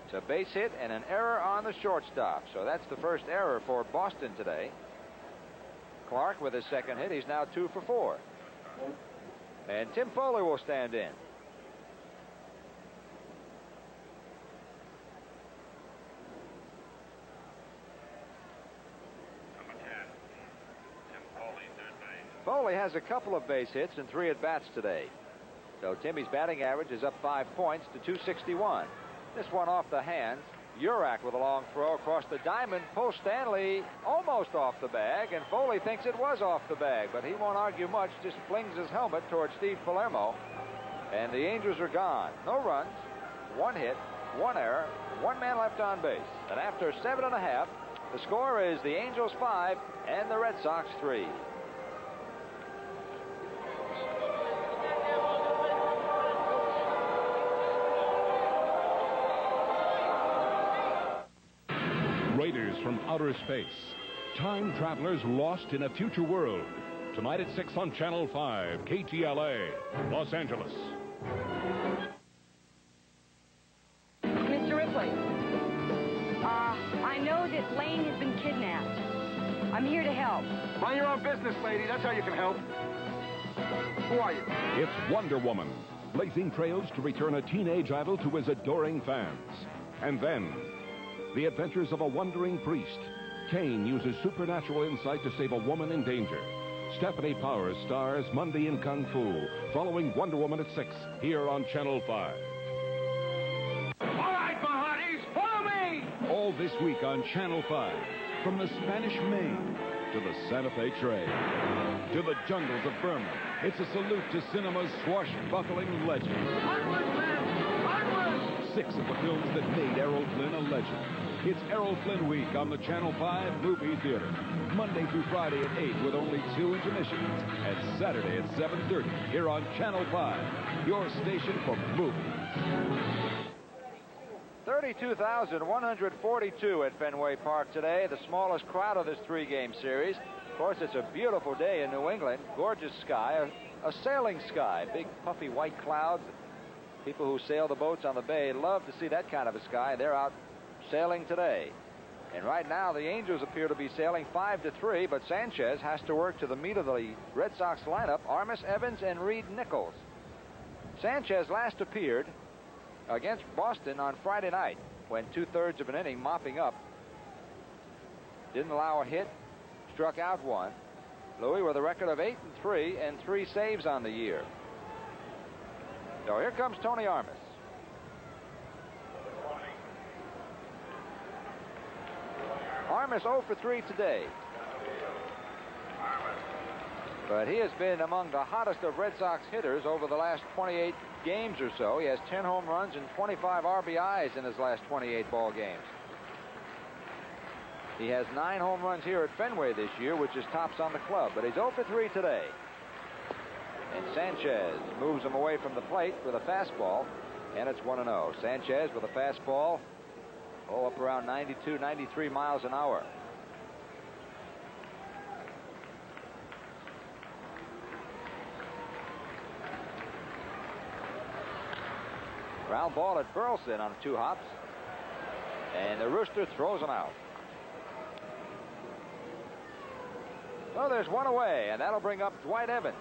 it's a base hit and an error on the shortstop. So that's the first error for Boston today. Clark with his 2nd hit. He's now 2 for 4. And Tim Foley will stand in. Foley has a couple of base hits and 3 at-bats today. So Timmy's batting average is up 5 points to 261. This one off the hands. Urak with a long throw across the diamond. Pulls Stanley almost off the bag, and Foley thinks it was off the bag, but he won't argue much, just flings his helmet towards Steve Palermo. And the Angels are gone. No runs, 1 hit, 1 error, 1 man left on base. And after 7.5, the score is the Angels 5 and the Red Sox 3. Raiders from outer space. Time travelers lost in a future world. Tonight at 6 on Channel 5, KTLA, Los Angeles. Mr. Ripley, I know that Lane has been kidnapped. I'm here to help. Mind your own business, lady. That's how you can help. Who are you? It's Wonder Woman, blazing trails to return a teenage idol to his adoring fans. And then, the adventures of a wandering priest. Kane uses supernatural insight to save a woman in danger. Stephanie Powers stars Monday in Kung Fu, following Wonder Woman at 6, here on Channel 5. All right, my hearties, follow me! All this week on Channel 5, from the Spanish Main to the Santa Fe Trail to the jungles of Burma, it's a salute to cinema's swashbuckling legend. Onward, man! Onward! 6 of the films that made Errol Flynn a legend. It's Errol Flynn Week on the Channel 5 Movie Theater. Monday through Friday at 8 with only 2 intermissions. And Saturday at 7:30 here on Channel 5, your station for movies. 32,142 at Fenway Park today, the smallest crowd of this 3-game series. Of course, it's a beautiful day in New England. Gorgeous sky, a sailing sky, big puffy white clouds. People who sail the boats on the bay love to see that kind of a sky. They're out sailing today. And right now, the Angels appear to be sailing 5-3, but Sanchez has to work to the meat of the Red Sox lineup, Armas, Evans, and Reed Nichols. Sanchez last appeared against Boston on Friday night when 2/3 of an inning mopping up. Didn't allow a hit, struck out 1. Louis with a record of 8-3 and 3 saves on the year. So here comes Tony Armas. Armas 0 for 3 today. But he has been among the hottest of Red Sox hitters over the last 28 games or so. He has 10 home runs and 25 RBIs in his last 28 ball games. He has 9 home runs here at Fenway this year, which is tops on the club. But he's 0 for 3 today. And Sanchez moves him away from the plate with a fastball, and it's 1-0. Sanchez with a fastball, up around 92, 93 miles an hour. Ground ball at Burleson on 2 hops. And the Rooster throws him out. So there's 1 away, and that'll bring up Dwight Evans.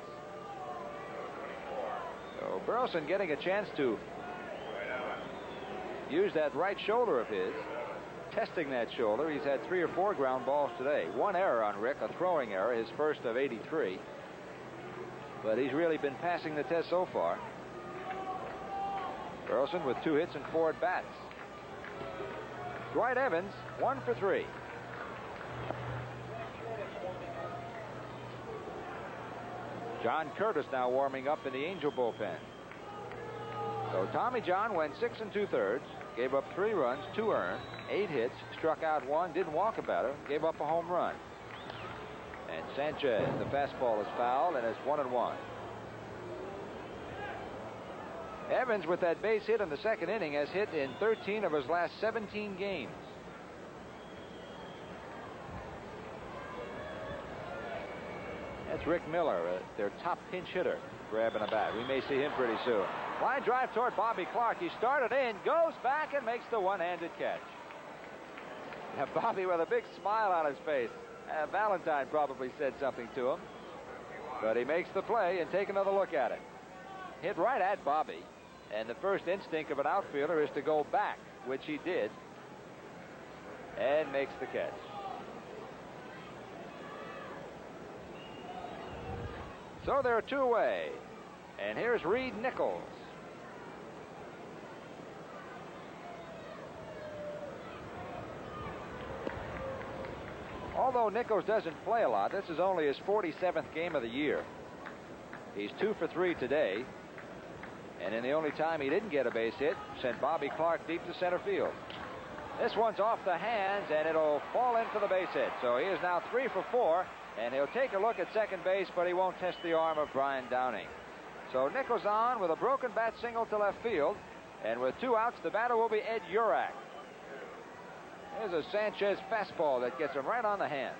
So Burleson getting a chance to use that right shoulder of his, testing that shoulder. He's had 3 or 4 ground balls today. 1 error on Rick, a throwing error, his first of 83. But he's really been passing the test so far. Burleson with 2 hits and 4 at bats. Dwight Evans, 1 for 3. John Curtis now warming up in the Angel bullpen. So Tommy John went 6 2/3, gave up 3 runs, 2 earned, 8 hits, struck out 1, didn't walk a batter, gave up a home run. And Sanchez, the fastball is fouled, and it's 1-1. Evans, with that base hit in the second inning, has hit in 13 of his last 17 games. That's Rick Miller, their top pinch hitter, grabbing a bat. We may see him pretty soon. Line drive toward Bobby Clark. He started in, goes back, and makes the one-handed catch. Now, Bobby with a big smile on his face. Valentine probably said something to him. But he makes the play, and take another look at it. Hit right at Bobby. And the first instinct of an outfielder is to go back, which he did, and makes the catch. So they're 2 away. And here's Reed Nichols. Although Nichols doesn't play a lot, this is only his 47th game of the year. He's 2 for 3 today. And in the only time he didn't get a base hit, sent Bobby Clark deep to center field. This one's off the hands, and it'll fall in for the base hit. So he is now 3 for 4, and he'll take a look at second base, but he won't test the arm of Brian Downing. So Nichols on with a broken bat single to left field, and with 2 outs, the batter will be Ed Urak. There's a Sanchez fastball that gets him right on the hands.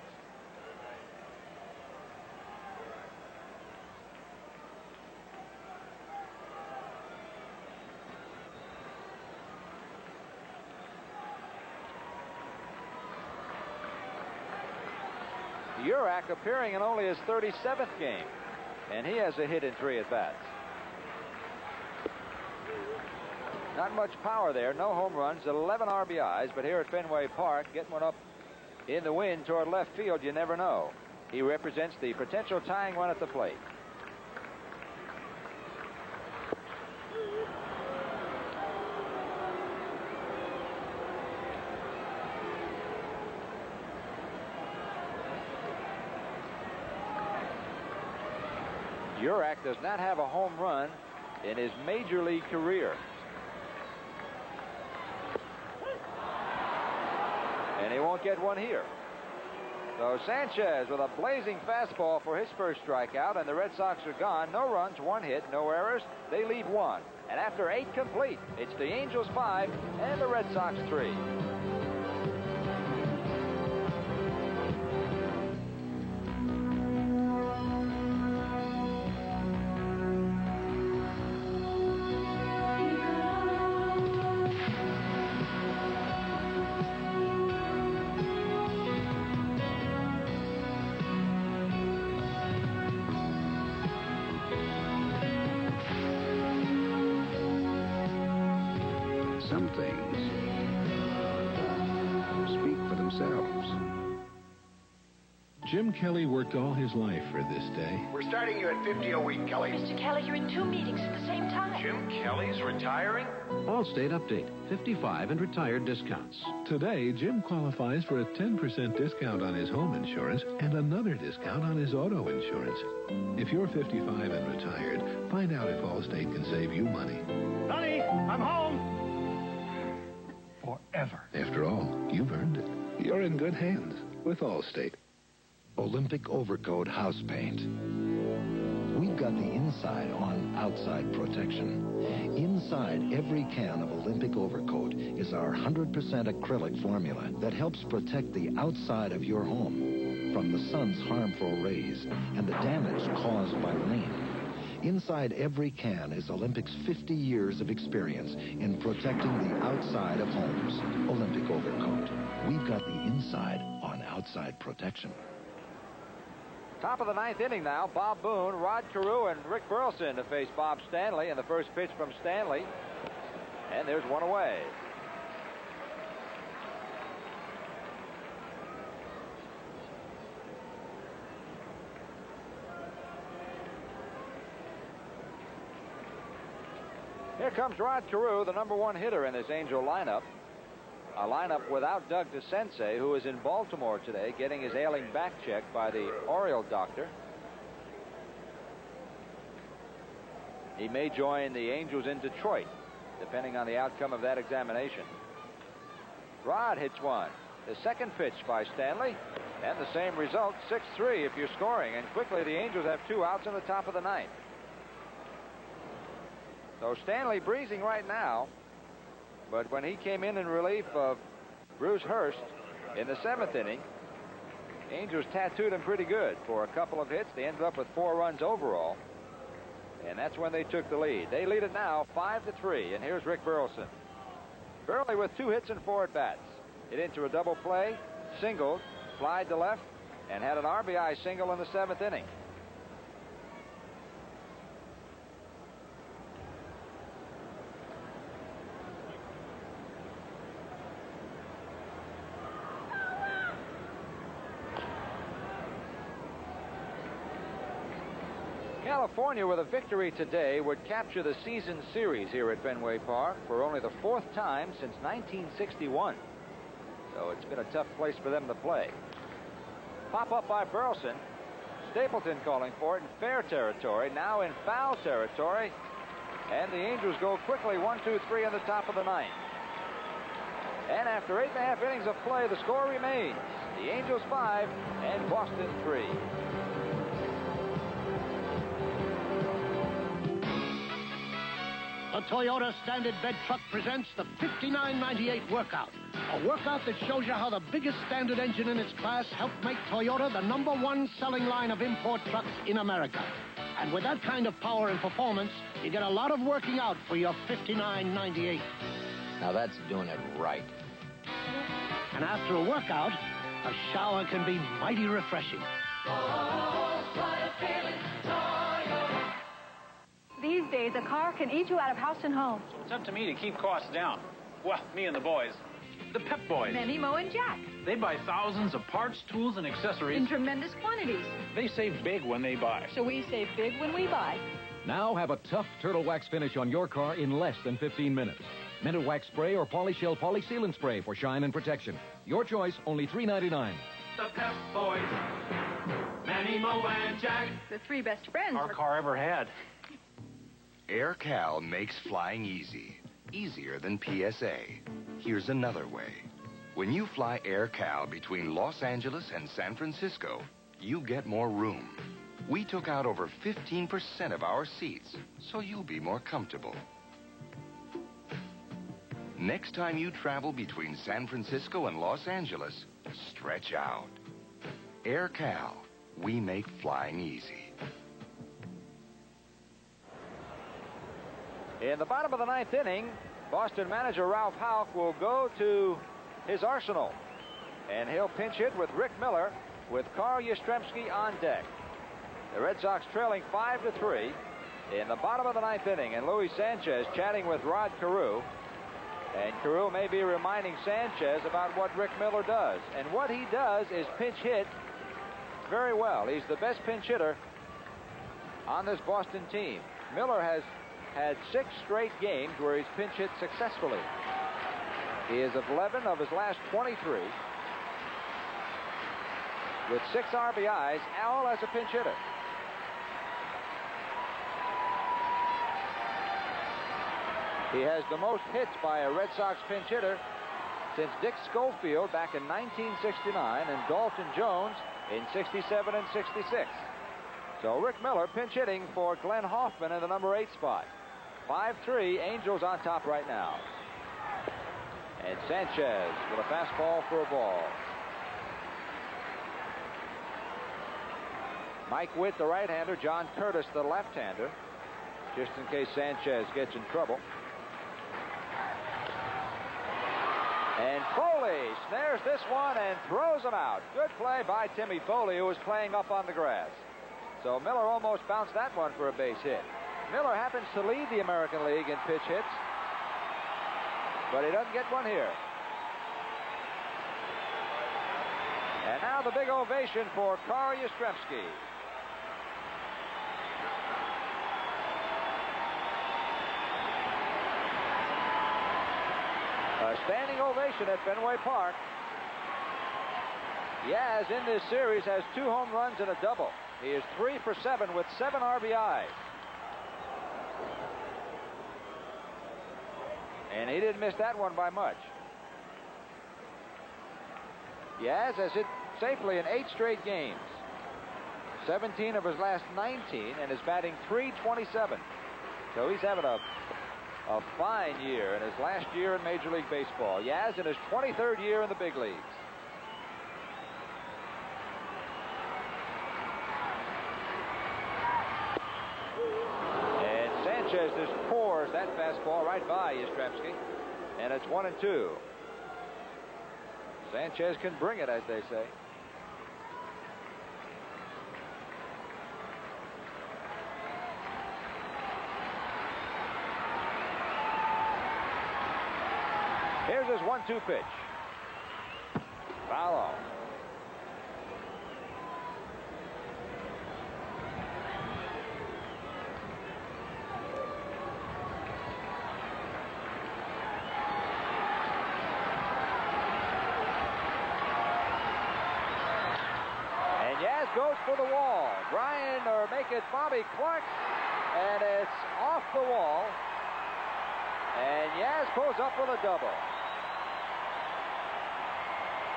Urak appearing in only his 37th game, and he has a hit in 3 at-bats. Not much power there, no home runs, 11 RBIs, but here at Fenway Park, getting one up in the wind toward left field, you never know. He represents the potential tying run at the plate. Urak does not have a home run in his major league career. And he won't get one here. So Sanchez with a blazing fastball for his first strikeout, and the Red Sox are gone. No runs, 1 hit, no errors. They lead 1. And after 8 complete, it's the Angels 5 and the Red Sox 3. Some things speak for themselves. Jim Kelly worked all his life for this day. We're starting you at 50 a week, Kelly. Mr. Kelly, you're in 2 meetings at the same time. Jim Kelly's retiring? Allstate update, 55 and retired discounts. Today, Jim qualifies for a 10% discount on his home insurance and another discount on his auto insurance. If you're 55 and retired, find out if Allstate can save you money. Honey, I'm home. Forever. After all, you've earned it. You're in good hands with Allstate. Olympic Overcoat House Paint. We've got the inside on outside protection. Inside every can of Olympic Overcoat is our 100% acrylic formula that helps protect the outside of your home from the sun's harmful rays and the damage caused by rain. Inside every can is Olympic's 50 years of experience in protecting the outside of homes. Olympic Overcoat. We've got the inside on outside protection. Top of the ninth inning now. Bob Boone, Rod Carew, and Rick Burleson to face Bob Stanley. And the first pitch from Stanley. And there's one away. Here comes Rod Carew, the #1 hitter in this Angel lineup. A lineup without Doug DeSense, who is in Baltimore today getting his ailing back checked by the Oriole doctor. He may join the Angels in Detroit, depending on the outcome of that examination. Rod hits one. The second pitch by Stanley, and the same result, 6-3 if you're scoring. And quickly the Angels have 2 outs in the top of the ninth. So Stanley breezing right now, but when he came in relief of Bruce Hurst in the 7th inning, Angels tattooed him pretty good for a couple of hits. They ended up with 4 runs overall, and that's when they took the lead. They lead it now 5-3, and here's Rick Burleson. Burley with 2 hits and 4 at-bats. Hit into a double play, singled, flied to left, and had an RBI single in the 7th inning. California, with a victory today, would capture the season series here at Fenway Park for only the 4th time since 1961. So it's been a tough place for them to play. Pop up by Burleson. Stapleton calling for it in fair territory, now in foul territory. And the Angels go quickly 1-2-3 in the top of the ninth. And after 8.5 innings of play, the score remains. The Angels 5 and Boston 3. The Toyota Standard Bed Truck presents the 5998 Workout. A workout that shows you how the biggest Standard engine in its class helped make Toyota the #1 selling line of import trucks in America. And with that kind of power and performance, you get a lot of working out for your 5998. Now that's doing it right. And after a workout, a shower can be mighty refreshing. These days, a car can eat you out of house and home. So it's up to me to keep costs down. Well, me and the boys. The Pep Boys. Manny, Mo, and Jack. They buy thousands of parts, tools, and accessories. In tremendous quantities. They save big when they buy. So we save big when we buy. Now have a tough turtle wax finish on your car in less than 15 minutes. Minute Wax Spray or Polyshell Polysealant Spray for shine and protection. Your choice, only $3.99. The Pep Boys. Manny, Mo, and Jack. The 3 best friends. Our car ever had. AirCal makes flying easy. Easier than PSA. Here's another way. When you fly AirCal between Los Angeles and San Francisco, you get more room. We took out over 15% of our seats, so you'll be more comfortable. Next time you travel between San Francisco and Los Angeles, stretch out. AirCal, we make flying easy. In the bottom of the 9th inning, Boston manager Ralph Houck will go to his arsenal. And he'll pinch hit with Rick Miller with Carl Yastrzemski on deck. The Red Sox trailing 5-3 in the bottom of the 9th inning. And Luis Sanchez chatting with Rod Carew. And Carew may be reminding Sanchez about what Rick Miller does. And what he does is pinch hit very well. He's the best pinch hitter on this Boston team. Miller has had 6 straight games where he's pinch hit successfully. He is 11 of his last 23 with 6 RBIs, all as a pinch hitter. He has the most hits by a Red Sox pinch hitter since Dick Schofield back in 1969 and Dalton Jones in 67 and 66. So Rick Miller pinch hitting for Glenn Hoffman in the #8 spot. 5-3, Angels on top right now. And Sanchez with a fastball for a ball. Mike Witt, the right-hander, John Curtis, the left-hander. just in case Sanchez gets in trouble. And Foley snares this one and throws him out. Good play by Timmy Foley, who was playing up on the grass. So Miller almost bounced that one for a base hit. Miller happens to lead the American League in pitch hits, but he doesn't get one here. And now the big ovation for Carl Yastrzemski. A standing ovation at Fenway Park. Yaz in this series has 2 home runs and a double. He is 3 for 7 with 7 RBIs. And he didn't miss that one by much. Yaz has hit safely in 8 straight games. 17 of his last 19 and is batting .327. So he's having a fine year in his last year in Major League Baseball. Yaz in his 23rd year in the big leagues. And Sanchez just pours that fastball right by Yastrzemski. And it's 1-2. Sanchez can bring it, as they say. Here's his 1-2 pitch. Foul off. And Yaz goes for the wall. Brian, or make it Bobby Clark, and it's off the wall. And Yaz pulls up with a double.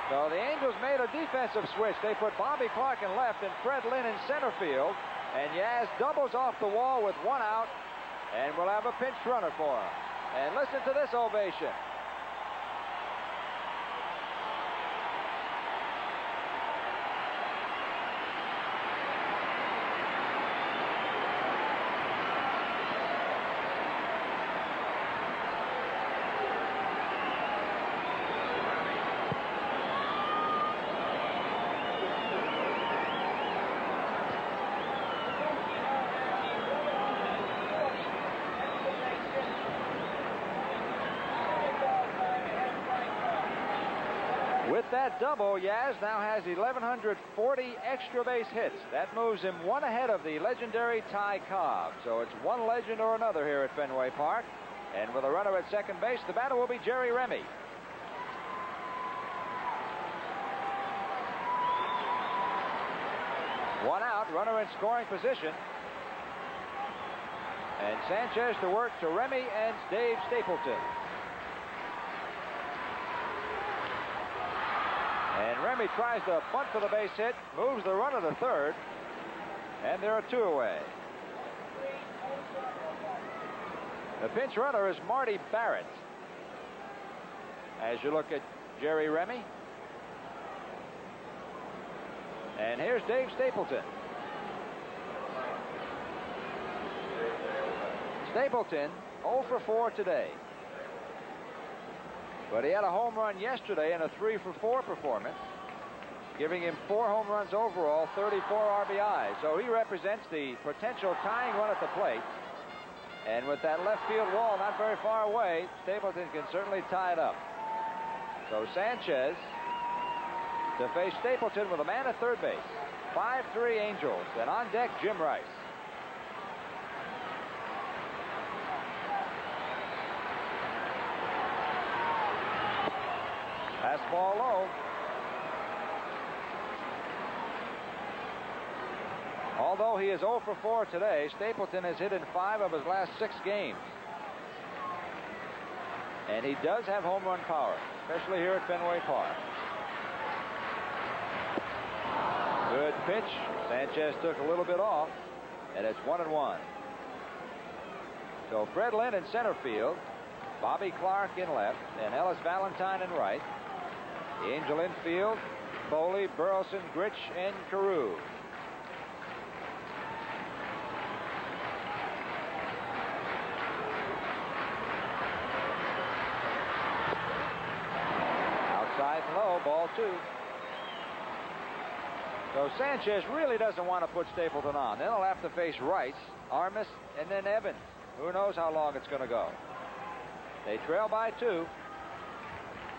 So the Angels made a defensive switch. They put Bobby Clark in left and Fred Lynn in center field. And Yaz doubles off the wall with 1 out. And we'll have a pinch runner for him. And listen to this ovation. With that double, Yaz now has 1,140 extra base hits. That moves him 1 ahead of the legendary Ty Cobb. So it's one legend or another here at Fenway Park. And with a runner at second base, the batter will be Jerry Remy. One out, runner in scoring position. And Sanchez to work to Remy and Dave Stapleton. And Remy tries to bunt for the base hit, moves the runner to third, and there are 2 away. The pinch runner is Marty Barrett. As you look at Jerry Remy. And here's Dave Stapleton. Stapleton 0 for 4 today. But he had a home run yesterday and a 3 for 4 performance, giving him 4 home runs overall, 34 RBIs. So he represents the potential tying run at the plate. And with that left field wall not very far away, Stapleton can certainly tie it up. So Sanchez to face Stapleton with a man at third base. 5-3 Angels, and on deck Jim Rice. Fastball low. Although he is 0 for 4 today, Stapleton has hit in 5 of his last 6 games. And he does have home run power, especially here at Fenway Park. Good pitch. Sanchez took a little bit off, and it's 1-1. So Fred Lynn in center field, Bobby Clark in left, and Ellis Valentine in right. The Angel infield, Foley, Burleson, Grich, and Carew. high and low, ball 2. So Sanchez really doesn't want to put Stapleton on. Then he'll have to face Rice, Armas, and then Evans. Who knows how long it's going to go. They trail by 2.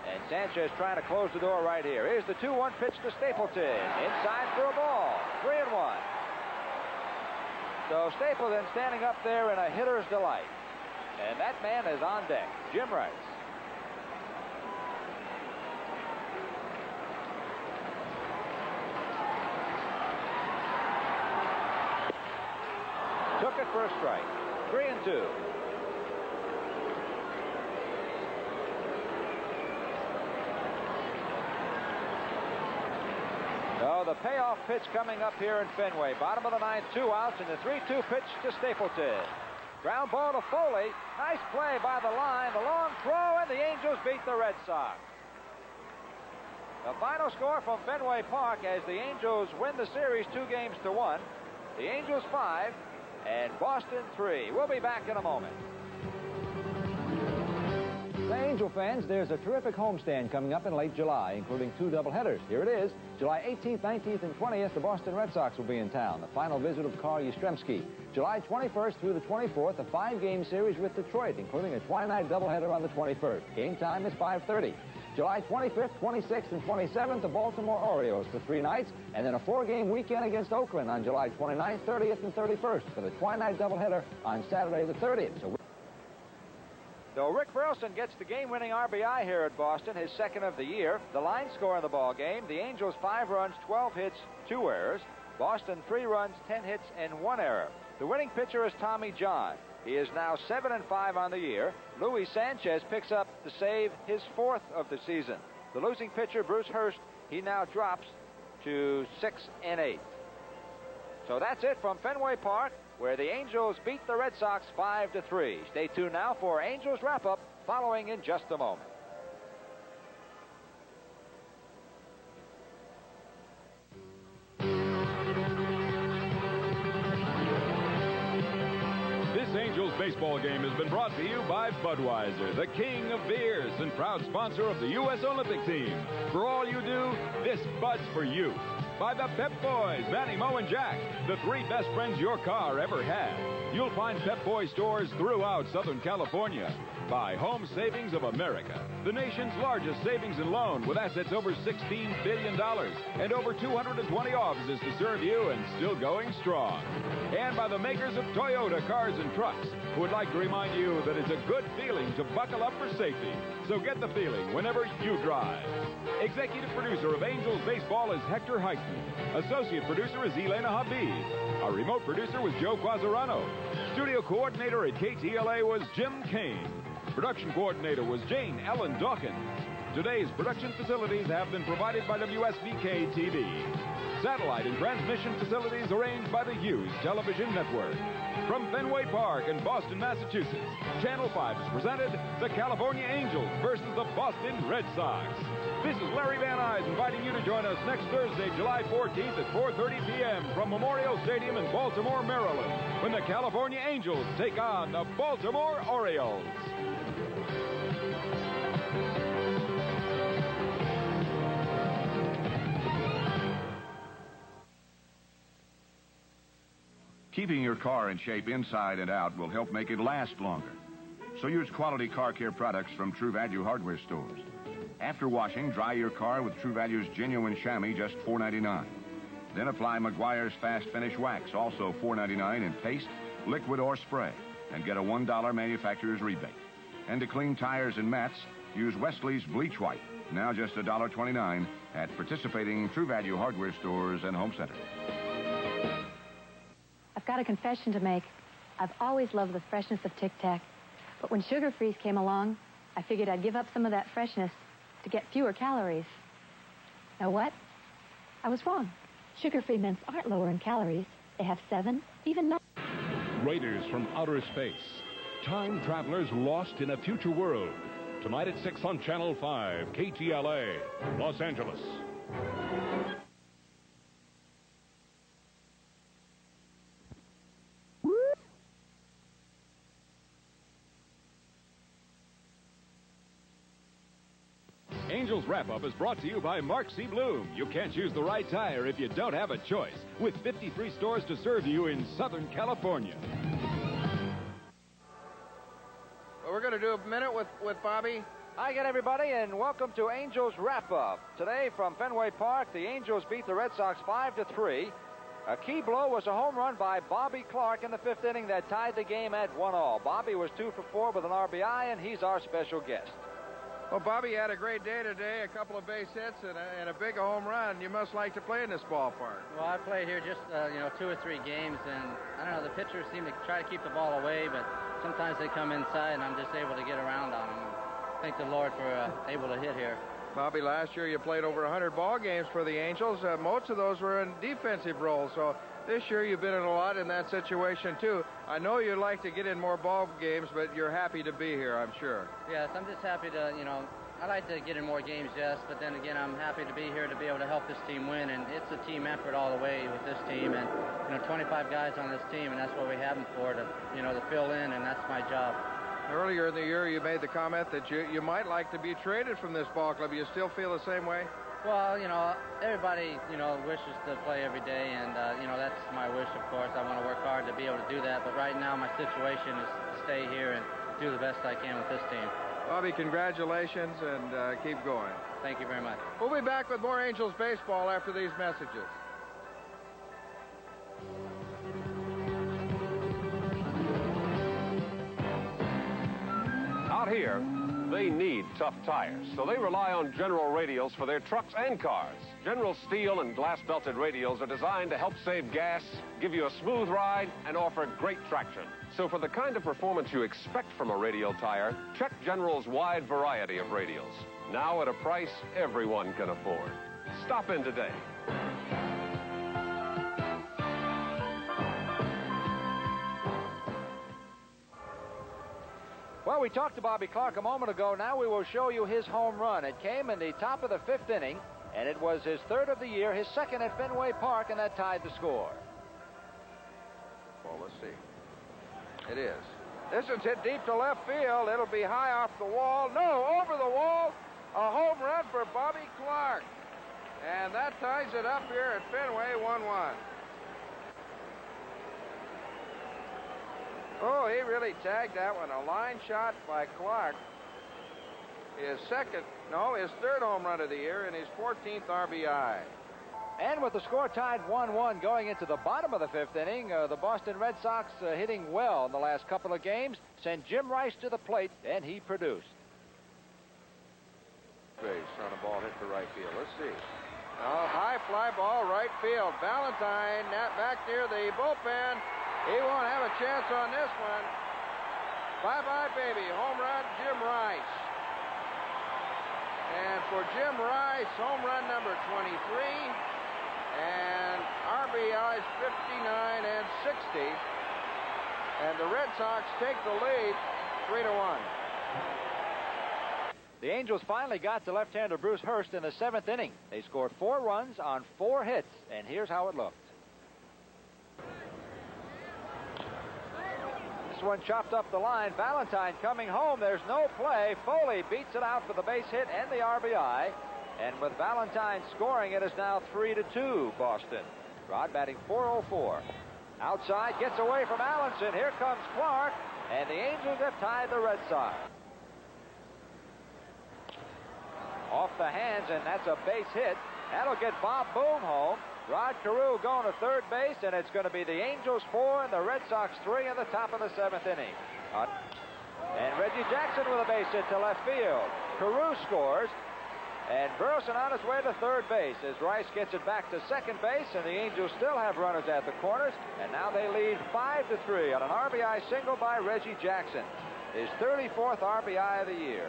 And Sanchez trying to close the door right here. Here's the 2-1 pitch to Stapleton. Inside for a ball. 3-1. So Stapleton standing up there in a hitter's delight. And that man is on deck, Jim Rice. Took it for a strike. 3-2. So the payoff pitch coming up here in Fenway. Bottom of the 9th, 2 outs, and the 3-2 pitch to Stapleton. Ground ball to Foley. Nice play by the line. The long throw, and the Angels beat the Red Sox. The final score from Fenway Park as the Angels win the series 2-1. The Angels 5 and Boston 3. We'll be back in a moment. Say, Angel fans, there's a terrific homestand coming up in late July, including 2 doubleheaders. Here it is. July 18th, 19th, and 20th, the Boston Red Sox will be in town. The final visit of Carl Yastrzemski. July 21st through the 24th, a 5-game series with Detroit, including a twilight doubleheader on the 21st. Game time is 5:30. July 25th, 26th, and 27th, the Baltimore Orioles for 3 nights, and then a 4-game weekend against Oakland on July 29th, 30th, and 31st for the twilight doubleheader on Saturday the 30th. So Rick Burleson gets the game-winning RBI here at Boston, his 2nd of the year. The line score in the ball game, the Angels 5 runs, 12 hits, 2 errors. Boston 3 runs, 10 hits, and 1 error. The winning pitcher is Tommy John. He is now 7-5 on the year. Luis Sanchez picks up the save, his 4th of the season. The losing pitcher, Bruce Hurst, he now drops to 6-8. So that's it from Fenway Park, where the Angels beat the Red Sox 5-3. Stay tuned now for Angels wrap-up, following in just a moment. This Angels baseball game has been brought to you by Budweiser, the king of beers and proud sponsor of the U.S. Olympic team. For all you do, this Bud's for you. By the Pep Boys, Manny, Mo, and Jack, the 3 best friends your car ever had. You'll find Pep Boys stores throughout Southern California. By Home Savings of America, the nation's largest savings and loan with assets over $16 billion and over 220 offices to serve you and still going strong. And by the makers of Toyota Cars and Trucks, who would like to remind you that it's a good feeling to buckle up for safety. So get the feeling whenever you drive. Executive producer of Angels Baseball is Hector Heitman. Associate producer is Elena Habib. Our remote producer was Joe Quazzarano. Studio coordinator at KTLA was Jim Kane. Production coordinator was Jane Ellen Dawkins. Today's production facilities have been provided by WSBK-TV. Satellite and transmission facilities arranged by the Hughes Television Network. From Fenway Park in Boston, Massachusetts, Channel 5 has presented the California Angels versus the Boston Red Sox. This is Larry Van Eyes inviting you to join us next Thursday, July 14th at 4:30 p.m. from Memorial Stadium in Baltimore, Maryland, when the California Angels take on the Baltimore Orioles. Keeping your car in shape inside and out will help make it last longer. So use quality car care products from True Value hardware stores. After washing, dry your car with True Value's genuine chamois, just $4.99. Then apply Meguiar's Fast Finish Wax, also $4.99 in paste, liquid, or spray, and get a $1 manufacturer's rebate. And to clean tires and mats, use Wesley's Bleach White, now just $1.29 at participating True Value hardware stores and home centers. I've got a confession to make. I've always loved the freshness of Tic Tac. But when Sugar Freeze came along, I figured I'd give up some of that freshness to get fewer calories. Know what? I was wrong. Sugar-free mints aren't lower in calories. They have 7, even 9. Raiders from outer space. Time travelers lost in a future world. Tonight at 6 on Channel 5, KTLA, Los Angeles. Angels Wrap-Up is brought to you by Mark C. Bloom. You can't choose the right tire if you don't have a choice. With 53 stores to serve you in Southern California. Well, we're going to do a minute with Bobby. Hi again, everybody, and welcome to Angels Wrap-Up. Today from Fenway Park, the Angels beat the Red Sox 5-3. A key blow was a home run by Bobby Clark in the 5th inning that tied the game at 1-1. Bobby was 2 for 4 with an RBI, and he's our special guest. Well, Bobby had a great day today, a couple of base hits and a big home run. You must like to play in this ballpark. Well, I played here just, 2 or 3 games, and I don't know, the pitchers seem to try to keep the ball away, but sometimes they come inside, and I'm just able to get around on them. Thank the Lord for able to hit here. Bobby, last year you played over 100 ball games for the Angels. Most of those were in defensive roles, so this year you've been in a lot in that situation, too. I know you'd like to get in more ball games, but you're happy to be here, I'm sure. Yes, I'm just happy to, I like to get in more games, yes, but then again, I'm happy to be here to be able to help this team win, and it's a team effort all the way with this team, and, 25 guys on this team, and that's what we have them for, to fill in, and that's my job. Earlier in the year, you made the comment that you might like to be traded from this ball club. You still feel the same way? Well, everybody, wishes to play every day, and, that's my wish, of course. I want to work hard to be able to do that, but right now my situation is to stay here and do the best I can with this team. Bobby, congratulations, and keep going. Thank you very much. We'll be back with more Angels baseball after these messages. Out here, they need tough tires, so they rely on General radials for their trucks and cars. General steel and glass-belted radials are designed to help save gas, give you a smooth ride, and offer great traction. So for the kind of performance you expect from a radial tire, check General's wide variety of radials. Now at a price everyone can afford. Stop in today. Well, we talked to Bobby Clark a moment ago. Now we will show you his home run. It came in the top of the 5th inning, and it was his 3rd of the year, his 2nd at Fenway Park, and that tied the score. Well, let's see. It is. This is hit deep to left field. It'll be high off the wall. No, over the wall. A home run for Bobby Clark. And that ties it up here at Fenway 1-1. Oh, he really tagged that one. A line shot by Clark. His 3rd home run of the year and his 14th RBI. And with the score tied 1-1 going into the bottom of the 5th inning, the Boston Red Sox hitting well in the last couple of games sent Jim Rice to the plate, and he produced. Base on a ball hit to right field. Let's see. Oh, high fly ball, right field. Valentine back near the bullpen. He won't have a chance on this one. Bye-bye, baby. Home run, Jim Rice. And for Jim Rice, home run number 23. And RBIs 59 and 60. And the Red Sox take the lead 3-1. The Angels finally got to left-hander Bruce Hurst in the 7th inning. They scored 4 runs on 4 hits, and here's how it looked. This one chopped up the line. Valentine coming home. There's no play. Foley beats it out for the base hit and the RBI. And with Valentine scoring, it is now 3-2 Boston. Rod batting .404. Outside, gets away from Allenson. Here comes Clark, and the Angels have tied the Red Sox. Off the hands, and that's a base hit. That'll get Bob Boone home. Rod Carew going to 3rd base, and it's going to be the Angels 4 and the Red Sox 3 in the top of the 7th inning. And Reggie Jackson with a base hit to left field. Carew scores, and Burleson on his way to 3rd base as Rice gets it back to 2nd base, and the Angels still have runners at the corners, and now they lead 5-3 on an RBI single by Reggie Jackson, his 34th RBI of the year.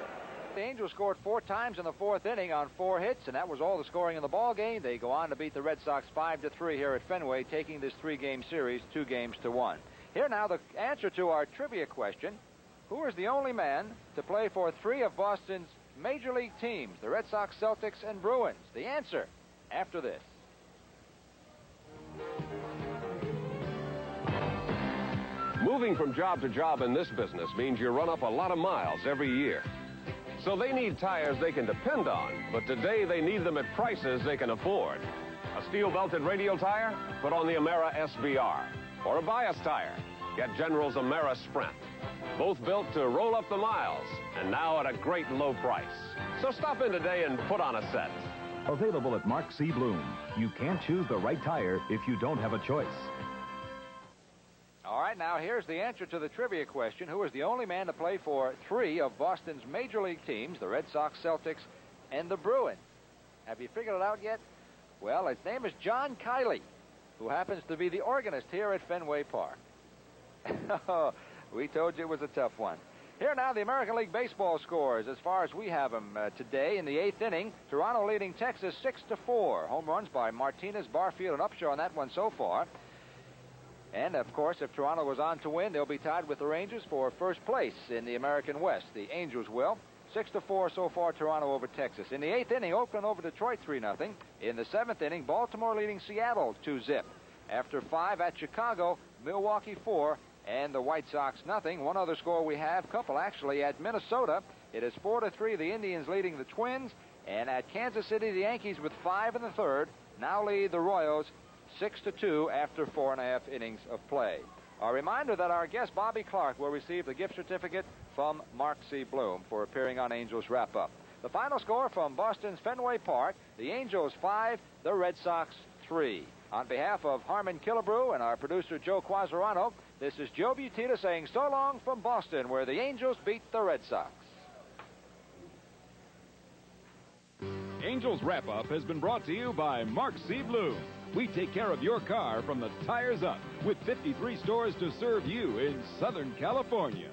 The Angels scored 4 times in the 4th inning on 4 hits, and that was all the scoring in the ball game. They go on to beat the Red Sox 5-3 here at Fenway, taking this 3-game series 2-1. Here now the answer to our trivia question: who is the only man to play for 3 of Boston's major league teams, the Red Sox, Celtics, and Bruins? The answer after this. Moving from job to job in this business means you run up a lot of miles every year. So they need tires they can depend on, but today they need them at prices they can afford. A steel-belted radial tire? Put on the Amera SBR. Or a bias tire? Get General's Amera Sprint. Both built to roll up the miles, and now at a great low price. So stop in today and put on a set. Available at Mark C. Bloom. You can't choose the right tire if you don't have a choice. All right, now here's the answer to the trivia question. Who is the only man to play for 3 of Boston's major league teams, the Red Sox, Celtics, and the Bruins? Have you figured it out yet? Well, his name is John Kiley, who happens to be the organist here at Fenway Park. We told you it was a tough one. Here now, the American League Baseball scores as far as we have them today. In the 8th inning, Toronto leading Texas 6-4. Home runs by Martinez, Barfield, and Upshaw on that one so far. And, of course, if Toronto was on to win, they'll be tied with the Rangers for first place in the American West. The Angels will. 6-4 so far, Toronto over Texas. In the 8th inning, Oakland over Detroit 3-0. In the 7th inning, Baltimore leading Seattle 2-0. After 5 at Chicago, Milwaukee 4, and the White Sox 0. One other score we have, couple actually, at Minnesota. It is 4-3, the Indians leading the Twins. And at Kansas City, the Yankees with 5 in the 3rd now lead the Royals 6-2 after 4.5 innings of play. A reminder that our guest, Bobby Clark, will receive the gift certificate from Mark C. Bloom for appearing on Angels Wrap-Up. The final score from Boston's Fenway Park, the Angels 5, the Red Sox 3. On behalf of Harmon Killebrew and our producer, Joe Quazarano, this is Joe Butita saying so long from Boston, where the Angels beat the Red Sox. Angels Wrap-Up has been brought to you by Mark C. Bloom. We take care of your car from the tires up with 53 stores to serve you in Southern California.